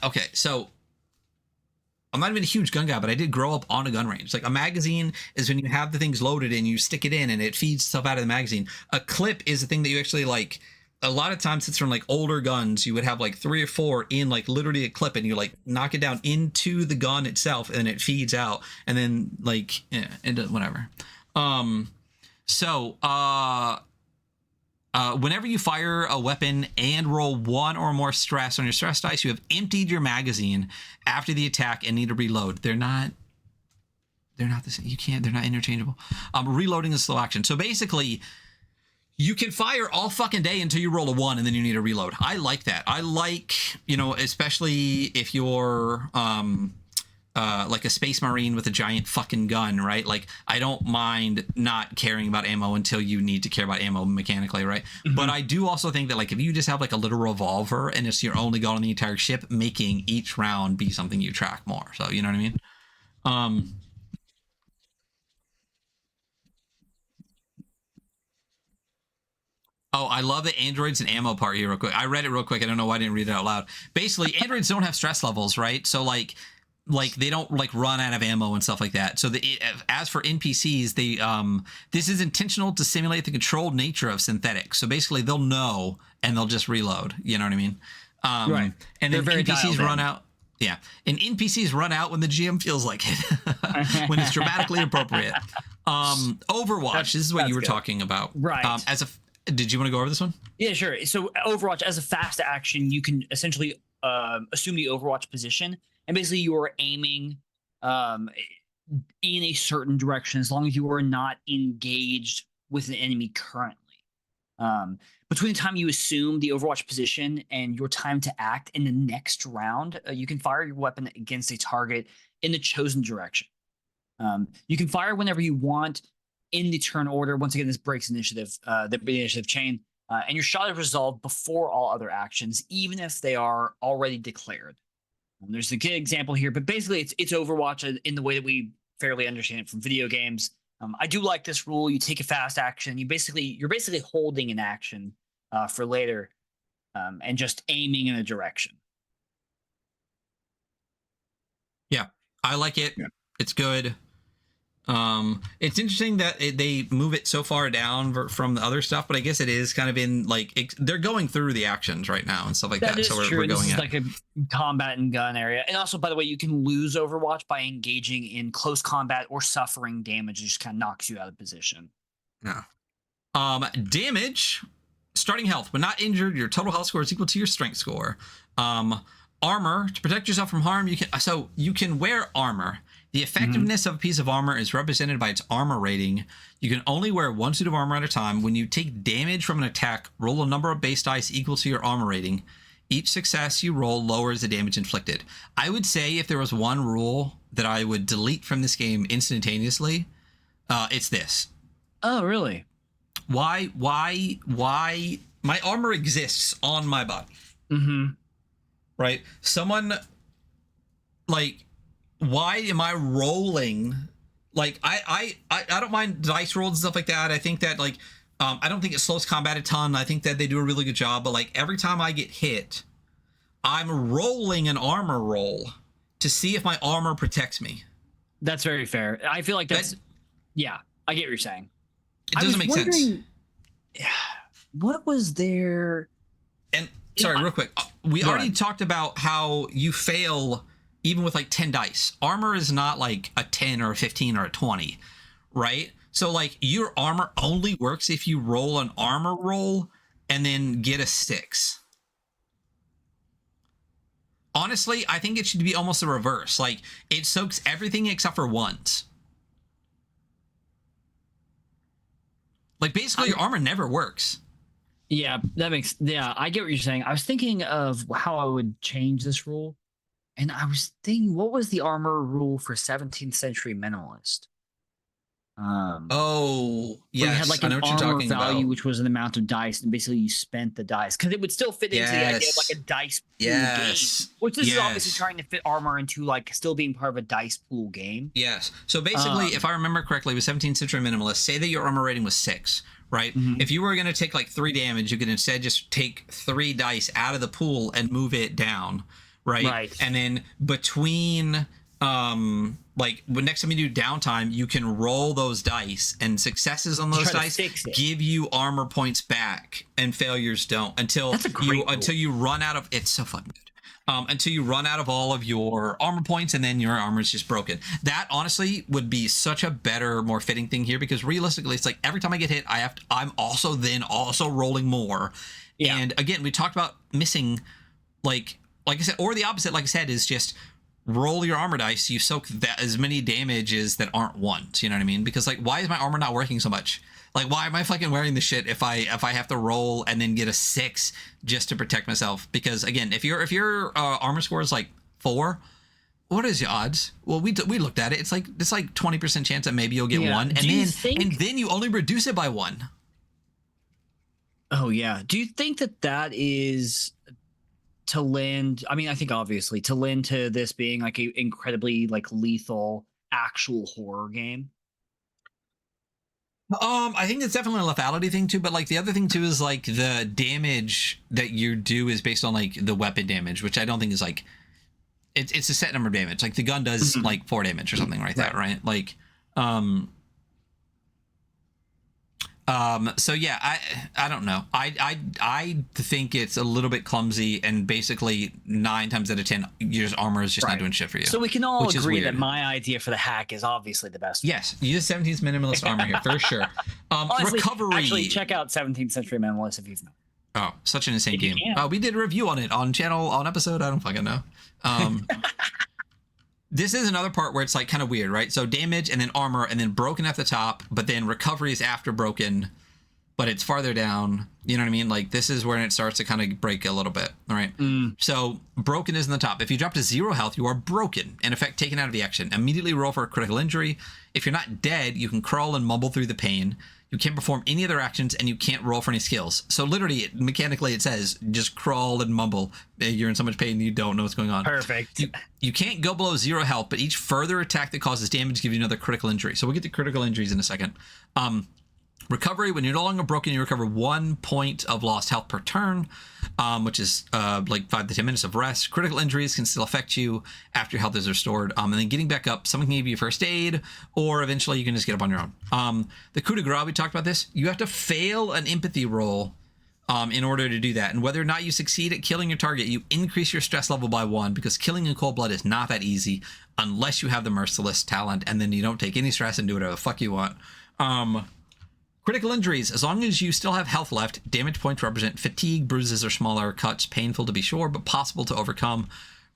Okay, so I'm not even a huge gun guy, but I did grow up on a gun range. Like a magazine is when you have the things loaded and you stick it in and it feeds stuff out of the magazine. A clip is the thing that you actually like. A lot of times it's from like older guns. You would have like 3 or 4 in like literally a clip and you like knock it down into the gun itself and it feeds out and then like, yeah, it does whatever. Whenever you fire a weapon and roll 1 or more stress on your stress dice, you have emptied your magazine after the attack and need to reload. They're not the same. They're not interchangeable. Reloading is slow action. So basically, you can fire all fucking day until you roll a 1 and then you need to reload. I like that. I like, especially if you're like a space marine with a giant fucking gun, right? Like I don't mind not caring about ammo until you need to care about ammo mechanically, right? Mm-hmm. But I do also think that like if you just have like a little revolver and it's your only gun on the entire ship, making each round be something you track more. So you know what I mean? Oh, I love the androids and ammo part here real quick. I read it real quick. I don't know why I didn't read it out loud. Basically, androids don't have stress levels, right? So like they don't like run out of ammo and stuff like that. So as for NPCs, they this is intentional to simulate the controlled nature of synthetics. So basically they'll know and they'll just reload. You know what I mean? Right. And then NPCs run out. Yeah. And NPCs run out when the GM feels like it, when it's dramatically appropriate. Overwatch, this is what you were talking about. Right. Did you want to go over this one? Yeah, sure. So Overwatch, as a fast action, you can essentially assume the Overwatch position. And basically, you are aiming in a certain direction as long as you are not engaged with an enemy currently. Between the time you assume the Overwatch position and your time to act in the next round, you can fire your weapon against a target in the chosen direction. You can fire whenever you want in the turn order. Once again, this breaks initiative, the initiative chain. And your shot is resolved before all other actions, even if they are already declared. There's a good example here, but basically it's Overwatch in the way that we fairly understand it from video games. I do like this rule. You take a fast action. You're basically holding an action for later and just aiming in a direction. Yeah, I like it. Yeah. It's good. It's interesting that they move it so far down from the other stuff, but I guess it is kind of in like they're going through the actions right now and stuff like that. That is so we're true. going this is at like a combat and gun area. And also, by the way, you can lose Overwatch by engaging in close combat or suffering damage. It just kind of knocks you out of position. Yeah. Damage, starting health, but not injured. Your total health score is equal to your strength score. Armor, to protect yourself from harm, you can wear armor. The effectiveness of a piece of armor is represented by its armor rating. You can only wear 1 suit of armor at a time. When you take damage from an attack, roll a number of base dice equal to your armor rating. Each success you roll lowers the damage inflicted. I would say if there was one rule that I would delete from this game instantaneously, it's this. Oh, really? Why my armor exists on my body? Mm-hmm. Right? Someone like, why am I rolling? Like I don't mind dice rolls and stuff like that. I think that like I don't think it slows combat a ton. I think that they do a really good job, but like every time I get hit, I'm rolling an armor roll to see if my armor protects me. That's very fair. I feel like that's yeah, I get what you're saying. It doesn't make sense. What was there? And sorry, real quick, we already talked about how you fail even with like 10 dice. Armor is not like a 10 or a 15 or a 20, right? So like your armor only works if you roll an armor roll and then get a 6. Honestly, I think it should be almost the reverse. Like it soaks everything except for ones. Like basically your armor never works. Yeah, I get what you're saying. I was thinking of how I would change this rule. And I was thinking, what was the armor rule for 17th century minimalist? Oh, yes. You had like an armor value, which was an amount of dice, and basically you spent the dice because it would still fit into the idea of like a dice pool game. Which this is obviously trying to fit armor into like still being part of a dice pool game. Yes. So basically, if I remember correctly, with 17th century minimalist, say that your armor rating was 6, right? Mm-hmm. If you were going to take like 3 damage, you could instead just take 3 dice out of the pool and move it down, right? And then between like when next time you do downtime, you can roll those dice, and successes on those dice give you armor points back, and failures don't until you run out of. It's so fucking good. Until you run out of all of your armor points, and then your armor is just broken. That honestly would be such a better, more fitting thing here, because realistically, it's like every time I get hit, I'm also rolling more. Yeah. And again, we talked about missing, like I said, or the opposite, like I said, is just roll your armor dice. You soak that as many damages that aren't ones. You know what I mean? Because like, why is my armor not working so much? Like, why am I fucking wearing this shit if I have to roll and then get a 6 just to protect myself? Because again, if your armor score is like 4, what is your odds? Well, we looked at it. It's like 20% chance that maybe you'll get 1, and then you only reduce it by 1. Oh yeah. Do you think that is to lend? I mean, I think obviously to lend to this being like a incredibly like lethal actual horror game. I think it's definitely a lethality thing too, but like the other thing too is like the damage that you do is based on like the weapon damage, which I don't think is like it's a set number of damage. Like the gun does like 4 damage or something like that, right? Like so yeah, I don't know. I think it's a little bit clumsy, and basically 9 times out of 10 your armor is just not doing shit for you. So we can all agree that my idea for the hack is obviously the best. Yes, use 17th minimalist armor here for sure. Honestly, recovery. Actually, check out 17th century minimalist if you've not. Oh, such an insane game. We did a review on it on episode. I don't fucking know. This is another part where it's like kind of weird, right? So damage and then armor and then broken at the top, but then recovery is after broken, but it's farther down. You know what I mean? Like this is where it starts to kind of break a little bit, right? So broken is in the top. If you drop to 0 health, you are broken. In effect, taken out of the action. Immediately roll for a critical injury. If you're not dead, you can crawl and mumble through the pain. You can't perform any other actions, and you can't roll for any skills. So literally, mechanically, it says just crawl and mumble. You're in so much pain you don't know what's going on. Perfect. You can't go below 0 health, but each further attack that causes damage gives you another critical injury. So we'll get to critical injuries in a second. Recovery, when you're no longer broken, you recover 1 point of lost health per turn, which is like 5 to 10 minutes of rest. Critical injuries can still affect you after your health is restored. And then getting back up, someone can give you first aid, or eventually you can just get up on your own. The coup de grace, we talked about this. You have to fail an empathy roll in order to do that. And whether or not you succeed at killing your target, you increase your stress level by 1, because killing in cold blood is not that easy unless you have the merciless talent, and then you don't take any stress and do whatever the fuck you want. Critical injuries, as long as you still have health left, damage points represent fatigue, bruises or smaller cuts, painful to be sure, but possible to overcome.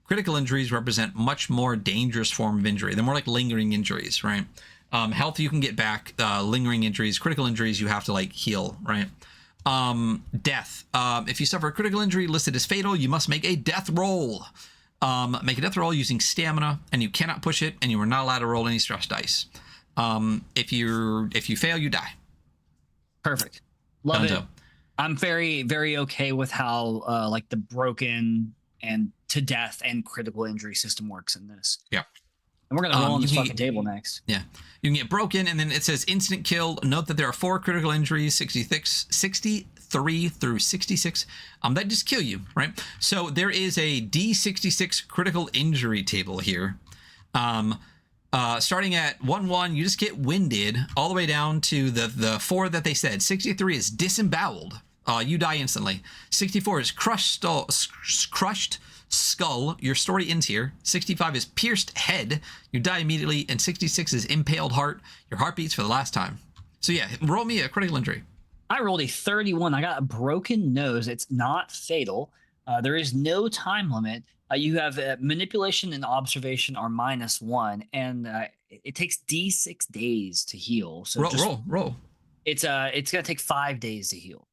Critical injuries represent much more dangerous form of injury. They're more like lingering injuries, right? Health you can get back, lingering injuries, critical injuries you have to like heal, right? Death. If you suffer a critical injury listed as fatal, you must make a death roll. Make a death roll using stamina, and you cannot push it, and you are not allowed to roll any stress dice. If you fail, you die. Perfect. Love it. I'm very, very okay with how like the broken and to death and critical injury system works in this. Yeah. And we're gonna roll on You this can fucking table next. Yeah. You can get broken, and then it says instant kill. Note that there are 4 critical injuries, 63 through 66, that just kill you, right? So there is a D66 critical injury table here. Starting at 1-1, you just get winded all the way down to the 4 that they said. 63 is disemboweled. You die instantly. 64 is crushed skull. Your story ends here. 65 is pierced head. You die immediately. And 66 is impaled heart. Your heart beats for the last time. So yeah, roll me a critical injury. I rolled a 31. I got a broken nose. It's not fatal. There is no time limit. You have manipulation and observation are -1, and it takes D6 days to heal. So roll. It's gonna take 5 days to heal.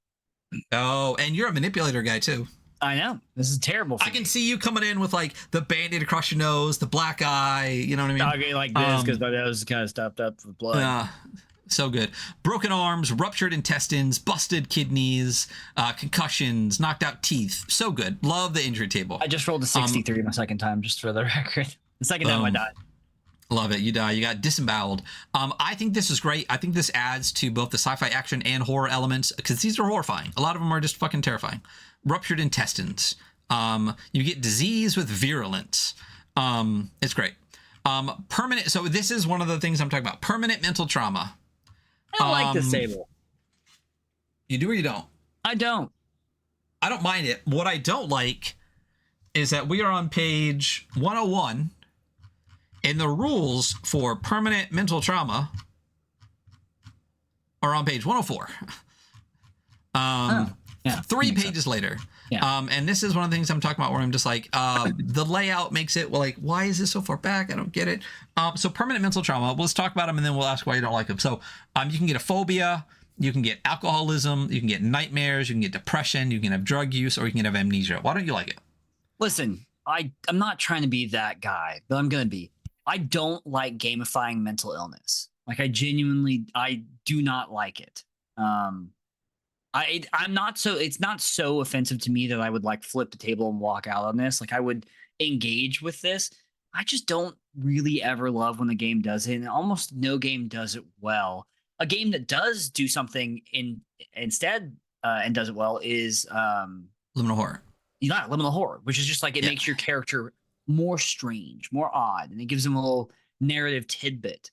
Oh, and you're a manipulator guy too. I know. This is terrible. I can see you coming in with like the band-aid across your nose, the black eye. You know what I mean? Okay, like this because my nose is kind of stopped up with blood. So good. Broken arms, ruptured intestines, busted kidneys, concussions, knocked out teeth. So good. Love the injury table. I just rolled a 63 my second time, just for the record. The second time I died. Love it. You die. You got disemboweled. I think this is great. I think this adds to both the sci-fi action and horror elements because these are horrifying. A lot of them are just fucking terrifying. Ruptured intestines. You get disease with virulence. It's great. Permanent. So this is one of the things I'm talking about. Permanent mental trauma. I don't like this table. You do or you don't? I don't. I don't mind it. What I don't like is that we are on page 101 and the rules for permanent mental trauma are on page 104. Yeah, 3 pages later. Yeah. And this is one of the things I'm talking about where I'm just like, the layout makes it like, why is this so far back? I don't get it. So permanent mental trauma, let's talk about them and then we'll ask why you don't like them. So you can get a phobia, you can get alcoholism, you can get nightmares, you can get depression, you can have drug use, or you can have amnesia. Why don't you like it? Listen, I'm not trying to be that guy, but I'm going to be. I don't like gamifying mental illness. Like I do not like it. I'm not so, it's not so offensive to me that I would like flip the table and walk out on this. Like I would engage with this. I just don't really ever love when the game does it, and almost no game does it well. A game that does do something instead and does it well is Liminal Horror. Yeah, Liminal Horror, which is just like it makes your character more strange, more odd, and it gives them a little narrative tidbit.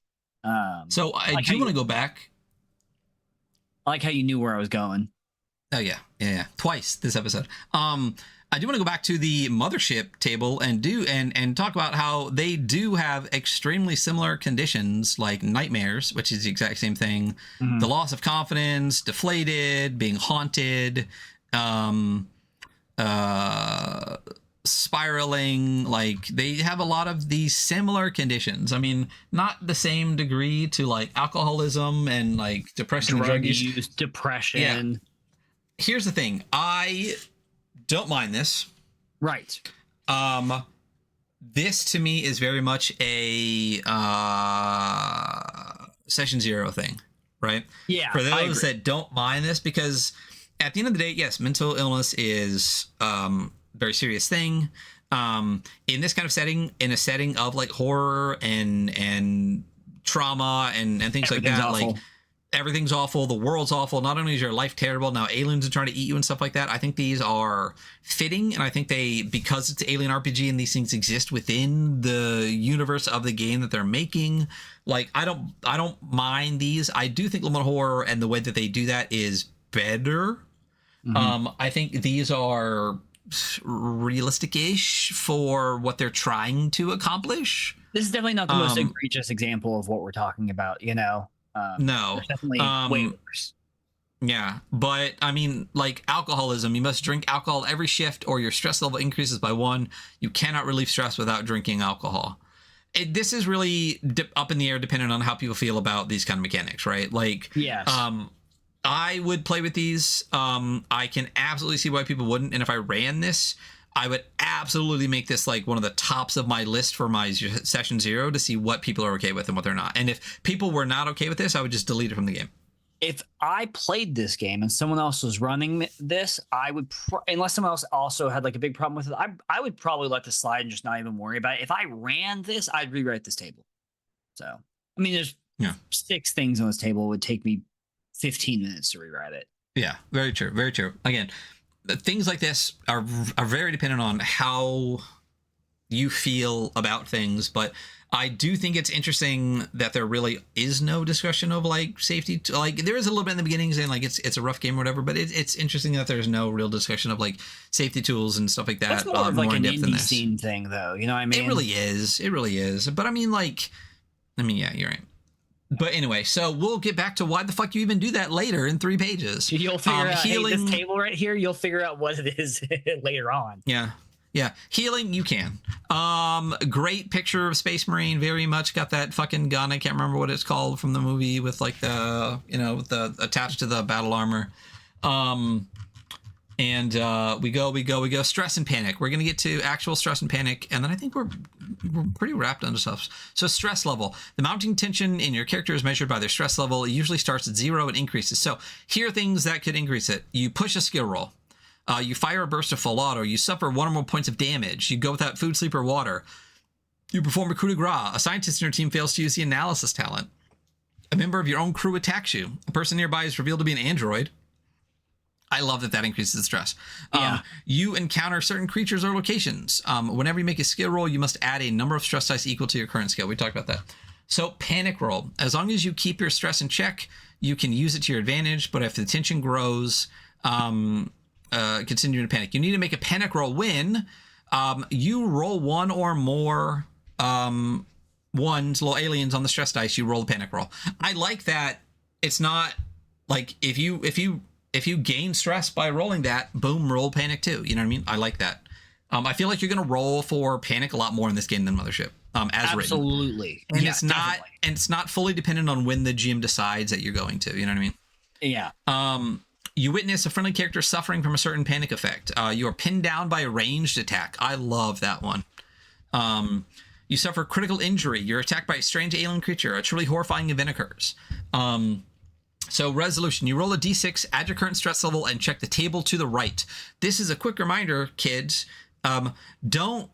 So I do want to go back. I like how you knew where I was going. Oh yeah. Twice this episode. I do want to go back to the mothership table and talk about how they do have extremely similar conditions like nightmares, which is the exact same thing. Mm-hmm. The loss of confidence, deflated, being haunted, spiraling. Like they have a lot of these similar conditions. I mean, not the same degree to like alcoholism and like depression, drug use, depression. Yeah. Here's the thing. I don't mind this. Right. This to me is very much a session 0 thing, right? Yeah. For those that don't mind this, because at the end of the day, yes, mental illness is very serious thing. In this kind of setting, in a setting of like horror and trauma and things like that, awful. like everything's awful, the world's awful, not only is your life terrible, now aliens are trying to eat you and stuff like that. I think these are fitting, and I think they, because it's Alien RPG and these things exist within the universe of the game that they're making, like I don't mind these. I do think Liminal Horror and the way that they do that is better. Mm-hmm. I think these are realistic-ish for what they're trying to accomplish. This is definitely not the most egregious example of what we're talking about, you know. No, there's definitely way worse. Yeah, but I mean, like alcoholism, you must drink alcohol every shift or your stress level increases by 1. You cannot relieve stress without drinking alcohol. This is really up in the air depending on how people feel about these kind of mechanics, right? Like, yes. I would play with these. I can absolutely see why people wouldn't. And if I ran this, I would absolutely make this like one of the tops of my list for my session 0 to see what people are okay with and what they're not. And if people were not okay with this, I would just delete it from the game. if I played this game and someone else was running this, I would, unless someone else also had like a big problem with it, I would probably let this slide and just not even worry about it. If I ran this, I'd rewrite this table. So, I mean, there's 6 things on this table. It would take me 15 minutes to rewrite it. Yeah, very true. Very true. Again, things like this are very dependent on how you feel about things, but I do think it's interesting that there really is no discussion of like safety. Like there is a little bit in the beginning saying like it's a rough game or whatever, but it's interesting that there's no real discussion of like safety tools and stuff like that. That's more of like an indie scene thing, though. You know what I mean? It really is. It really is. But I mean, yeah, you're right. But anyway, so we'll get back to why the fuck you even do that later in 3 pages. You'll figure out healing. Hey, this table right here. You'll figure out what it is later on. Yeah. Yeah, healing you can. Great picture of Space Marine. Very much got that fucking gun. I can't remember what it's called from the movie with like the with the attached to the battle armor. And we go. Stress and panic. We're gonna get to actual stress and panic, and then I think we're pretty wrapped into stuff. So stress level. The mounting tension in your character is measured by their stress level. It usually starts at 0 and increases. So here are things that could increase it. You push a skill roll. You fire a burst of full auto. You suffer 1 or more points of damage. You go without food, sleep, or water. You perform a coup de grace. A scientist in your team fails to use the analysis talent. A member of your own crew attacks you. A person nearby is revealed to be an android. I love that increases the stress. Yeah. You encounter certain creatures or locations. Whenever you make a skill roll, you must add a number of stress dice equal to your current skill. We talked about that. So panic roll. As long as you keep your stress in check, you can use it to your advantage. But if the tension grows, continue to panic. You need to make a panic roll when you roll 1 or more ones, little aliens on the stress dice. You roll the panic roll. I like that. It's not like if you gain stress by rolling that, boom, roll panic too. You know what I mean? I like that. I feel like you're gonna roll for panic a lot more in this game than Mothership. As absolutely. Written. And it's not fully dependent on when the GM decides that you're going to. You know what I mean? Yeah. You witness a friendly character suffering from a certain panic effect. You are pinned down by a ranged attack. I love that one. You suffer critical injury. You're attacked by a strange alien creature. A truly horrifying event occurs. So resolution. You roll a d6, add your current stress level, and check the table to the right. This is a quick reminder, kids. Don't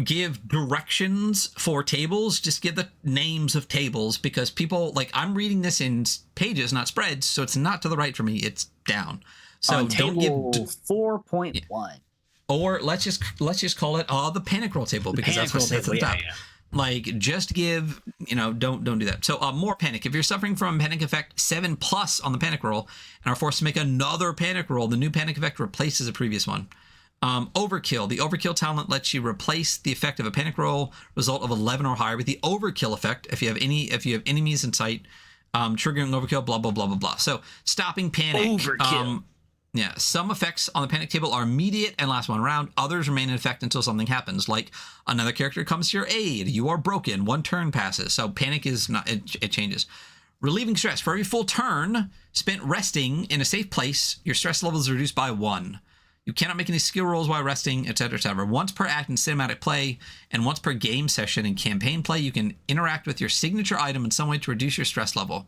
give directions for tables. Just give the names of tables, because people, like, I'm reading this in pages, not spreads, so it's not to the right for me. It's down. So don't give 4.1. Or let's just call it the panic roll table, because that's what's at the top. Yeah. Like, just give, don't do that. So more panic. If you're suffering from panic effect 7+ on the panic roll and are forced to make another panic roll, the new panic effect replaces a previous one. Overkill. The overkill talent lets you replace the effect of a panic roll result of 11 or higher with the overkill effect if you have enemies in sight, triggering overkill, blah blah blah blah blah. So stopping panic. Overkill. Yeah, some effects on the panic table are immediate and last 1 round. Others remain in effect until something happens, like another character comes to your aid. You are broken. 1 turn passes. So panic is not, it changes. Relieving stress. For every full turn spent resting in a safe place, your stress level is reduced by 1. You cannot make any skill rolls while resting, etc., etc. Once per act in cinematic play and once per game session in campaign play, you can interact with your signature item in some way to reduce your stress level.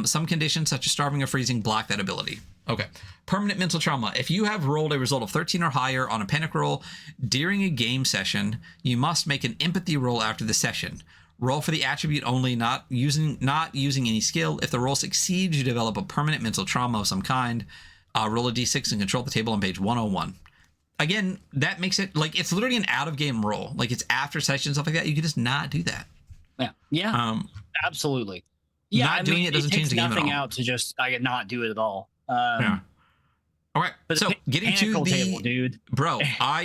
Some conditions, such as starving or freezing, block that ability. Okay. Permanent mental trauma. If you have rolled a result of 13 or higher on a panic roll during a game session, you must make an empathy roll after the session. Roll for the attribute only, not using any skill. If the roll succeeds, you develop a permanent mental trauma of some kind. Roll a d6 and control the table on page 101. Again, that makes it like it's literally an out-of-game roll. Like, it's after session, stuff like that. You can just not do that. Yeah. Absolutely. Yeah, not doing it doesn't change the game at all. Nothing out to just not do it at all. Yeah. All right. So getting to the table, dude. Bro, how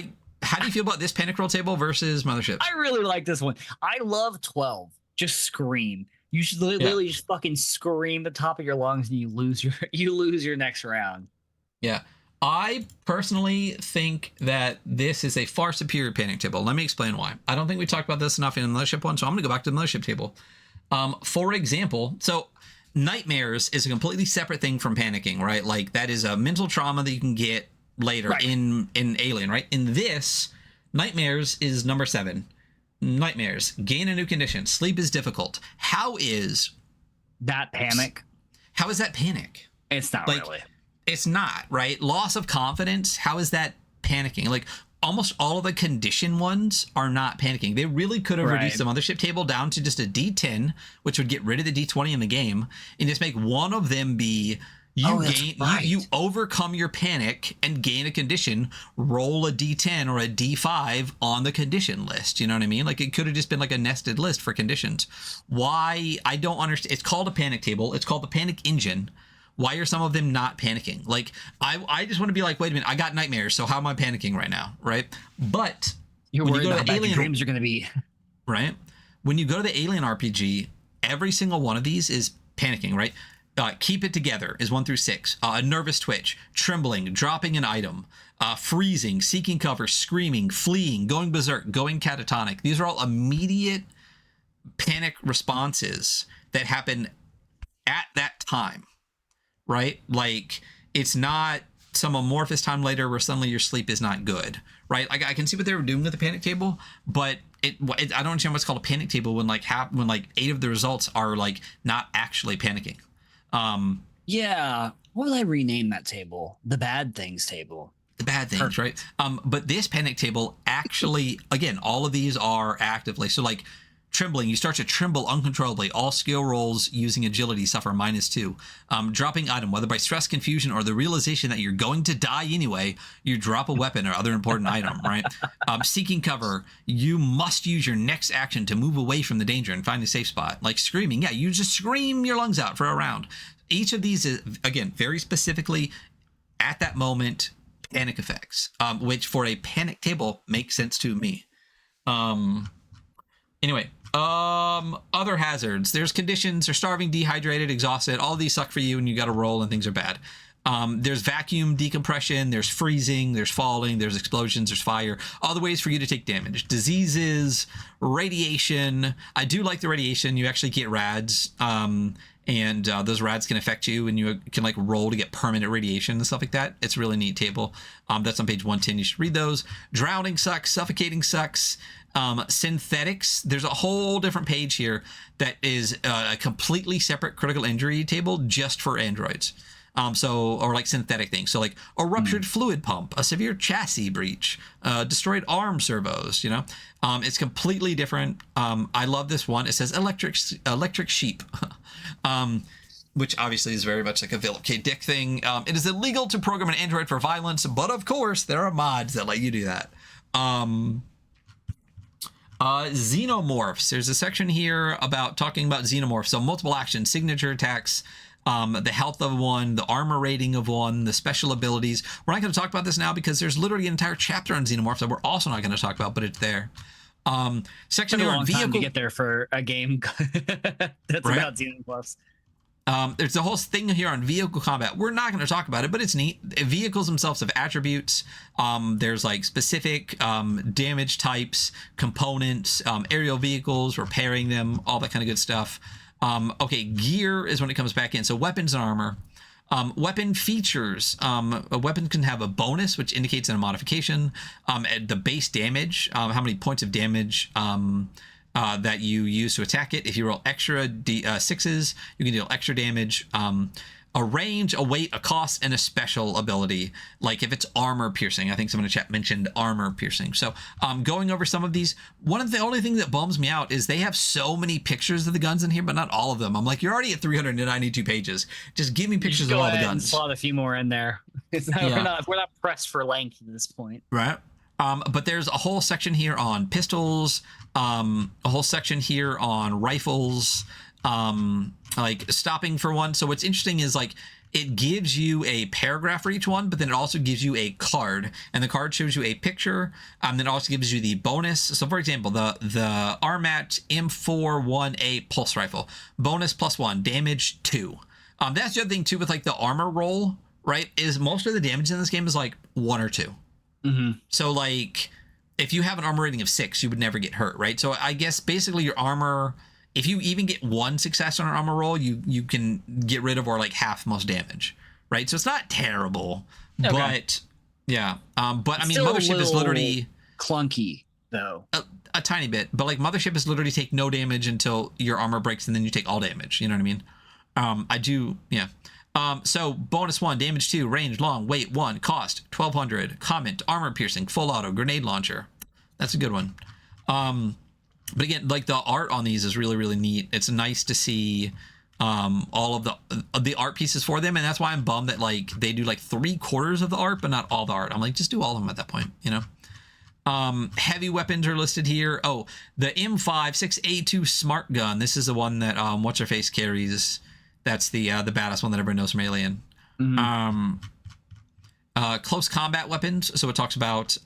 do you feel about this panic roll table versus Motherships? I really like this one. I love 12. Just scream. You should literally just fucking scream the top of your lungs, and you lose your next round. Yeah. I personally think that this is a far superior panic table. Let me explain why. I don't think we talked about this enough in the Mothership one, so I'm going to go back to the Mothership table. For example, so nightmares is a completely separate thing from panicking, right? Like, that is a mental trauma that you can get later in Alien, right? In this, nightmares is number 7. Nightmares, gain a new condition. Sleep is difficult. How is that panic? how is that panic? It's not Like, really. it's not, right? Loss of confidence, how is that panicking? Like, almost all of the condition ones are not panicking. They really could have reduced the mothership table down to just a D10, which would get rid of the D20 in the game, and just make one of them be you overcome your panic and gain a condition, roll a D10 or a D5 on the condition list. You know what I mean? Like, it could have just been like a nested list for conditions. Why? I don't understand. It's called a panic table. It's called the panic engine. Why are some of them not panicking? Like, I just want to be like, wait a minute, I got nightmares, so how am I panicking right now, right? But you're worried about how bad your dreams are going to be. Right? When you go to the Alien RPG, every single one of these is panicking, right? Keep it together is 1 through 6. A nervous twitch, trembling, dropping an item, freezing, seeking cover, screaming, fleeing, going berserk, going catatonic. These are all immediate panic responses that happen at that time. Right? Like, it's not some amorphous time later where suddenly your sleep is not good, right? Like, I can see what they were doing with the panic table, but I don't understand what's called a panic table when like 8 of the results are like not actually panicking. Yeah. What would I rename that table? The bad things table. The bad things, right? But this panic table actually, again, all of these are actively. So like, trembling, you start to tremble uncontrollably. All skill rolls using agility suffer -2. Dropping item, whether by stress, confusion, or the realization that you're going to die anyway, you drop a weapon or other important item, right? Seeking cover, you must use your next action to move away from the danger and find a safe spot. Like screaming, yeah, you just scream your lungs out for a round. Each of these is, again, very specifically at that moment, panic effects, which for a panic table makes sense to me. Anyway, other hazards. There's conditions. They're starving, dehydrated, exhausted. All these suck for you, and you got to roll, and things are bad. There's vacuum decompression. There's freezing. There's falling. There's explosions. There's fire. All the ways for you to take damage. Diseases, radiation. I do like the radiation. You actually get rads, and those rads can affect you, and you can like roll to get permanent radiation and stuff like that. It's a really neat table. That's on page 110. You should read those. Drowning sucks. Suffocating sucks. Synthetics, there's a whole different page here that is a completely separate critical injury table just for androids. Or like synthetic things. So like a ruptured fluid pump, a severe chassis breach, destroyed arm servos, you know. It's completely different. I love this one. It says electric sheep. Which obviously is very much like a Philip K. Dick thing. It is illegal to program an android for violence, but of course there are mods that let you do that. Xenomorphs. There's a section here about talking about xenomorphs. So multiple actions, signature attacks, the health of one, the armor rating of one, the special abilities. We're not going to talk about this now because there's literally an entire chapter on xenomorphs that we're also not going to talk about, but it's there. Section here on vehicle. To get there for a game that's right? About xenomorphs. There's a whole thing here on vehicle combat. We're not going to talk about it, but it's neat. Vehicles themselves have attributes. There's like specific damage types, components, aerial vehicles, repairing them, all that kind of good stuff. Okay, gear is when it comes back in. So weapons and armor. Weapon features. A weapon can have a bonus, which indicates a modification. The base damage, how many points of damage that you use to attack it. If you roll extra D6s, you can deal extra damage. A range, a weight, a cost, and a special ability. Like if it's armor piercing, I think someone in chat mentioned armor piercing. So going over some of these, one of the only thing that bums me out is they have so many pictures of the guns in here, but not all of them. I'm like, you're already at 392 pages. Just give me pictures of all the guns. Slot a few more in there. We're not pressed for length at this point. Right. But there's a whole section here on pistols, a whole section here on rifles, like stopping for one. So what's interesting is like it gives you a paragraph for each one, but then it also gives you a card, and the card shows you a picture. Then it also gives you the bonus. So for example, the RMAT M41A pulse rifle, bonus +1, damage 2. That's the other thing too with like the armor roll, right? Is most of the damage in this game is like 1 or 2. Mm-hmm. So like if you have an armor rating of 6, you would never get hurt, right? So I guess basically your armor, if you even get 1 success on an armor roll, you can get rid of or like half most damage, right? So it's not terrible, okay. But yeah. But I mean, Mothership is literally clunky though. A tiny bit, but like Mothership is literally take no damage until your armor breaks, and then you take all damage. You know what I mean? I do, yeah. So bonus 1, damage 2, range, long, weight 1, cost 1200, comment, armor piercing, full auto, grenade launcher. That's a good one. But again, like the art on these is really, really neat. It's nice to see all of the art pieces for them, and that's why I'm bummed that like they do like 3/4 of the art, but not all the art. I'm like, just do all of them at that point, you know. Heavy weapons are listed here. Oh, the M56A2 smart gun. This is the one that what's her face carries. That's the badass one that everyone knows from Alien. Mm-hmm. Close combat weapons. So it talks about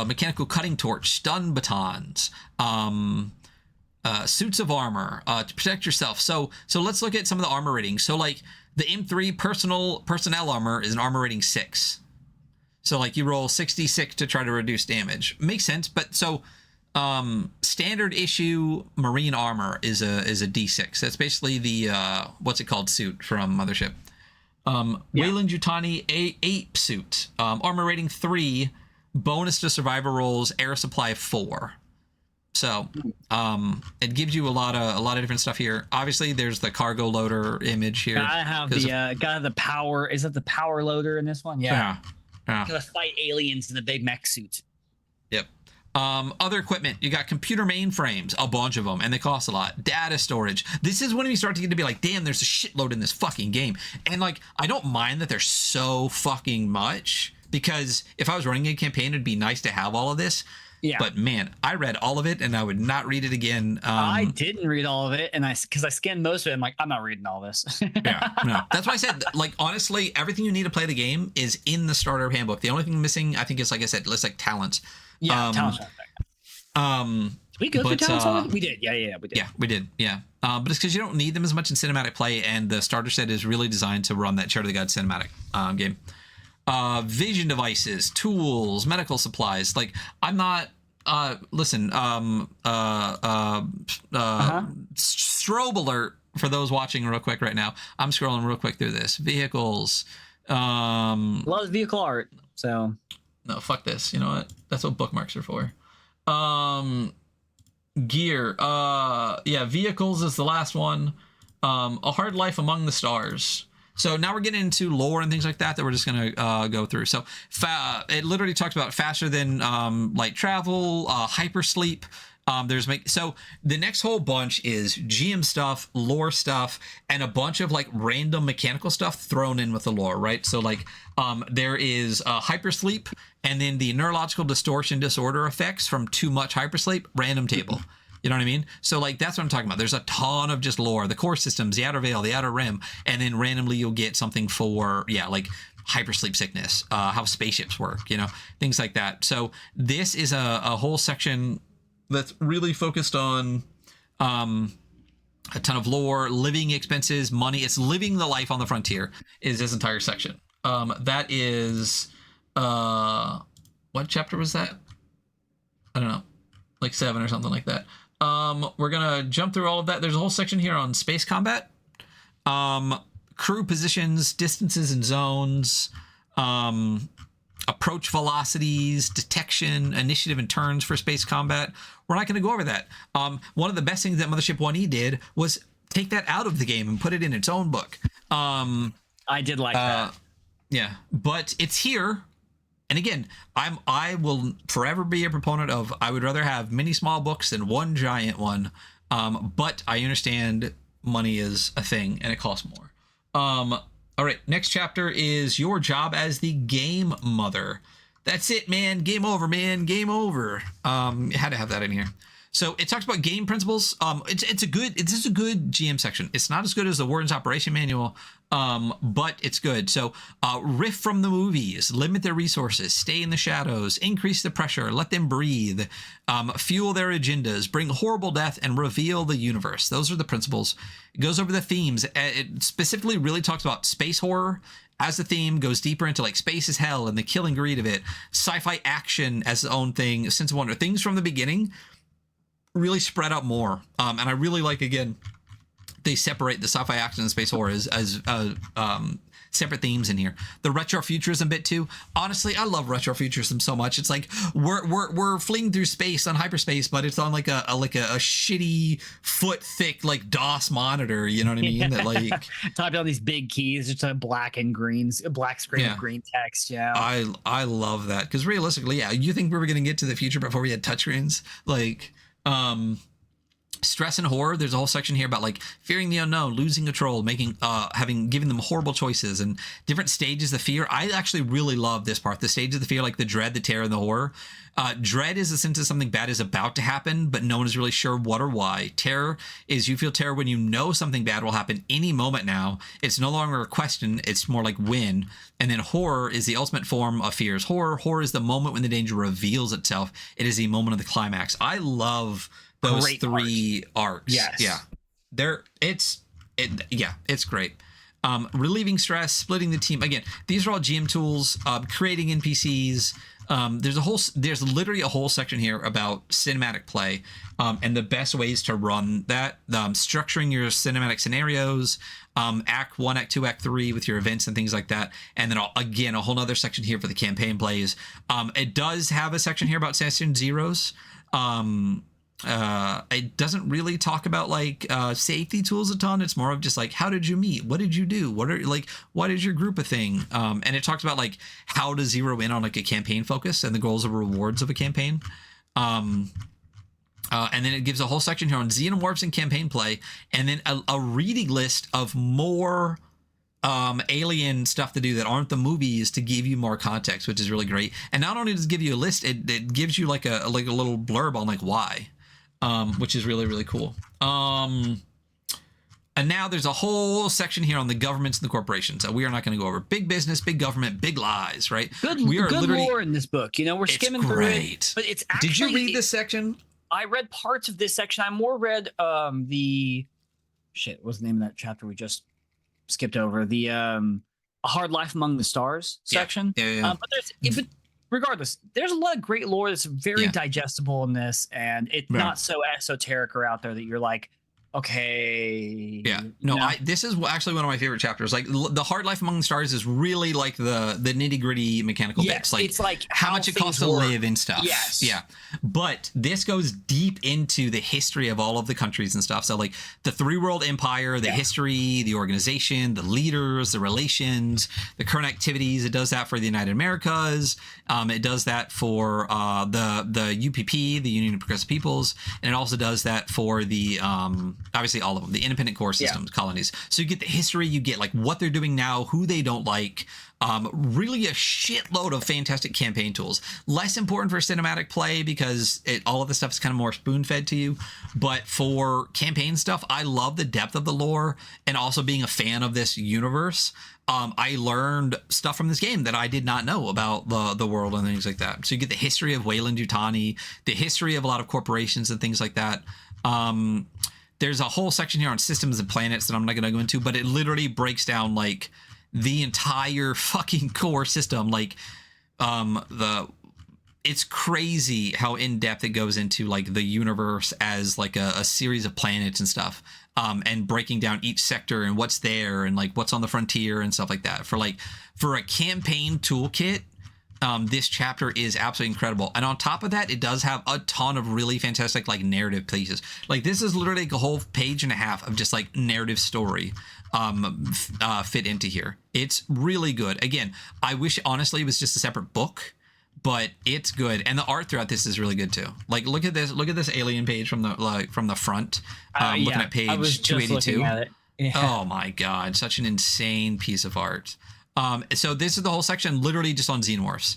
mechanical cutting torch, stun batons, suits of armor to protect yourself. So let's look at some of the armor ratings. So like the M3 personnel armor is an armor rating 6. So like you roll 66 to try to reduce damage. Makes sense, but so standard issue marine armor is a D6. That's basically the what's it called suit from Mothership. Wayland Yutani ape suit, armor rating 3, bonus to survivor rolls, air supply 4. So it gives you a lot of different stuff here. Obviously there's the cargo loader image here. Gotta have the power. Is it the power loader in this one? Yeah. Gotta fight aliens in a big mech suit. Yep. Other equipment, you got computer mainframes, a bunch of them, and they cost a lot. Data storage. This is when you start to get to be like, damn, there's a shitload in this fucking game. And like, I don't mind that there's so fucking much, because if I was running a campaign, it'd be nice to have all of this. Yeah. But man, I read all of it and I would not read it again. I didn't read all of it, and because I scanned most of it, I'm like, I'm not reading all this. Yeah, no. That's why I said, like, honestly, everything you need to play the game is in the starter handbook. The only thing missing, I think, is, like I said, it's like talents. Yeah, talents. Did we go through talents already? We did. Yeah, we did. Yeah, we did. Yeah. But it's because you don't need them as much in cinematic play, and the starter set is really designed to run that Shadow of the Gods cinematic game. Vision devices, tools, medical supplies. Like, I'm not listen, strobe alert for those watching real quick right now. I'm scrolling real quick through this. Vehicles. Loves vehicle art. So no, fuck this. You know what? That's what bookmarks are for. Gear. Yeah, vehicles is the last one. A Hard Life Among the Stars. So now we're getting into lore and things like that we're just going to go through. So it literally talks about faster than light travel, hypersleep. So the next whole bunch is GM stuff, lore stuff, and a bunch of like random mechanical stuff thrown in with the lore, right? So like there is hypersleep, and then the neurological distortion disorder effects from too much hypersleep, random table. You know what I mean? So like that's what I'm talking about. There's a ton of just lore, the core systems, the outer veil, the outer rim, and then randomly you'll get something for like hypersleep sickness, how spaceships work, you know, things like that. So this is a whole section that's really focused on a ton of lore, living expenses, money. It's living the life on the frontier is this entire section. That is what chapter was that? I don't know, like 7 or something like that. We're gonna jump through all of that. There's a whole section here on space combat, crew positions, distances and zones, approach velocities, detection, initiative and turns for space combat. We're not going to go over that. One of the best things that Mothership 1E did was take that out of the game and put it in its own book. I did like that. Yeah, but it's here. And again, I will forever be a proponent of, I would rather have many small books than one giant one. But I understand money is a thing and it costs more. All right, next chapter is your job as the game mother. That's it, man. Game over, man. Game over. Had to have that in here. So it talks about game principles. It's a good GM section. It's not as good as the Warden's Operation Manual, but it's good. So riff from the movies, limit their resources, stay in the shadows, increase the pressure, let them breathe, fuel their agendas, bring horrible death, and reveal the universe. Those are the principles. It goes over the themes. It specifically really talks about space horror as the theme, goes deeper into like space is hell and the killing greed of it, sci-fi action as its own thing, sense of wonder, things from the beginning. Really spread out more, and I really like, again, they separate the sci-fi action and space horror as separate themes in here. The retrofuturism bit too. Honestly, I love retrofuturism so much. It's like we're fleeing through space on hyperspace, but it's on like a shitty foot thick like DOS monitor. You know what I mean? That like type on these big keys, just a black screen with green text. Yeah, I love that because realistically, yeah, you think we were gonna get to the future before we had touchscreens? Like, stress and horror. There's a whole section here about like fearing the unknown, losing control, giving them horrible choices and different stages of fear. I actually really love this part. The stages of the fear, like the dread, the terror, and the horror. Dread is a sense that something bad is about to happen, but no one is really sure what or why. Terror is you feel terror when you know something bad will happen any moment now. It's no longer a question. It's more like when. And then horror is the ultimate form of fears. Horror is the moment when the danger reveals itself. It is the moment of the climax. I love those Great three arcs. Yes. Yeah. It's great. Relieving stress, splitting the team. Again, these are all GM tools, creating NPCs. There's literally a whole section here about cinematic play, and the best ways to run that, structuring your cinematic scenarios, act 1, act 2, act 3 with your events and things like that. And then again, a whole nother section here for the campaign plays. It does have a section here about session zeros. It doesn't really talk about like safety tools a ton. It's more of just like, how did you meet? What did you do? What is your group of thing? And it talks about like how to zero in on like a campaign focus and the goals and rewards of a campaign. And then it gives a whole section here on xenomorphs and campaign play, and then a reading list of more alien stuff to do that aren't the movies to give you more context, which is really great. And not only does it give you a list, it gives you like a little blurb on like why. Which is really, really cool. And now there's a whole section here on the governments and the corporations. We are not going to go over big business, big government, big lies, right? Good lore in this book. You know, we're skimming through it. But it's actually... Did you read this section? I read parts of this section. I more read the... Shit, what was the name of that chapter we just skipped over? The A Hard Life Among the Stars section. Yeah. But regardless, there's a lot of great lore that's very digestible in this, and it's not so esoteric or out there that you're like, okay. Yeah. No, this is actually one of my favorite chapters. Like the Hard Life Among the Stars is really like the nitty gritty mechanical bits. Like, it's like how much it costs to live and stuff. Yes. Yeah. But this goes deep into the history of all of the countries and stuff. So like the Three World Empire, the history, the organization, the leaders, the relations, the current activities. It does that for the United Americas. It does that for the UPP, the Union of Progressive Peoples, and it also does that for the obviously all of them, the independent core systems, colonies. So you get the history, you get like what they're doing now, who they don't like, really a shitload of fantastic campaign tools. Less important for cinematic play because all of the stuff is kind of more spoon-fed to you. But for campaign stuff, I love the depth of the lore, and also being a fan of this universe. I learned stuff from this game that I did not know about the world and things like that. So you get the history of Weyland-Yutani, the history of a lot of corporations and things like that. There's a whole section here on systems and planets that I'm not going to go into, but it literally breaks down like the entire fucking core system. Like it's crazy how in depth it goes into like the universe as like a series of planets and stuff, and breaking down each sector and what's there and like what's on the frontier and stuff like that. For a campaign toolkit, this chapter is absolutely incredible. And on top of that, it does have a ton of really fantastic like narrative pieces. Like this is literally like a whole page and a half of just like narrative story fit into here. It's really good. Again, I wish honestly it was just a separate book, but it's good. And the art throughout this is really good too. Like look at this alien page from the front. Looking at page 282. Oh my god, such an insane piece of art. So this is the whole section literally just on xenomorphs,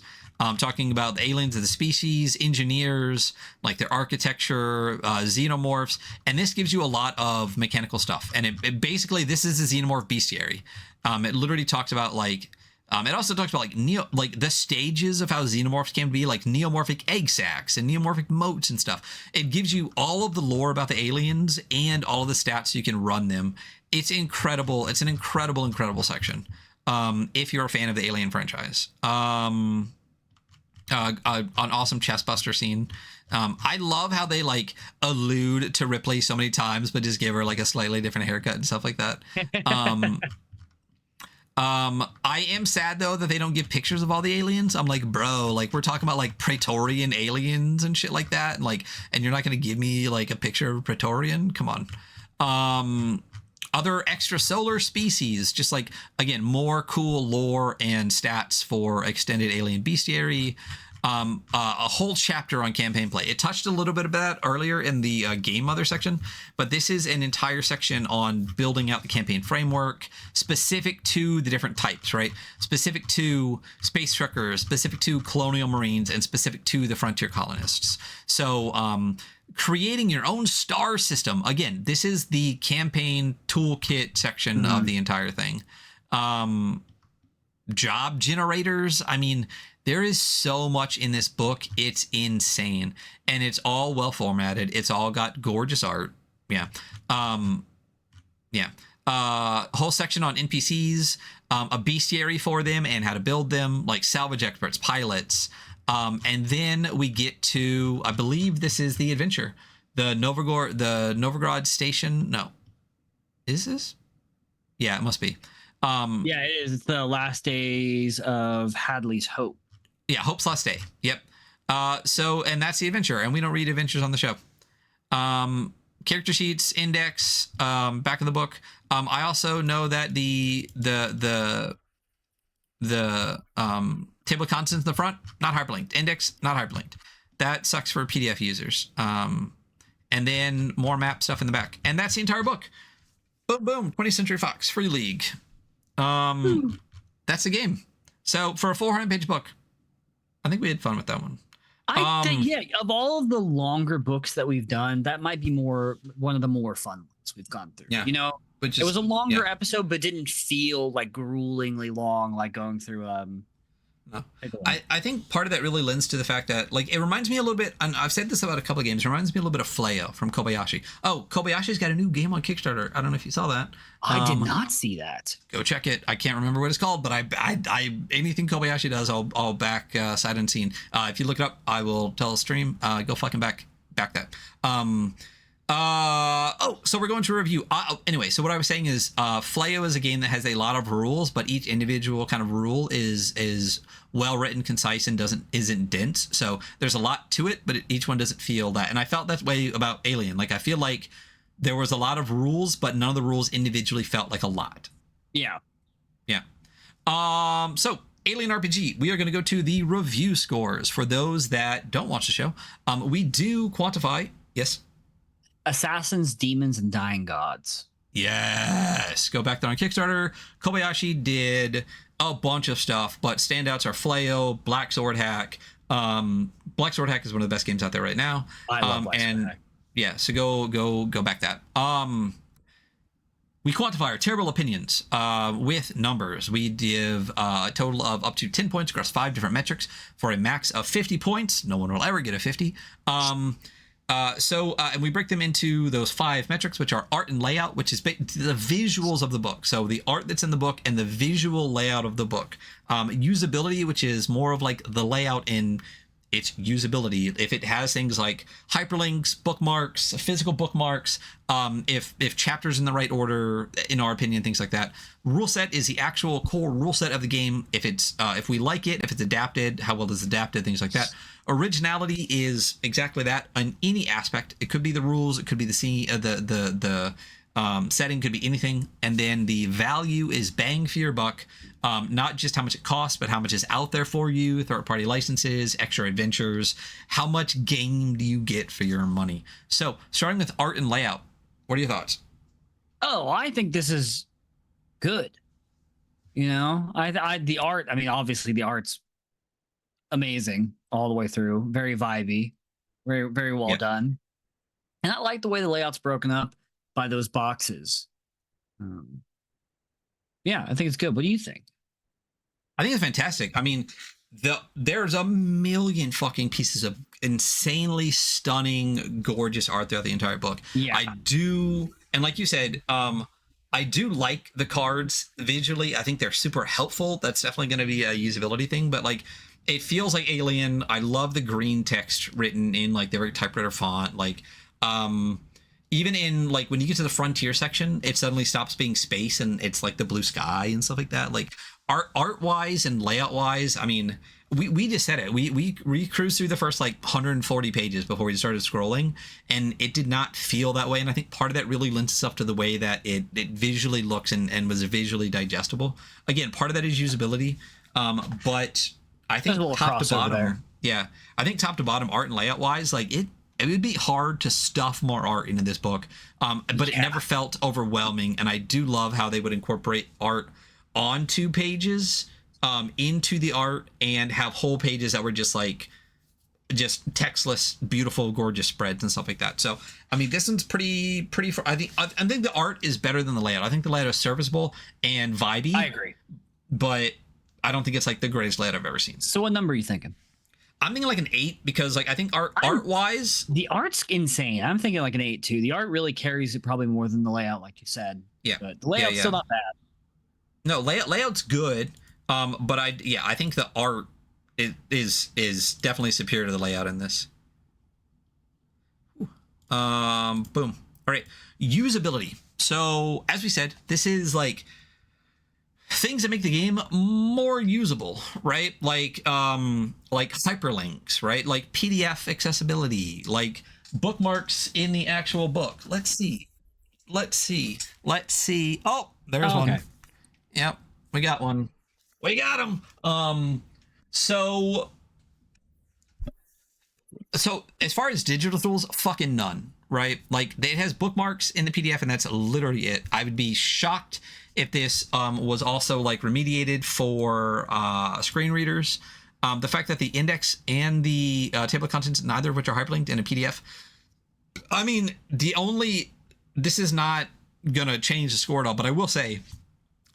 talking about the aliens of the species, engineers, like their architecture, xenomorphs, and this gives you a lot of mechanical stuff. And it basically, this is a xenomorph bestiary. It literally talks about like, it also talks about like the stages of how xenomorphs can be, like neomorphic egg sacs and neomorphic moats and stuff. It gives you all of the lore about the aliens and all of the stats so you can run them. It's incredible. It's an incredible section. If you're a fan of the Alien franchise. An awesome chest buster scene. I love how they like allude to Ripley so many times, but just give her like a slightly different haircut and stuff like that. I am sad though that they don't give pictures of all the aliens. I'm like, bro, like we're talking about like Praetorian aliens and shit like that, and like, and you're not gonna give me like a picture of a Praetorian? Come on. Other extrasolar species, just like again, more cool lore and stats for extended alien bestiary. A whole chapter on campaign play. It touched a little bit of that earlier in the game mother section, but this is an entire section on building out the campaign framework specific to the different types, right? Specific to space truckers, specific to colonial marines, and specific to the frontier colonists. So creating your own star system. Again, this is the campaign toolkit section of the entire thing. Job generators. I mean, there is so much in this book. It's insane. And it's all well formatted. It's all got gorgeous art. Yeah. Whole section on NPCs, a bestiary for them and how to build them, like salvage experts, pilots. And then we get to, I believe this is the adventure. The Novigrad station. No. Is this? Yeah, it must be. Yeah, it is. It's the last days of Hadley's Hope. Yeah, Hope's Last Day. Yep. And that's the adventure, and we don't read adventures on the show. Character sheets, index, back of the book. I also know that the table of contents in the front, not hyperlinked. Index, not hyperlinked. That sucks for PDF users. And then more map stuff in the back. And that's the entire book. Boom, boom. 20th Century Fox, Free League. That's the game. So for a 400-page book, I think we had fun with that one. I think, yeah, of all of the longer books that we've done, that might be one of the more fun ones we've gone through. Yeah. You know, it was a longer episode, but didn't feel like gruelingly long, like going through No. I think part of that really lends to the fact that, like, it reminds me a little bit, and I've said this about a couple of games, it reminds me a little bit of Flayo from Kobayashi. Oh, Kobayashi's got a new game on Kickstarter. I don't know if you saw that. I did not see that. Go check it. I can't remember what it's called, but I anything Kobayashi does, I'll back sight unseen. If you look it up, I will tell a stream. Go fucking back that. So we're going to review. Anyway, so what I was saying is, Flayo is a game that has a lot of rules, but each individual kind of rule is well written, concise, and isn't dense. So there's a lot to it, but each one doesn't feel that. And I felt that way about Alien. Like, I feel like there was a lot of rules, but none of the rules individually felt like a lot. Yeah. Yeah. So Alien RPG, we are going to go to the review scores. For those that don't watch the show, we do quantify. Yes. Assassins, Demons, and Dying Gods. Yes. Go back there on Kickstarter. Kobayashi did a bunch of stuff, but standouts are Flayo, Black Sword Hack. Black Sword Hack is one of the best games out there right now. I love Black Sword Hack. Yeah, so go back that. We quantify our terrible opinions with numbers. We give a total of up to 10 points across 5 different metrics for a max of 50 points. No one will ever get a 50. And we break them into those 5 metrics, which are art and layout, which is the visuals of the book. So the art that's in the book and the visual layout of the book. Usability, which is more of like the layout in its usability. If it has things like hyperlinks, bookmarks, physical bookmarks, if chapters in the right order, in our opinion, things like that. Rule set is the actual core rule set of the game. If it's if we like it, if it's adapted, how well it's adapted, things like that. Originality is exactly that on any aspect. It could be the rules, it could be the setting, could be anything. And then the value is bang for your buck. Not just how much it costs, but how much is out there for you, third-party licenses, extra adventures. How much game do you get for your money? So, starting with art and layout, what are your thoughts? Oh, I think this is good. You know, the art, I mean, obviously the art's amazing all the way through. Very vibey, very, very well done. And I like the way the layout's broken up by those boxes. Yeah, I think it's good. What do you think? I think it's fantastic. I mean, there's a million fucking pieces of insanely stunning, gorgeous art throughout the entire book. Yeah. I do, and like you said, I do like the cards visually. I think they're super helpful. That's definitely going to be a usability thing. But like, it feels like Alien. I love the green text written in like the very typewriter font. Like, even in like when you get to the frontier section, it suddenly stops being space and it's like the blue sky and stuff like that. Like art wise and layout wise, I mean, we just said it. We cruised through the first like 140 pages before we started scrolling, and it did not feel that way. And I think part of that really lends itself to the way that it visually looks and was visually digestible. Again, part of that is usability, but I think top to bottom, yeah, I think top to bottom, art and layout wise, like it would be hard to stuff more art into this book, but it never felt overwhelming. And I do love how they would incorporate art onto pages, into the art, and have whole pages that were just like just textless, beautiful, gorgeous spreads and stuff like that. So I mean, this one's pretty. I think the art is better than the layout. I think the layout is serviceable and vibey. I agree, but I don't think it's like the greatest layout I've ever seen. So what number are you thinking? I'm thinking like an 8 because like I think art wise, the art's insane. I'm thinking like an 8 too. The art really carries it probably more than the layout, like you said. Yeah, but the layout's still not bad. No, layout's good. But I think the art is definitely superior to the layout in this. Boom. All right, usability. So as we said, this is like things that make the game more usable, right? Like hyperlinks, right? Like PDF accessibility, like bookmarks in the actual book. Let's see. Oh, there's one. Yep, we got one. We got him. So as far as digital tools, fucking none, right? Like it has bookmarks in the PDF, and that's literally it. I would be shocked if this was also like remediated for screen readers. The fact that the index and the table of contents, neither of which are hyperlinked in a PDF. I mean, this is not gonna change the score at all, but I will say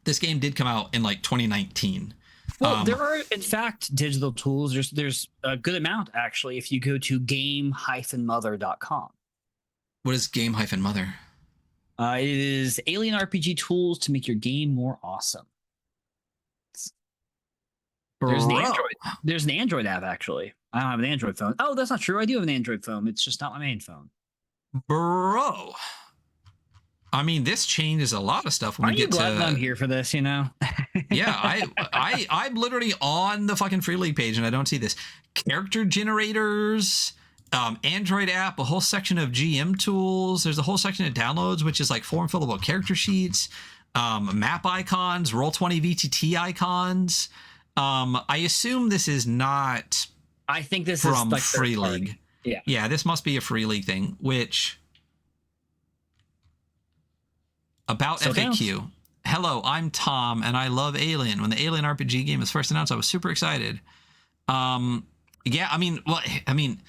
this game did come out in like 2019. Well, there are in fact digital tools. There's a good amount actually if you go to game-mother.com. What is game-mother? It is Alien RPG tools to make your game more awesome. There's an Android. There's an Android app actually. I don't have an Android phone. Oh, that's not true. I do have an Android phone. It's just not my main phone. Bro. I mean, this changes a lot of stuff when we get to. I'm here for this, you know. Yeah, I'm literally on the fucking Free League page and I don't see this. Character generators, Android app, a whole section of GM tools. There's a whole section of downloads, which is like form fillable character sheets, map icons, Roll20 VTT icons. I assume this is not. I think this from is like Free League. Yeah, this must be a Free League thing. Which about so FAQ. Counts. Hello, I'm Tom, and I love Alien. When the Alien RPG game was first announced, I was super excited. Yeah, I mean,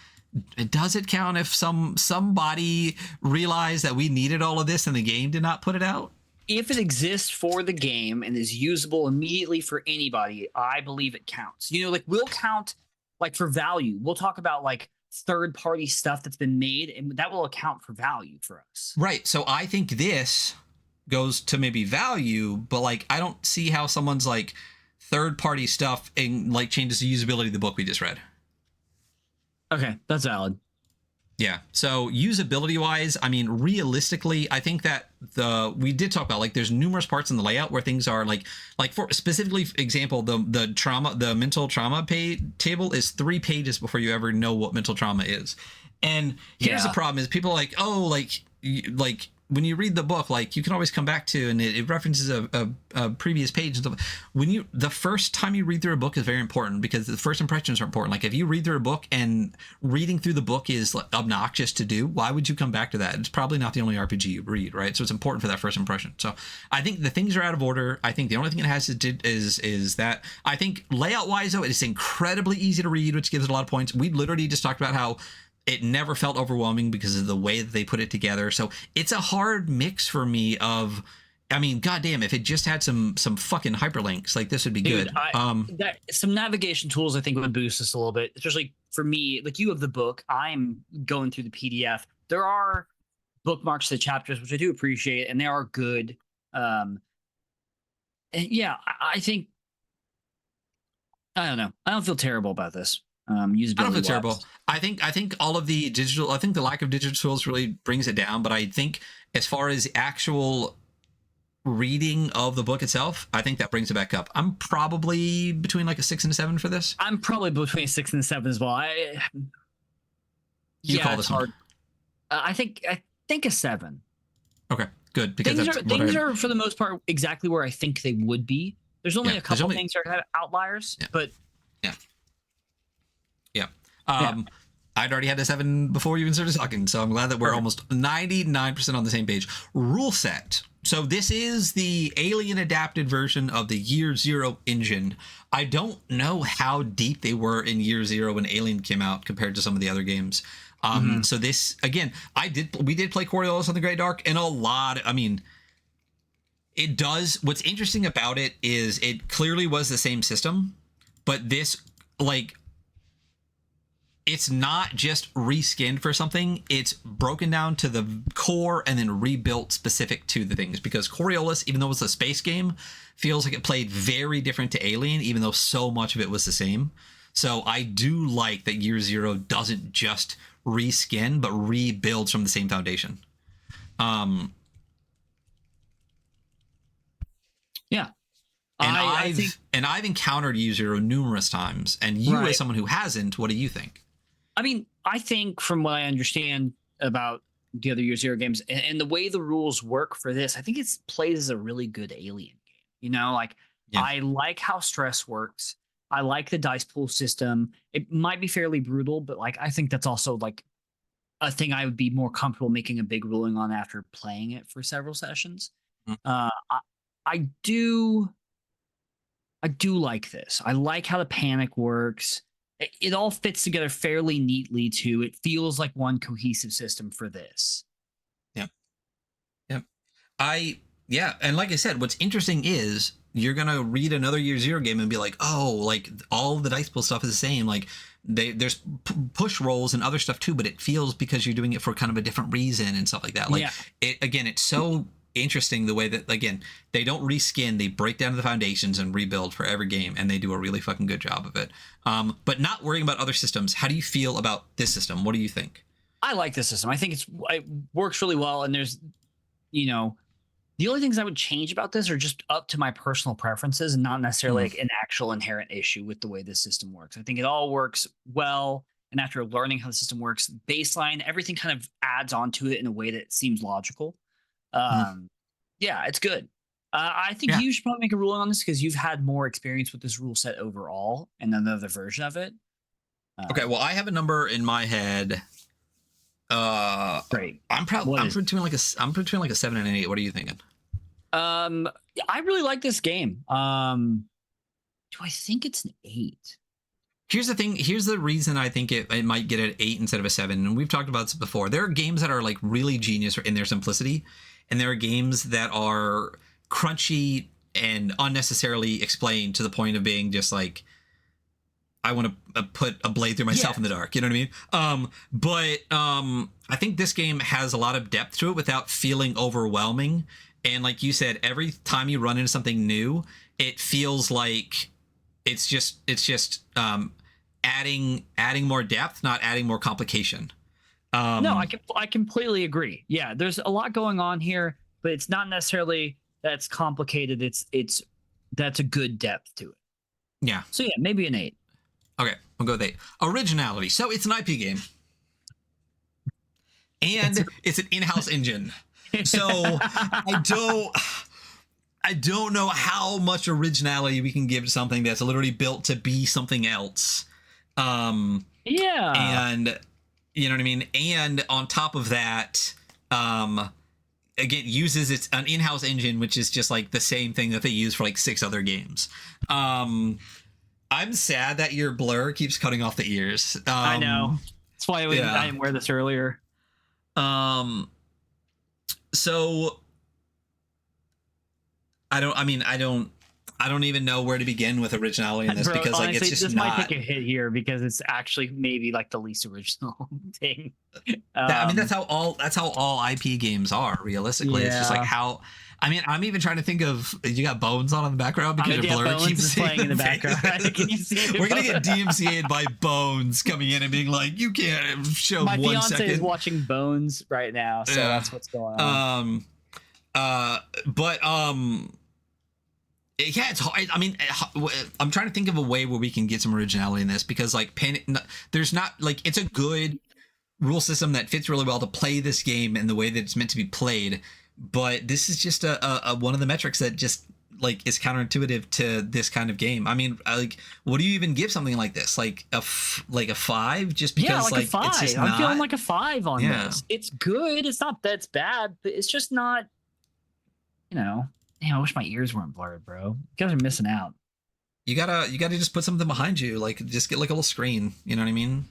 does it count if somebody realized that we needed all of this and the game did not put it out? If it exists for the game and is usable immediately for anybody, I believe it counts. You know, like we'll count like for value. We'll talk about like third-party stuff that's been made, and that will account for value for us. Right. So I think this goes to maybe value, but like I don't see how someone's like third-party stuff and like changes the usability of the book we just read. Okay, that's valid. Yeah. So usability wise, I mean, realistically, I think that we did talk about like there's numerous parts in the layout where things are like for specifically example, the mental trauma table is 3 pages before you ever know what mental trauma is. And here's the problem is people are like, oh, like when you read the book, like you can always come back to, and it references a previous page and stuff. The first time you read through a book is very important because the first impressions are important. Like if you read through a book and reading through the book is like obnoxious to do, why would you come back to that? It's probably not the only RPG you read, right? So it's important for that first impression. So I think the things are out of order. I think the only thing it has to do is that I think layout wise though, it's incredibly easy to read, which gives it a lot of points. We literally just talked about how it never felt overwhelming because of the way that they put it together. So it's a hard mix for me of, I mean, goddamn, if it just had some fucking hyperlinks, like this would be good. Some navigation tools I think would boost us a little bit, especially for me. Like you have the book, I'm going through the PDF. There are bookmarks to the chapters, which I do appreciate, and they are good. And yeah, I think I don't know. I don't feel terrible about this. I don't feel Usability terrible. wise. I think all of the digital. I think the lack of digital tools really brings it down. But I think as far as actual reading of the book itself, I think that brings it back up. I'm probably between like a 6 and a 7 for this. I'm probably between 6 and 7 as well. You Yeah, call it's this one. hard. I think a 7. Okay, good, because Things are for the most part exactly where I think they would be. There's only a couple things that are kind of outliers, but yeah. I'd already had a 7 before you even started talking, so I'm glad that we're almost 99% on the same page. Rule set. So this is the Alien adapted version of the Year Zero engine. I don't know how deep they were in Year Zero when Alien came out compared to some of the other games. So this, again, we did play Coriolis on the Great Dark, and it does. What's interesting about it is it clearly was the same system, but this, like, it's not just reskinned for something. It's broken down to the core and then rebuilt specific to the things, because Coriolis, even though it's a space game, feels like it played very different to Alien, even though so much of it was the same. So I do like that Year Zero doesn't just reskin, but rebuilds from the same foundation. yeah. And I think I've encountered Year Zero numerous times, and you, as someone who hasn't, what do you think? I think from what I understand about the other Year Zero games and the way the rules work for this, I think it's played as a really good Alien game. You know, like, I like how stress works. I like the dice pool system. It might be fairly brutal, but like, I think that's also like a thing I would be more comfortable making a big ruling on after playing it for several sessions. I do like this. I like how the panic works. It all fits together fairly neatly too. It feels like one cohesive system for this. Yep. And like I said, what's interesting is you're gonna read another Year Zero game and be like, oh, like all the dice pool stuff is the same. Like there's push rolls and other stuff too, but it feels, because you're doing it for kind of a different reason and stuff like that. Like, it's so interesting the way that, again, they don't reskin, they break down the foundations and rebuild for every game, and they do a really fucking good job of it. But not worrying about other systems, how do you feel about this system? What do you think? I like this system. I think it works really well, and there's, the only things I would change about this are just up to my personal preferences, and not necessarily like an actual inherent issue with the way this system works. I think it all works well, and after learning how the system works, baseline, everything kind of adds onto it in a way that seems logical. Yeah, it's good. I think you should probably make a ruling on this, because you've had more experience with this rule set overall and another version of it. Okay, well, I have a number in my head. Great. I'm between like a 7 and an 8. What are you thinking? I really like this game. Do I think it's an 8? Here's the thing. Here's the reason I think it might get an 8 instead of a 7. And we've talked about this before. There are games that are like really genius in their simplicity, and there are games that are crunchy and unnecessarily explained to the point of being just like, I want to put a blade through myself in the dark. You know what I mean? But I think this game has a lot of depth to it without feeling overwhelming. And like you said, every time you run into something new, it feels like it's just adding more depth, not adding more complication. No, I completely agree. Yeah, there's a lot going on here, but it's not necessarily that's complicated. It's that's a good depth to it. Yeah. So yeah, maybe an 8. Okay, we'll go with 8. Originality. So it's an IP game, and it's an in-house engine. So I don't know how much originality we can give to something that's literally built to be something else. And you know what I mean? And on top of that, again, uses an in-house engine, which is just like the same thing that they use for like 6 other games. I'm sad that your blur keeps cutting off the ears. I know. That's why I didn't wear this earlier. So I don't even know where to begin with originality in this, because like, honestly, it's just might take a hit here, because it's actually maybe like the least original thing. That's how all IP games are, realistically. It's just like how I mean, I'm even trying to think of, you got Bones on in the background because your blur Bones keeps is playing in the background. Can you see it? We're gonna get DMCA'd by Bones coming in and being like, you can't show My 1 fiance second. is watching Bones right now, so that's what's going on. Yeah, it's hard. I mean, I'm trying to think of a way where we can get some originality in this, because like there's not like, it's a good rule system that fits really well to play this game in the way that it's meant to be played, but this is just a one of the metrics that just like is counterintuitive to this kind of game. I mean, like, what do you even give something like this? Like a 5, just because like a 5. it's just I'm not, feeling like a 5 on this. It's good. It's not that's bad, but it's just not. Damn, I wish my ears weren't blurred, bro. You guys are missing out. You gotta just put something behind you, like just get like a little screen. You know what I mean?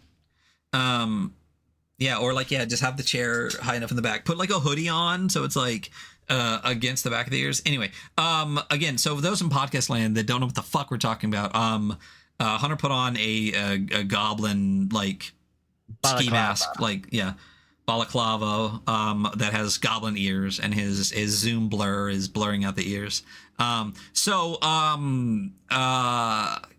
Yeah, or like, yeah, just have the chair high enough in the back. Put like a hoodie on so it's like against the back of the ears. Anyway, again, so for those in podcast land that don't know what the fuck we're talking about, Hunter put on a goblin like ski mask, like, yeah, balaclava, that has goblin ears, and his zoom blur is blurring out the ears.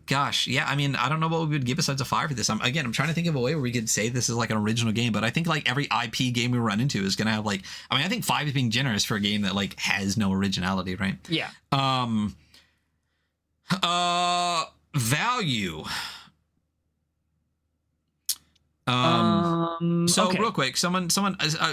Gosh, yeah, I mean, I don't know what we would give besides a 5 for this. I'm trying to think of a way where we could say this is like an original game, but I think like every IP game we run into is gonna have like, I mean, I think 5 is being generous for a game that like has no originality, right? Yeah. Value. Okay. Real quick, someone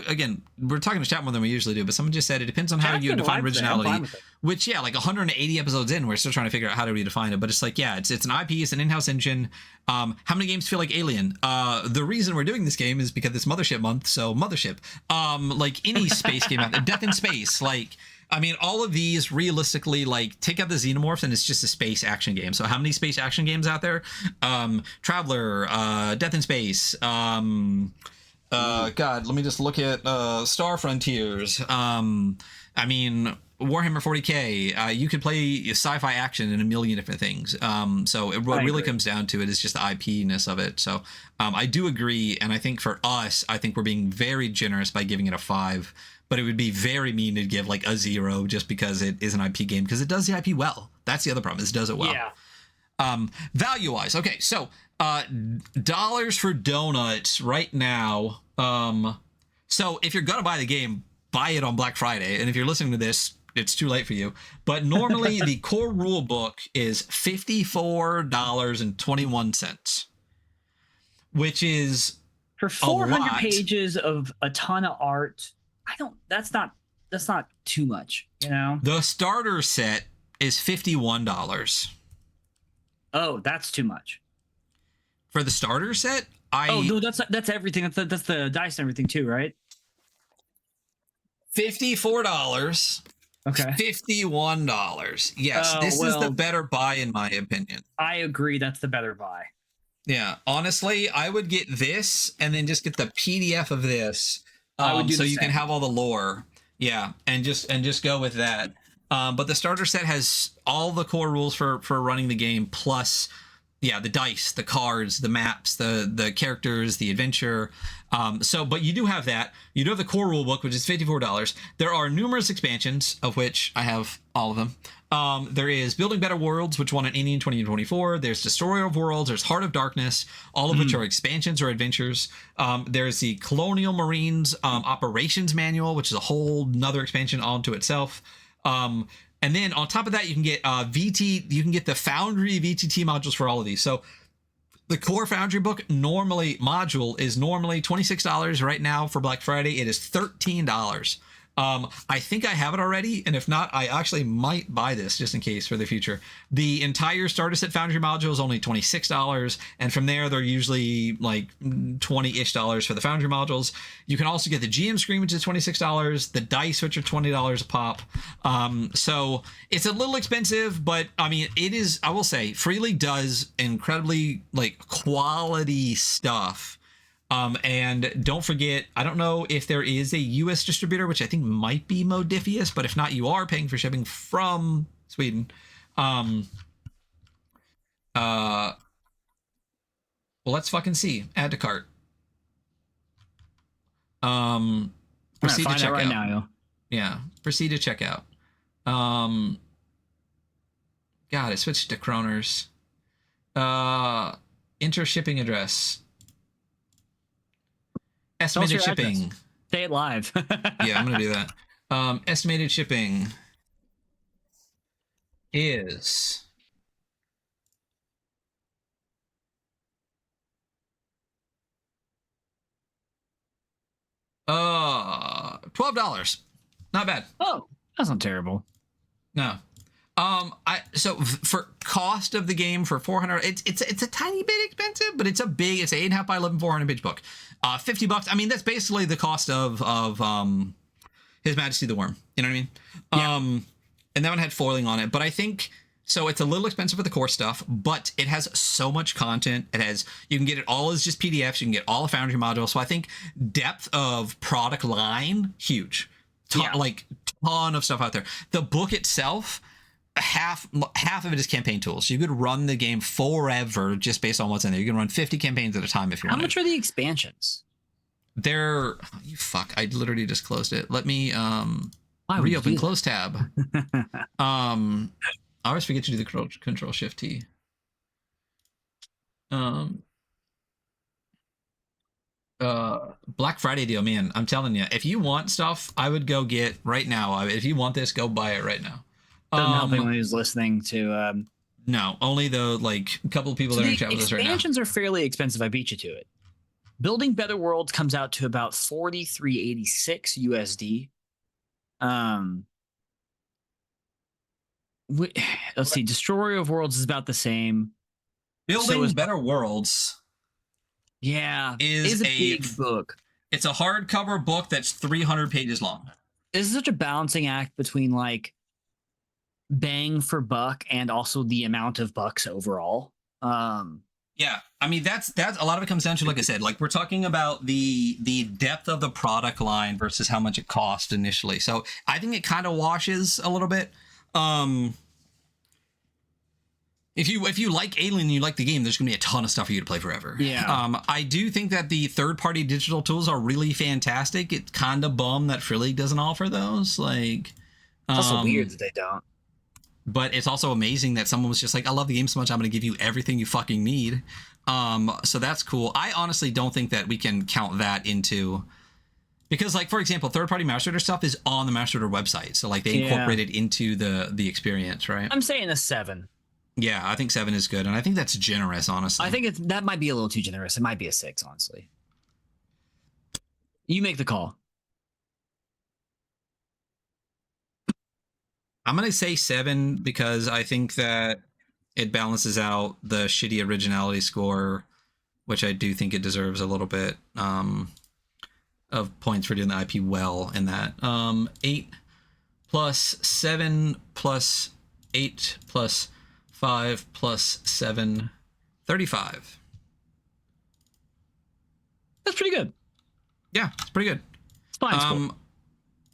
again, we're talking to chat more than we usually do, but someone just said it depends on how you define originality, which, yeah, like 180 episodes in, we're still trying to figure out how do we define it, but it's like, yeah, it's an IP, it's an in-house engine. How many games feel like Alien? The reason we're doing this game is because it's Mothership month, so Mothership. Like any space game out there, Death in Space, like, I mean, all of these realistically, like, take out the Xenomorphs and it's just a space action game. So how many space action games out there? Traveler, Death in Space, God, let me just look at Star Frontiers. I mean, Warhammer 40K. You could play sci-fi action in a million different things. So what really comes down to it is just the IP-ness of it. So I do agree, and I think for us, I think we're being very generous by giving it a 5. But it would be very mean to give like a 0 just because it is an IP game, because it does the IP well. That's the other problem, is it does it well. Yeah. Value-wise, okay, so dollars for donuts right now. So if you're gonna buy the game, buy it on Black Friday. And if you're listening to this, it's too late for you. But normally the core rule book is $54.21, which is for 400 pages of a ton of art. That's not too much, you know? The starter set is $51. Oh, that's too much. For the starter set? Oh, no, that's everything. That's the dice and everything too, right? $54. Okay. $51. Yes, this is the better buy in my opinion. I agree, that's the better buy. Yeah, honestly, I would get this and then just get the PDF of this. I would do so the you same. can have all the lore. Yeah, and just go with that. But the starter set has all the core rules for running the game, plus, yeah, the dice, the cards, the maps, the characters, the adventure. But you do have that. You do have the core rule book, which is $54. There are numerous expansions, of which I have all of them. There is Building Better Worlds, which won an Indie in 2024. There's Destroyer of Worlds. There's Heart of Darkness, all of which are expansions or adventures. There's the Colonial Marines Operations Manual, which is a whole nother expansion onto itself. And then on top of that, you can get you can get the Foundry VTT modules for all of these. So the core Foundry book module is normally $26 right now. For Black Friday, it is $13. I think I have it already, and if not, I actually might buy this just in case for the future. The entire starter set Foundry module is only $26, and from there they're usually like $20-ish for the Foundry modules. You can also get the GM screen, which is $26, the dice, which are $20 a pop. So it's a little expensive, but I mean, it is, I will say, Freely does incredibly like quality stuff. And don't forget, I don't know if there is a US distributor, which I think might be Modifius, but if not, you are paying for shipping from Sweden. Well, let's fucking see. Add to cart. Proceed to check out. Right now, yo. Yeah, proceed to check out. God, I switched to kroners. Enter shipping address. Estimated shipping. Address. Say it live. Yeah, I'm gonna do that. Estimated shipping is $12. Not bad. Oh, that's not terrible. No. For cost of the game for 400, it's a tiny bit expensive, but it's an 8.5 by 11 400 page book. $50. I mean, that's basically the cost of His Majesty the Worm. You know what I mean? Yeah. And that one had foiling on it, but I think so. It's a little expensive for the core stuff, but it has so much content. You can get it all as just PDFs. You can get all the Foundry modules. So I think depth of product line, huge. Ton of stuff out there. The book itself, half of it is campaign tools. You could run the game forever just based on what's in there. You can run 50 campaigns at a time if you want. How much are the expansions? I literally just closed it. Let me reopen close tab. I always forget to do the control shift T. Black Friday deal, man. I'm telling you, if you want stuff, I would go get right now. If you want this, go buy it right now. Doesn't help anyone who's listening to. No, only the a couple of people that are in chat with us right now. Expansions are fairly expensive. I beat you to it. Building Better Worlds comes out to about $43.86 USD. Let's see. Destroyer of Worlds is about the same. Building Better Worlds. Yeah, is a big book. It's a hardcover book that's 300 pages long. This is such a balancing act between bang for buck and also the amount of bucks overall. Yeah, I mean that's a lot of it comes down to, like I said, we're talking about the depth of the product line versus how much it cost initially. So I think it kind of washes a little bit. If you like Alien, you like the game, there's gonna be a ton of stuff for you to play forever. Yeah. I do think that the third-party digital tools are really fantastic. It's kind of bummed that Free League doesn't offer those. It's also weird that they don't. But it's also amazing that someone was just like, I love the game so much, I'm going to give you everything you fucking need. So that's cool. I honestly don't think that we can count that into... Because, for example, third-party Master Order stuff is on the Master Order website. So, they incorporate it into the experience, right? I'm saying a 7. Yeah, I think 7 is good. And I think that's generous, honestly. I think that might be a little too generous. It might be a 6, honestly. You make the call. I'm going to say 7 because I think that it balances out the shitty originality score, which I do think it deserves a little bit of points for doing the IP well in that. 8 plus 7 plus 8 plus 5 plus 7, 35. That's pretty good. Yeah, it's pretty good. It's fine. It's cool.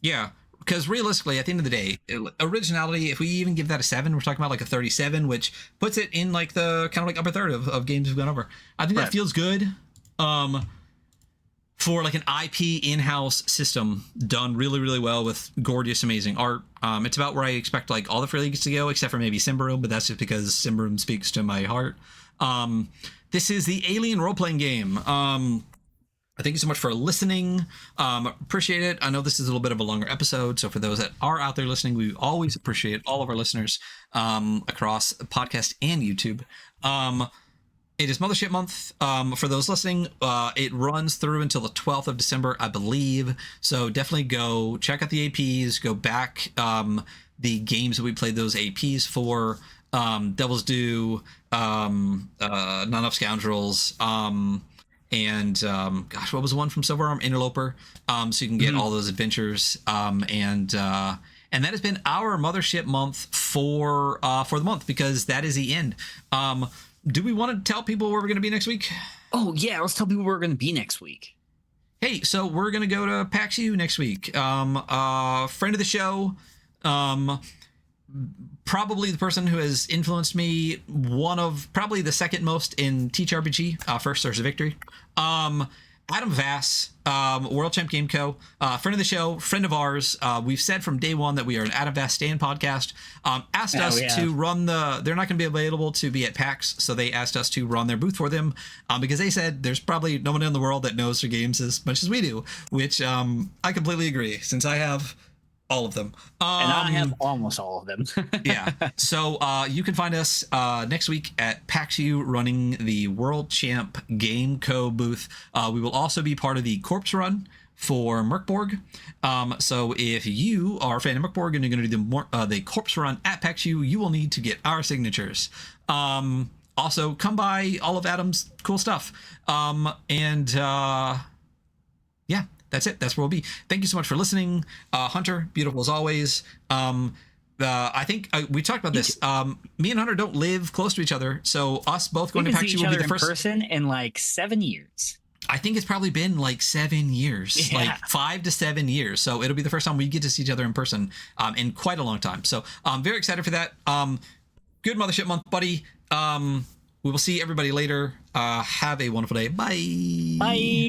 Yeah. Because realistically, at the end of the day, originality, if we even give that a 7, we're talking about a 37, which puts it in the kind of upper third of games we've gone over. I think that feels good for an IP in-house system done really, really well with gorgeous, amazing art. It's about where I expect all the Free Leagues to go, except for maybe Symbaroom, but that's just because Symbaroom speaks to my heart. This is the Alien role-playing game. Thank you so much for listening. Appreciate it. I know this is a little bit of a longer episode, so for those that are out there listening, we always appreciate all of our listeners across podcast and YouTube. It is Mothership Month. For those listening, it runs through until the 12th of December, I believe. So definitely go check out the APs, go back the games that we played those APs for. Devil's Due, Not Enough Scoundrels, and gosh, what was the one from Silverarm? Interloper. So you can get all those adventures. And that has been our Mothership Month for the month, because that is the end. Do we want to tell people where we're going to be next week? Oh yeah, let's tell people where we're going to be next week. Hey, so we're going to go to PAX U next week. Friend of the show, probably the person who has influenced me, one of probably the second most in ttrpg. First there's a victory. Adam Vass, World Champ Game Co., friend of the show, friend of ours. We've said from day one that we are an Adam Vass Stand podcast. Asked us to run they're not going to be available to be at PAX, so they asked us to run their booth for them because they said there's probably no one in the world that knows their games as much as we do, which I completely agree, since I have all of them. And I have almost all of them. Yeah. So you can find us next week at PAX U running the World Champ Game Co. booth. We will also be part of the Corpse Run for Merkborg. So if you are a fan of Merkborg and you're going to do the Corpse Run at PAX U, you will need to get our signatures. Also, come by all of Adam's cool stuff. Yeah. That's it. That's where we'll be. Thank you so much for listening. Hunter, beautiful as always. I think we talked about this. Me and Hunter don't live close to each other, so us both going to PAX U will be the first person in like 7 years. I think it's probably been like 7 years, like 5 to 7 years. So it'll be the first time we get to see each other in person in quite a long time. So I'm very excited for that. Good Mothership Month, buddy. We will see everybody later. Have a wonderful day. Bye. Bye.